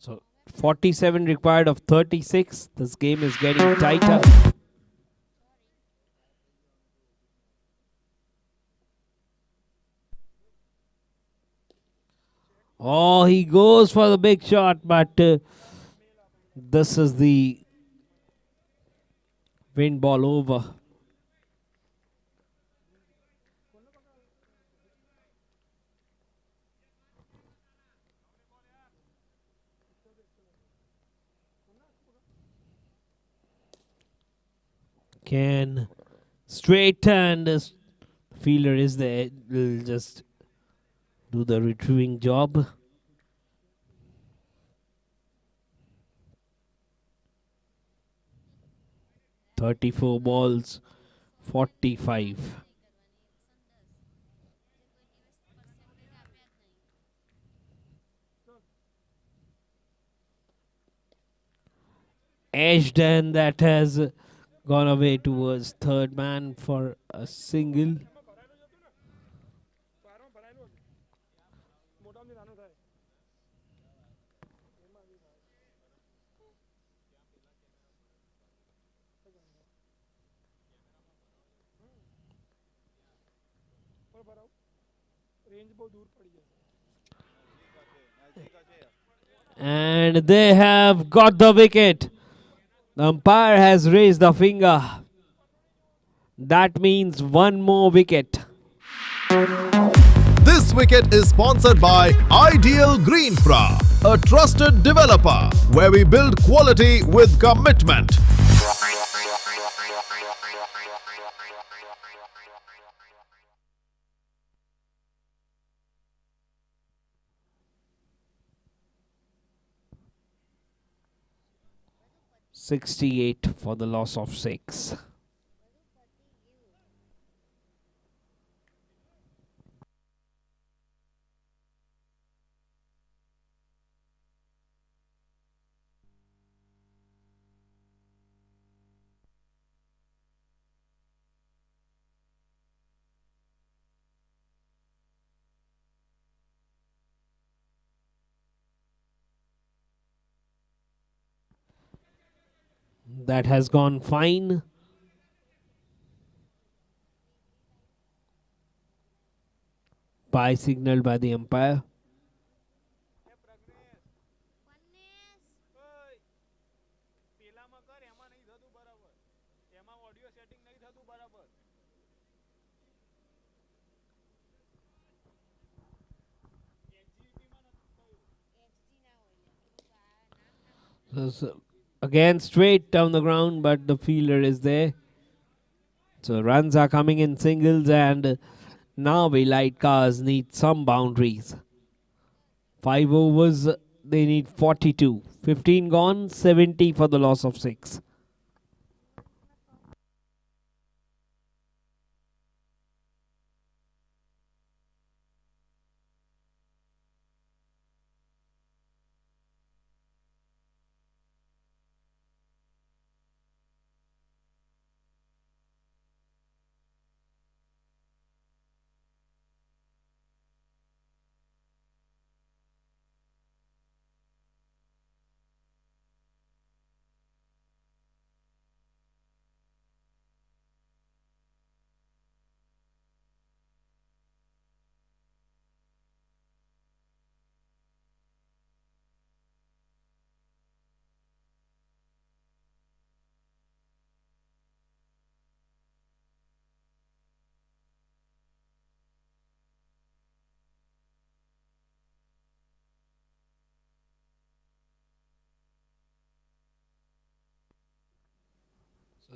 S1: So 47 required of 36. This game is getting tighter. Oh, he goes for the big shot, but this is the wind ball over. Can straight turn. The fielder is there. Will just do the retrieving job. "34 balls, 45. Edged, and that has gone away towards third man for a single. And they have got the wicket. The umpire has raised the finger. That means one more wicket.
S2: This wicket is sponsored by Ideal Greenfra, a trusted developer where we build quality with commitment.
S1: "68 for the loss of 6. That has gone fine. Bye signaled by the umpire. So again straight down the ground, but the fielder is there. So runs are coming in singles, and now we light cars need some boundaries. 5 overs, they need 42. 15 gone, 70 for the loss of 6.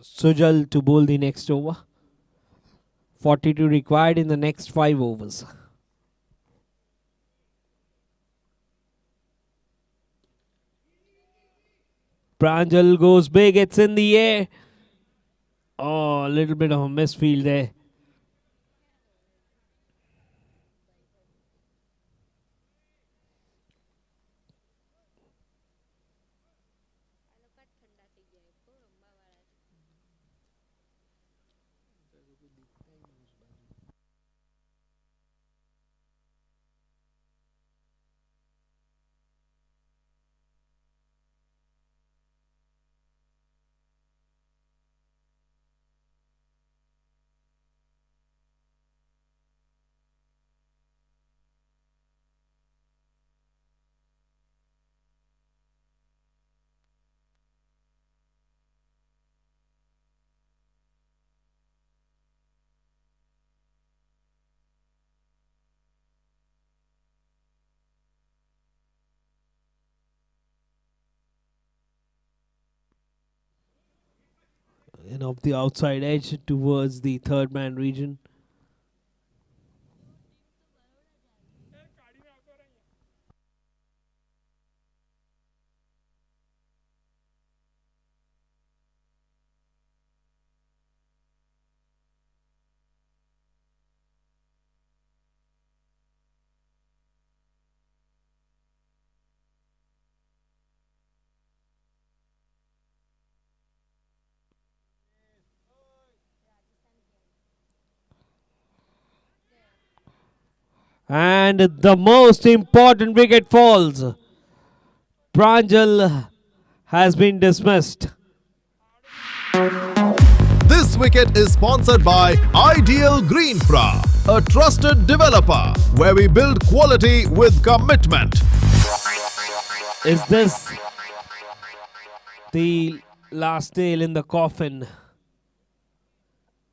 S1: Sujal to bowl the next over. 42 required in the next 5 overs. Pranjal goes big, it's in the air. Oh, a little bit of a misfield there. and off the outside edge towards the third man region. And the most important wicket falls. Pranjal has been dismissed.
S2: This wicket is sponsored by Ideal Greenfra, a trusted developer where we build quality with commitment.
S1: Is this the last nail in the coffin?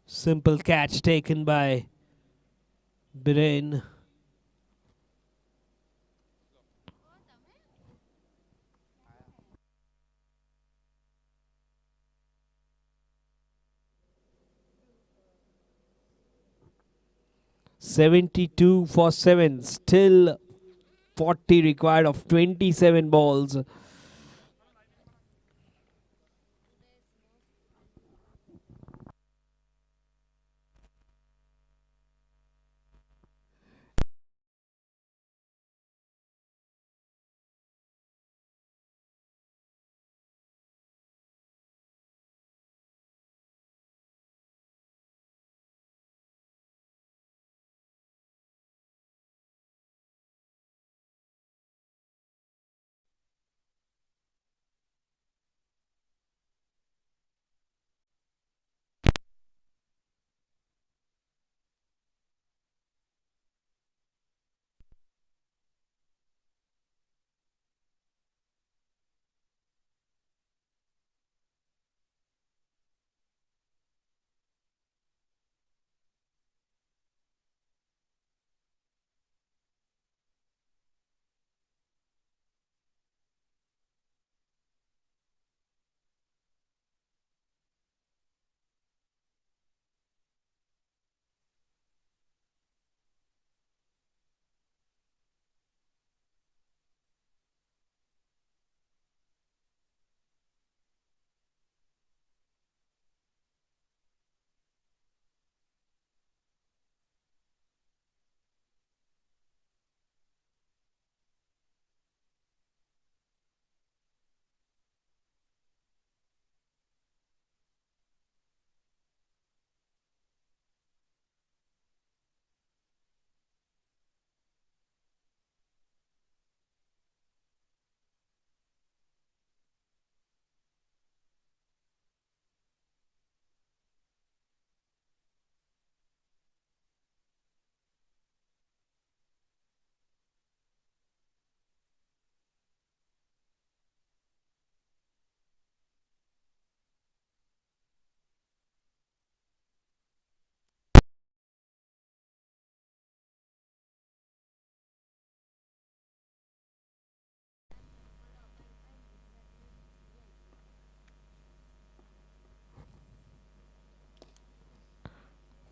S1: Simple catch taken by Biren. $72 for 7. Still 40 required of 27 balls.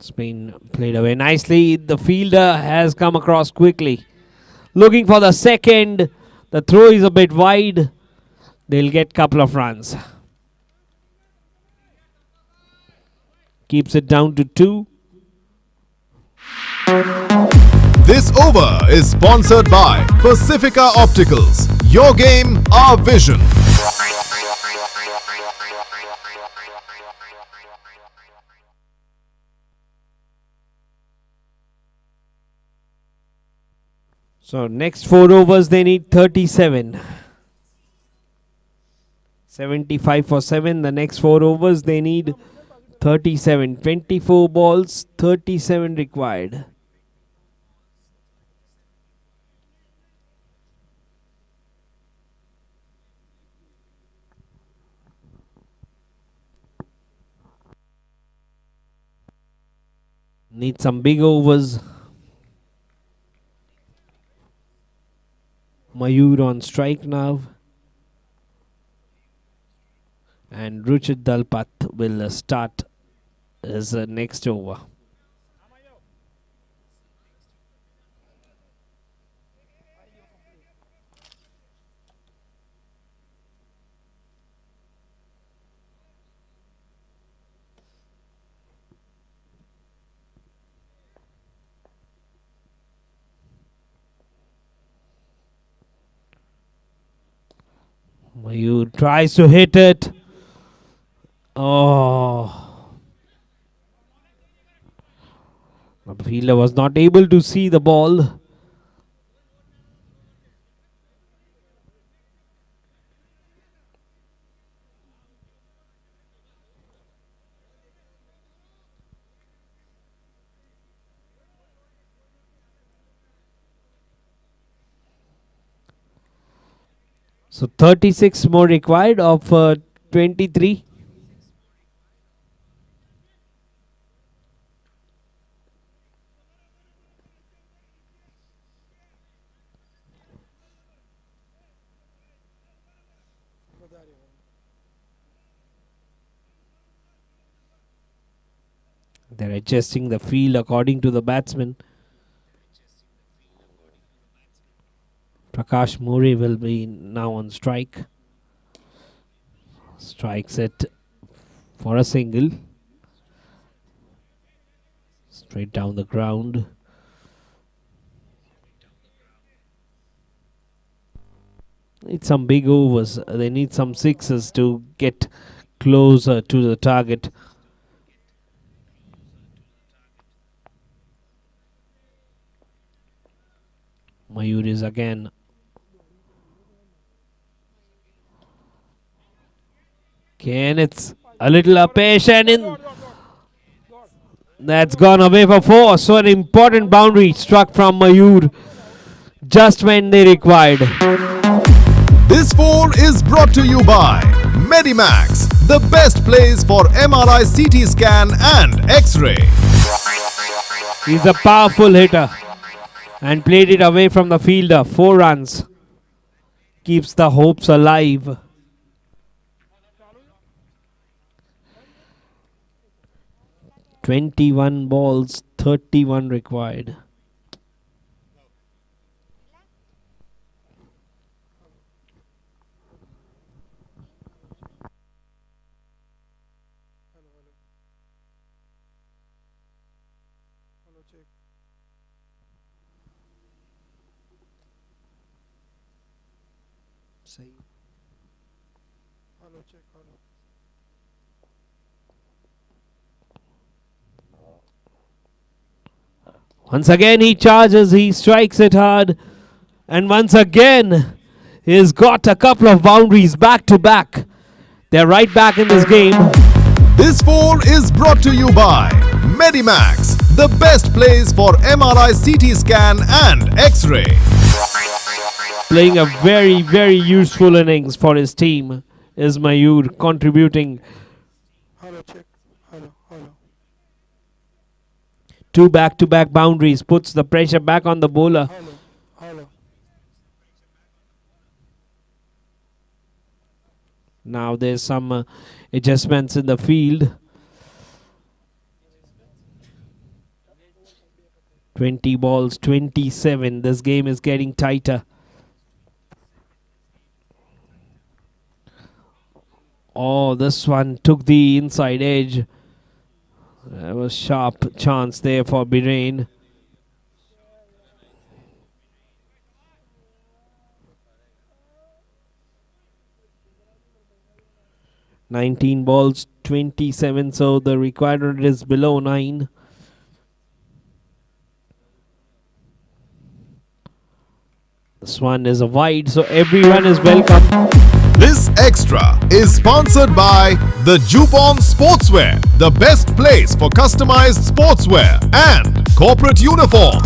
S1: It's been played away nicely. The fielder has come across quickly. Looking for the second. The throw is a bit wide. They'll get couple of runs. Keeps it down to 2.
S2: This over is sponsored by Pacifica Opticals. Your game, our vision.
S1: So next 4 overs they need 37. 75 for 7. The next 4 overs they need 37. 24 balls, 37 required. Need some big overs. Mayur on strike now. And Ruchit Dalpat will start his next over. Mayur tries to hit it. Oh. The fielder was not able to see the ball. So 36 more required of 23. They're adjusting the field according to the batsman. Prakash Murray will be now on strike. Strikes it for a single. Straight down the ground. Need some big overs. They need some sixes to get closer to the target. Mayur is again. Again, it's a little impatient in. That's gone away for 4. So an important boundary struck from Mayur just when they required.
S2: This 4 is brought to you by Medimax, the best place for MRI, CT scan and X-ray.
S1: He's a powerful hitter and played it away from the fielder. 4 runs. Keeps the hopes alive. "21 balls, 31 required." Once again he charges, he strikes it hard, and once again he's got a couple of boundaries back to back. They're right back in this game.
S2: This 4 is brought to you by Medimax, the best place for MRI, CT scan and X-ray.
S1: Playing a very, very useful innings for his team is Mayur, contributing 2 back-to-back boundaries, puts the pressure back on the bowler. Now there's some adjustments in the field. 20 balls, 27. This game is getting tighter. Oh, this one took the inside edge. There was sharp chance there for Birain. "19 balls, 27, so the requirement is below 9. This one is a wide, so everyone is welcome.
S2: This extra is sponsored by the Jupon Sportswear, the best place for customized sportswear and corporate uniform.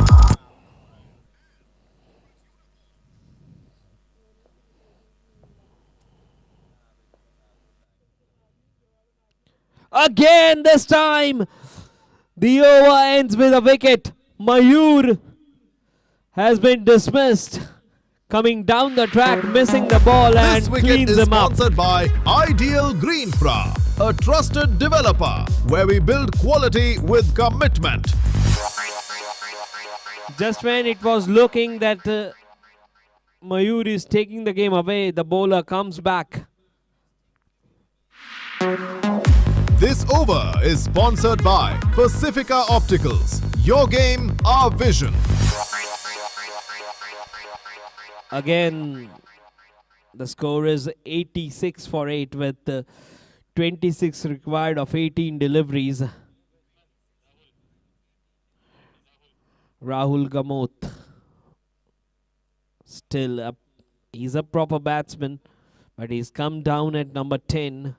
S1: Again, this time, the over ends with a wicket. Mayur has been dismissed. Coming down the track, missing the ball and
S2: This wicket
S1: cleans
S2: is
S1: him up.
S2: sponsored by Ideal Green Fra. a trusted developer where we build quality with commitment.
S1: Just when it was looking that Mayur is taking the game away, the bowler comes back.
S2: This over is sponsored by Pacifica Opticals. Your game, our vision.
S1: Again, the score is 86 for 8 with 26 required of 18 deliveries. Rahul Gamoth still up. He's a proper batsman, but he's come down at number 10.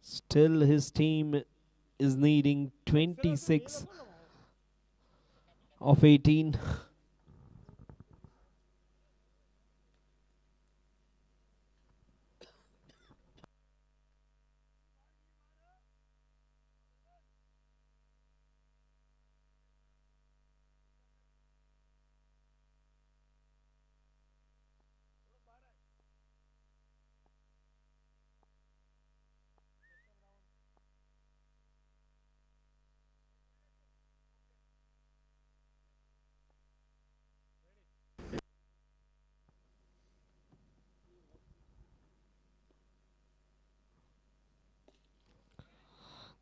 S1: Still his team is needing 26 of 18.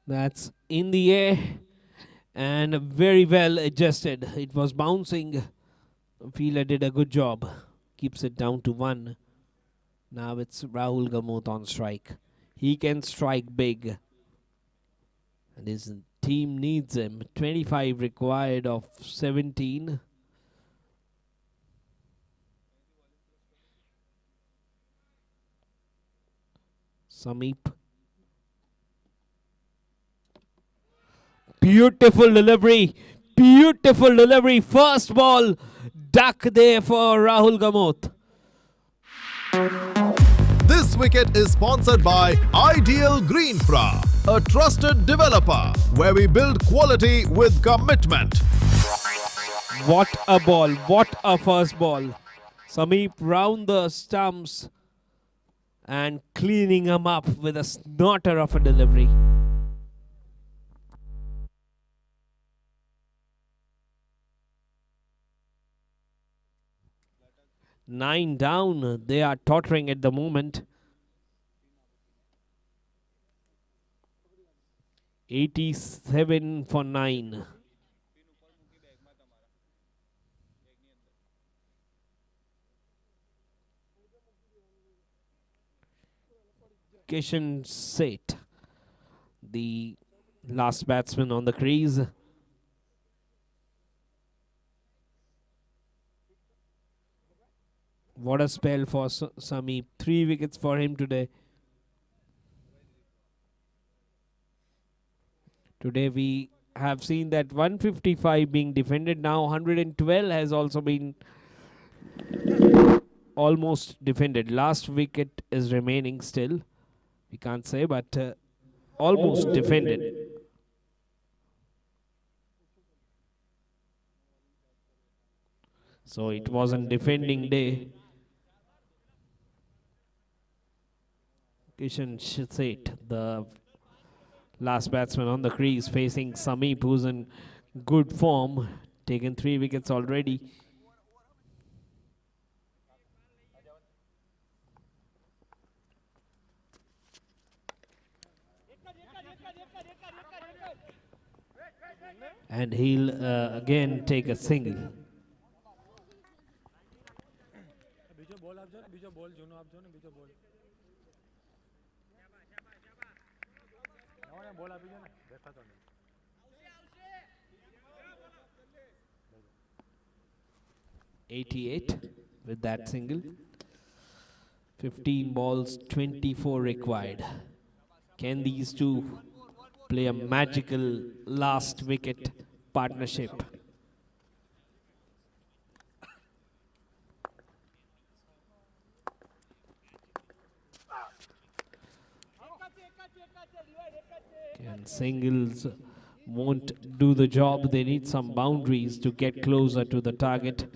S1: That's in the air and very well adjusted. It was bouncing. Fielder did a good job. Keeps it down to 1. Now it's Rahul Gamoth on strike. He can strike big. And his team needs him. 25 required of 17. Sameep. Beautiful delivery. Beautiful delivery. First ball. Duck there for Rahul Gamoth.
S2: This wicket is sponsored by Ideal Greenfra, a trusted developer where we build quality with commitment.
S1: What a ball. What a first ball. Sameep round the stumps and cleaning him up with a snorter of a delivery. Nine down. They are tottering at the moment. 87 for 9. Kishan Seth, the last batsman on the crease. What a spell for Sameep. 3 wickets for him today. Today we have seen that 155 being defended. Now 112 has also been almost defended. Last wicket is remaining still. We can't say, but almost defended. So it wasn't defending day. Kishan Seth, the last batsman on the crease, facing Sameep, who's in good form, taken 3 wickets already. And he'll again take a single. .88 with that single. 15 balls, 24 required. Can these two play a magical last wicket partnership? And singles won't do the job. They need some boundaries to get closer to the target.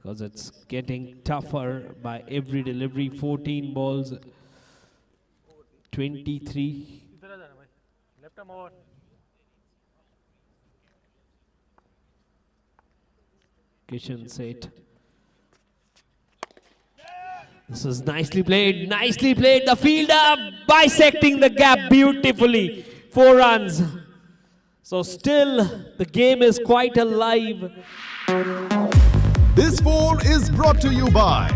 S1: because it's getting tougher by every delivery. 14 balls, 23.
S3: इधर आ जाना भाई left arm over
S1: Kishan set. This is nicely played, nicely played. The fielder bisecting the gap beautifully. 4 runs. So still the game is quite alive.
S2: This 4 is brought to you by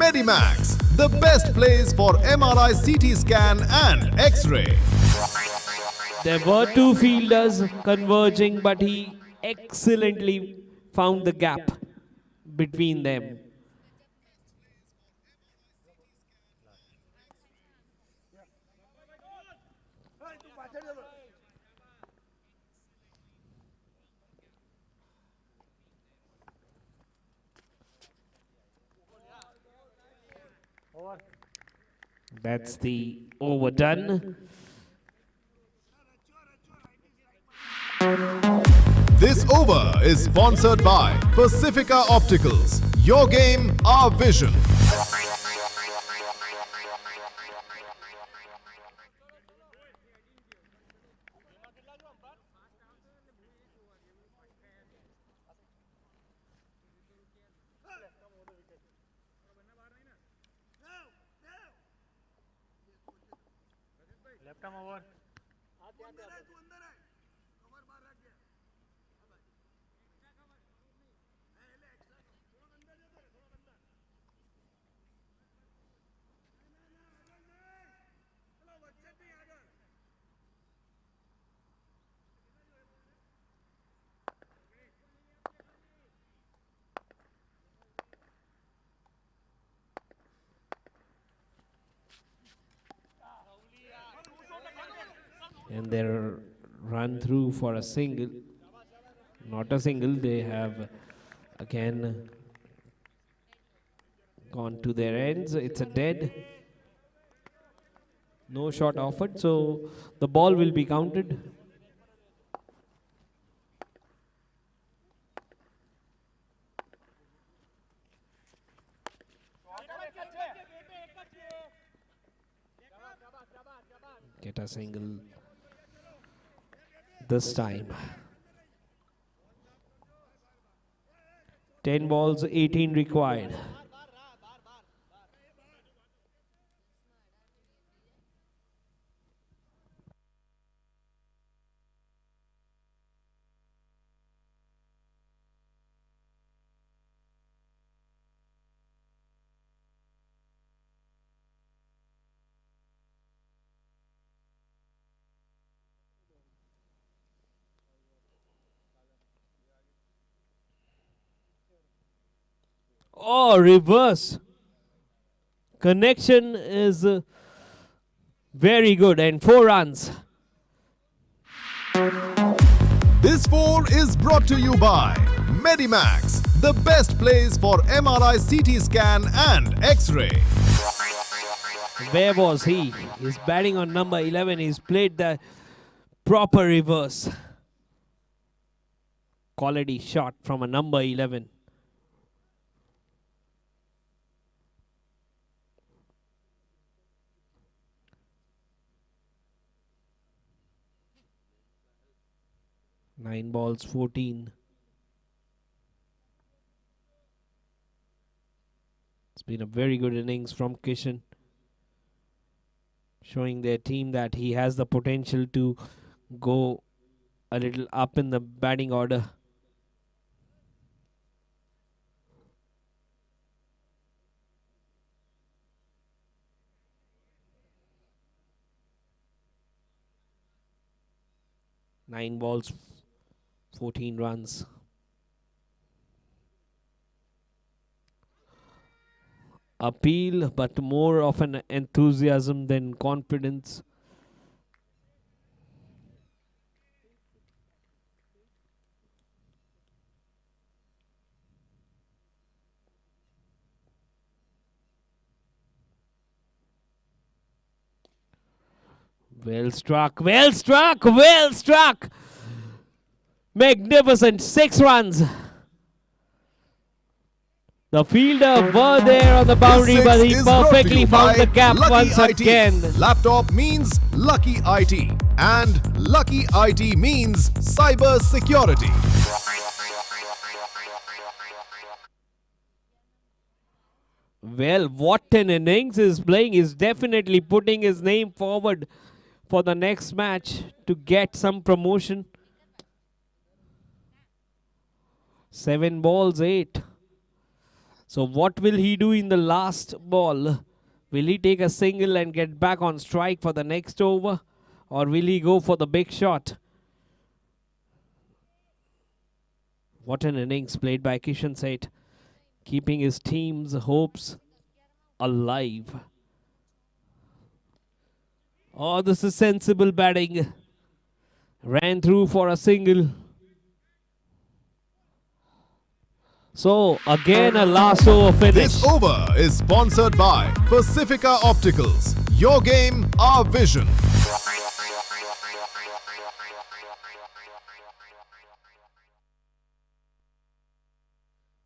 S2: Medimax, the best place for MRI, CT scan and X-ray.
S1: There were 2 fielders converging, but he excellently found the gap between them. That's the over done.
S2: This over is sponsored by Pacifica Opticals. Your game, our vision.
S3: Left arm over
S1: And they're run through for a single. Not a single, they have again gone to their ends. It's a dead. No shot offered, so the ball will be counted. Get a single this time. 10 balls, 18 required. Oh, reverse. Connection is very good and 4 runs.
S2: This 4 is brought to you by Medimax, the best place for MRI, CT scan and X-ray.
S1: Where was he? He's batting on number 11. He's played the proper reverse. Quality shot from a number 11. Nine balls, 14. It's been a very good innings from Kishan, showing their team that he has the potential to go a little up in the batting order. Nine balls, 14 runs. Appeal, but more of an enthusiasm than confidence. Well struck, well struck, well struck. Magnificent, 6 runs. The fielder were there on the boundary,
S2: This
S1: but
S2: six
S1: he
S2: is brought to
S1: perfectly
S2: you
S1: found
S2: by
S1: the gap
S2: Lucky
S1: once
S2: IT.
S1: again.
S2: Laptop means Lucky IT. And Lucky IT means cyber security.
S1: Well, what an innings is playing. Is definitely putting his name forward for the next match to get some promotion. 7 balls, 8. So what will he do in the last ball? Will he take a single and get back on strike for the next over? Or will he go for the big shot? What an innings played by Kishan Seth, keeping his team's hopes alive. Oh, this is sensible batting. Ran through for a single. So, again a last over finish.
S2: This over is sponsored by Pacifica Opticals. Your game, our vision.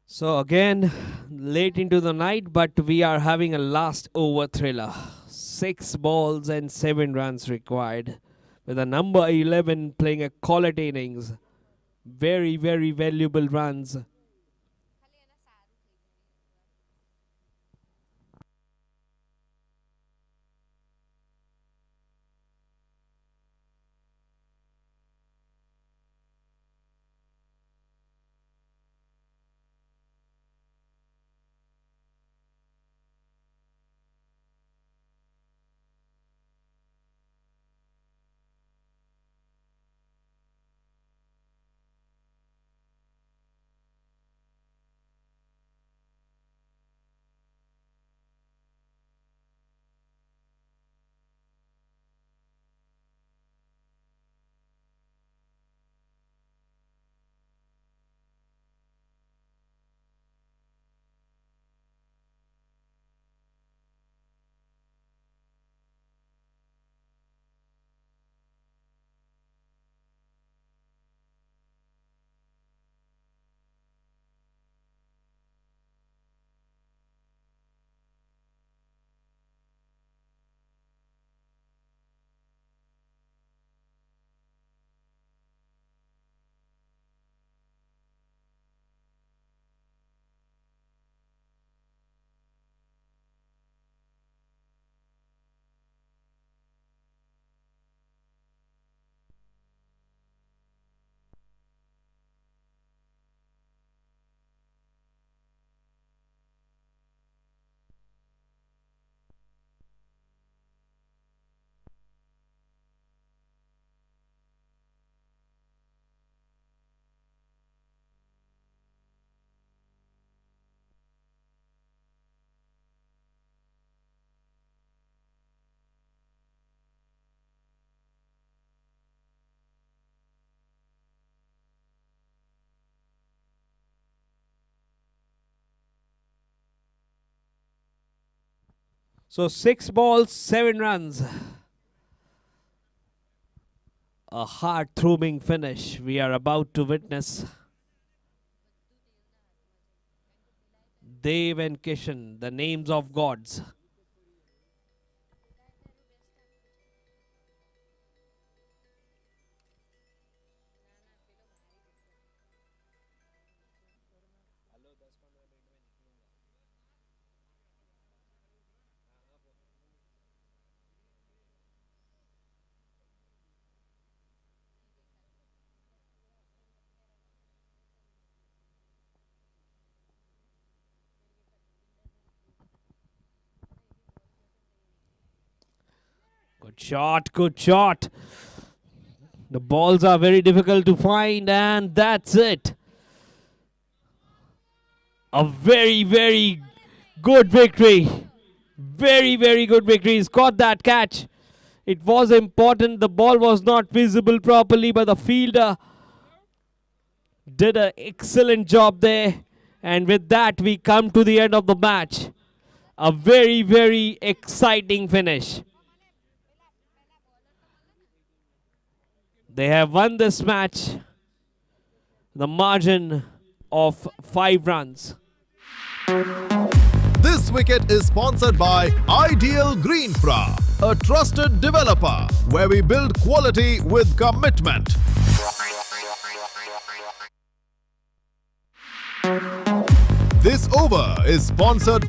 S1: So again, late into the night, but we are having a last over thriller. 6 balls and 7 runs required, with a number 11 playing a quality innings. Very, very valuable runs. So 6 balls, 7 runs. A heart-throbbing finish we are about to witness. Dev and Kishan, the names of gods. Good shot, good shot. The balls are very difficult to find, and that's it. A very, very good victory. Very, very good victory. He's got that catch. It was important. The ball was not visible properly, but the fielder did an excellent job there. And with that, we come to the end of the match. A very, very exciting finish. They have won this match. The margin of 5 runs.
S2: This wicket is sponsored by Ideal Greenfra, a trusted developer where we build quality with commitment. This over is sponsored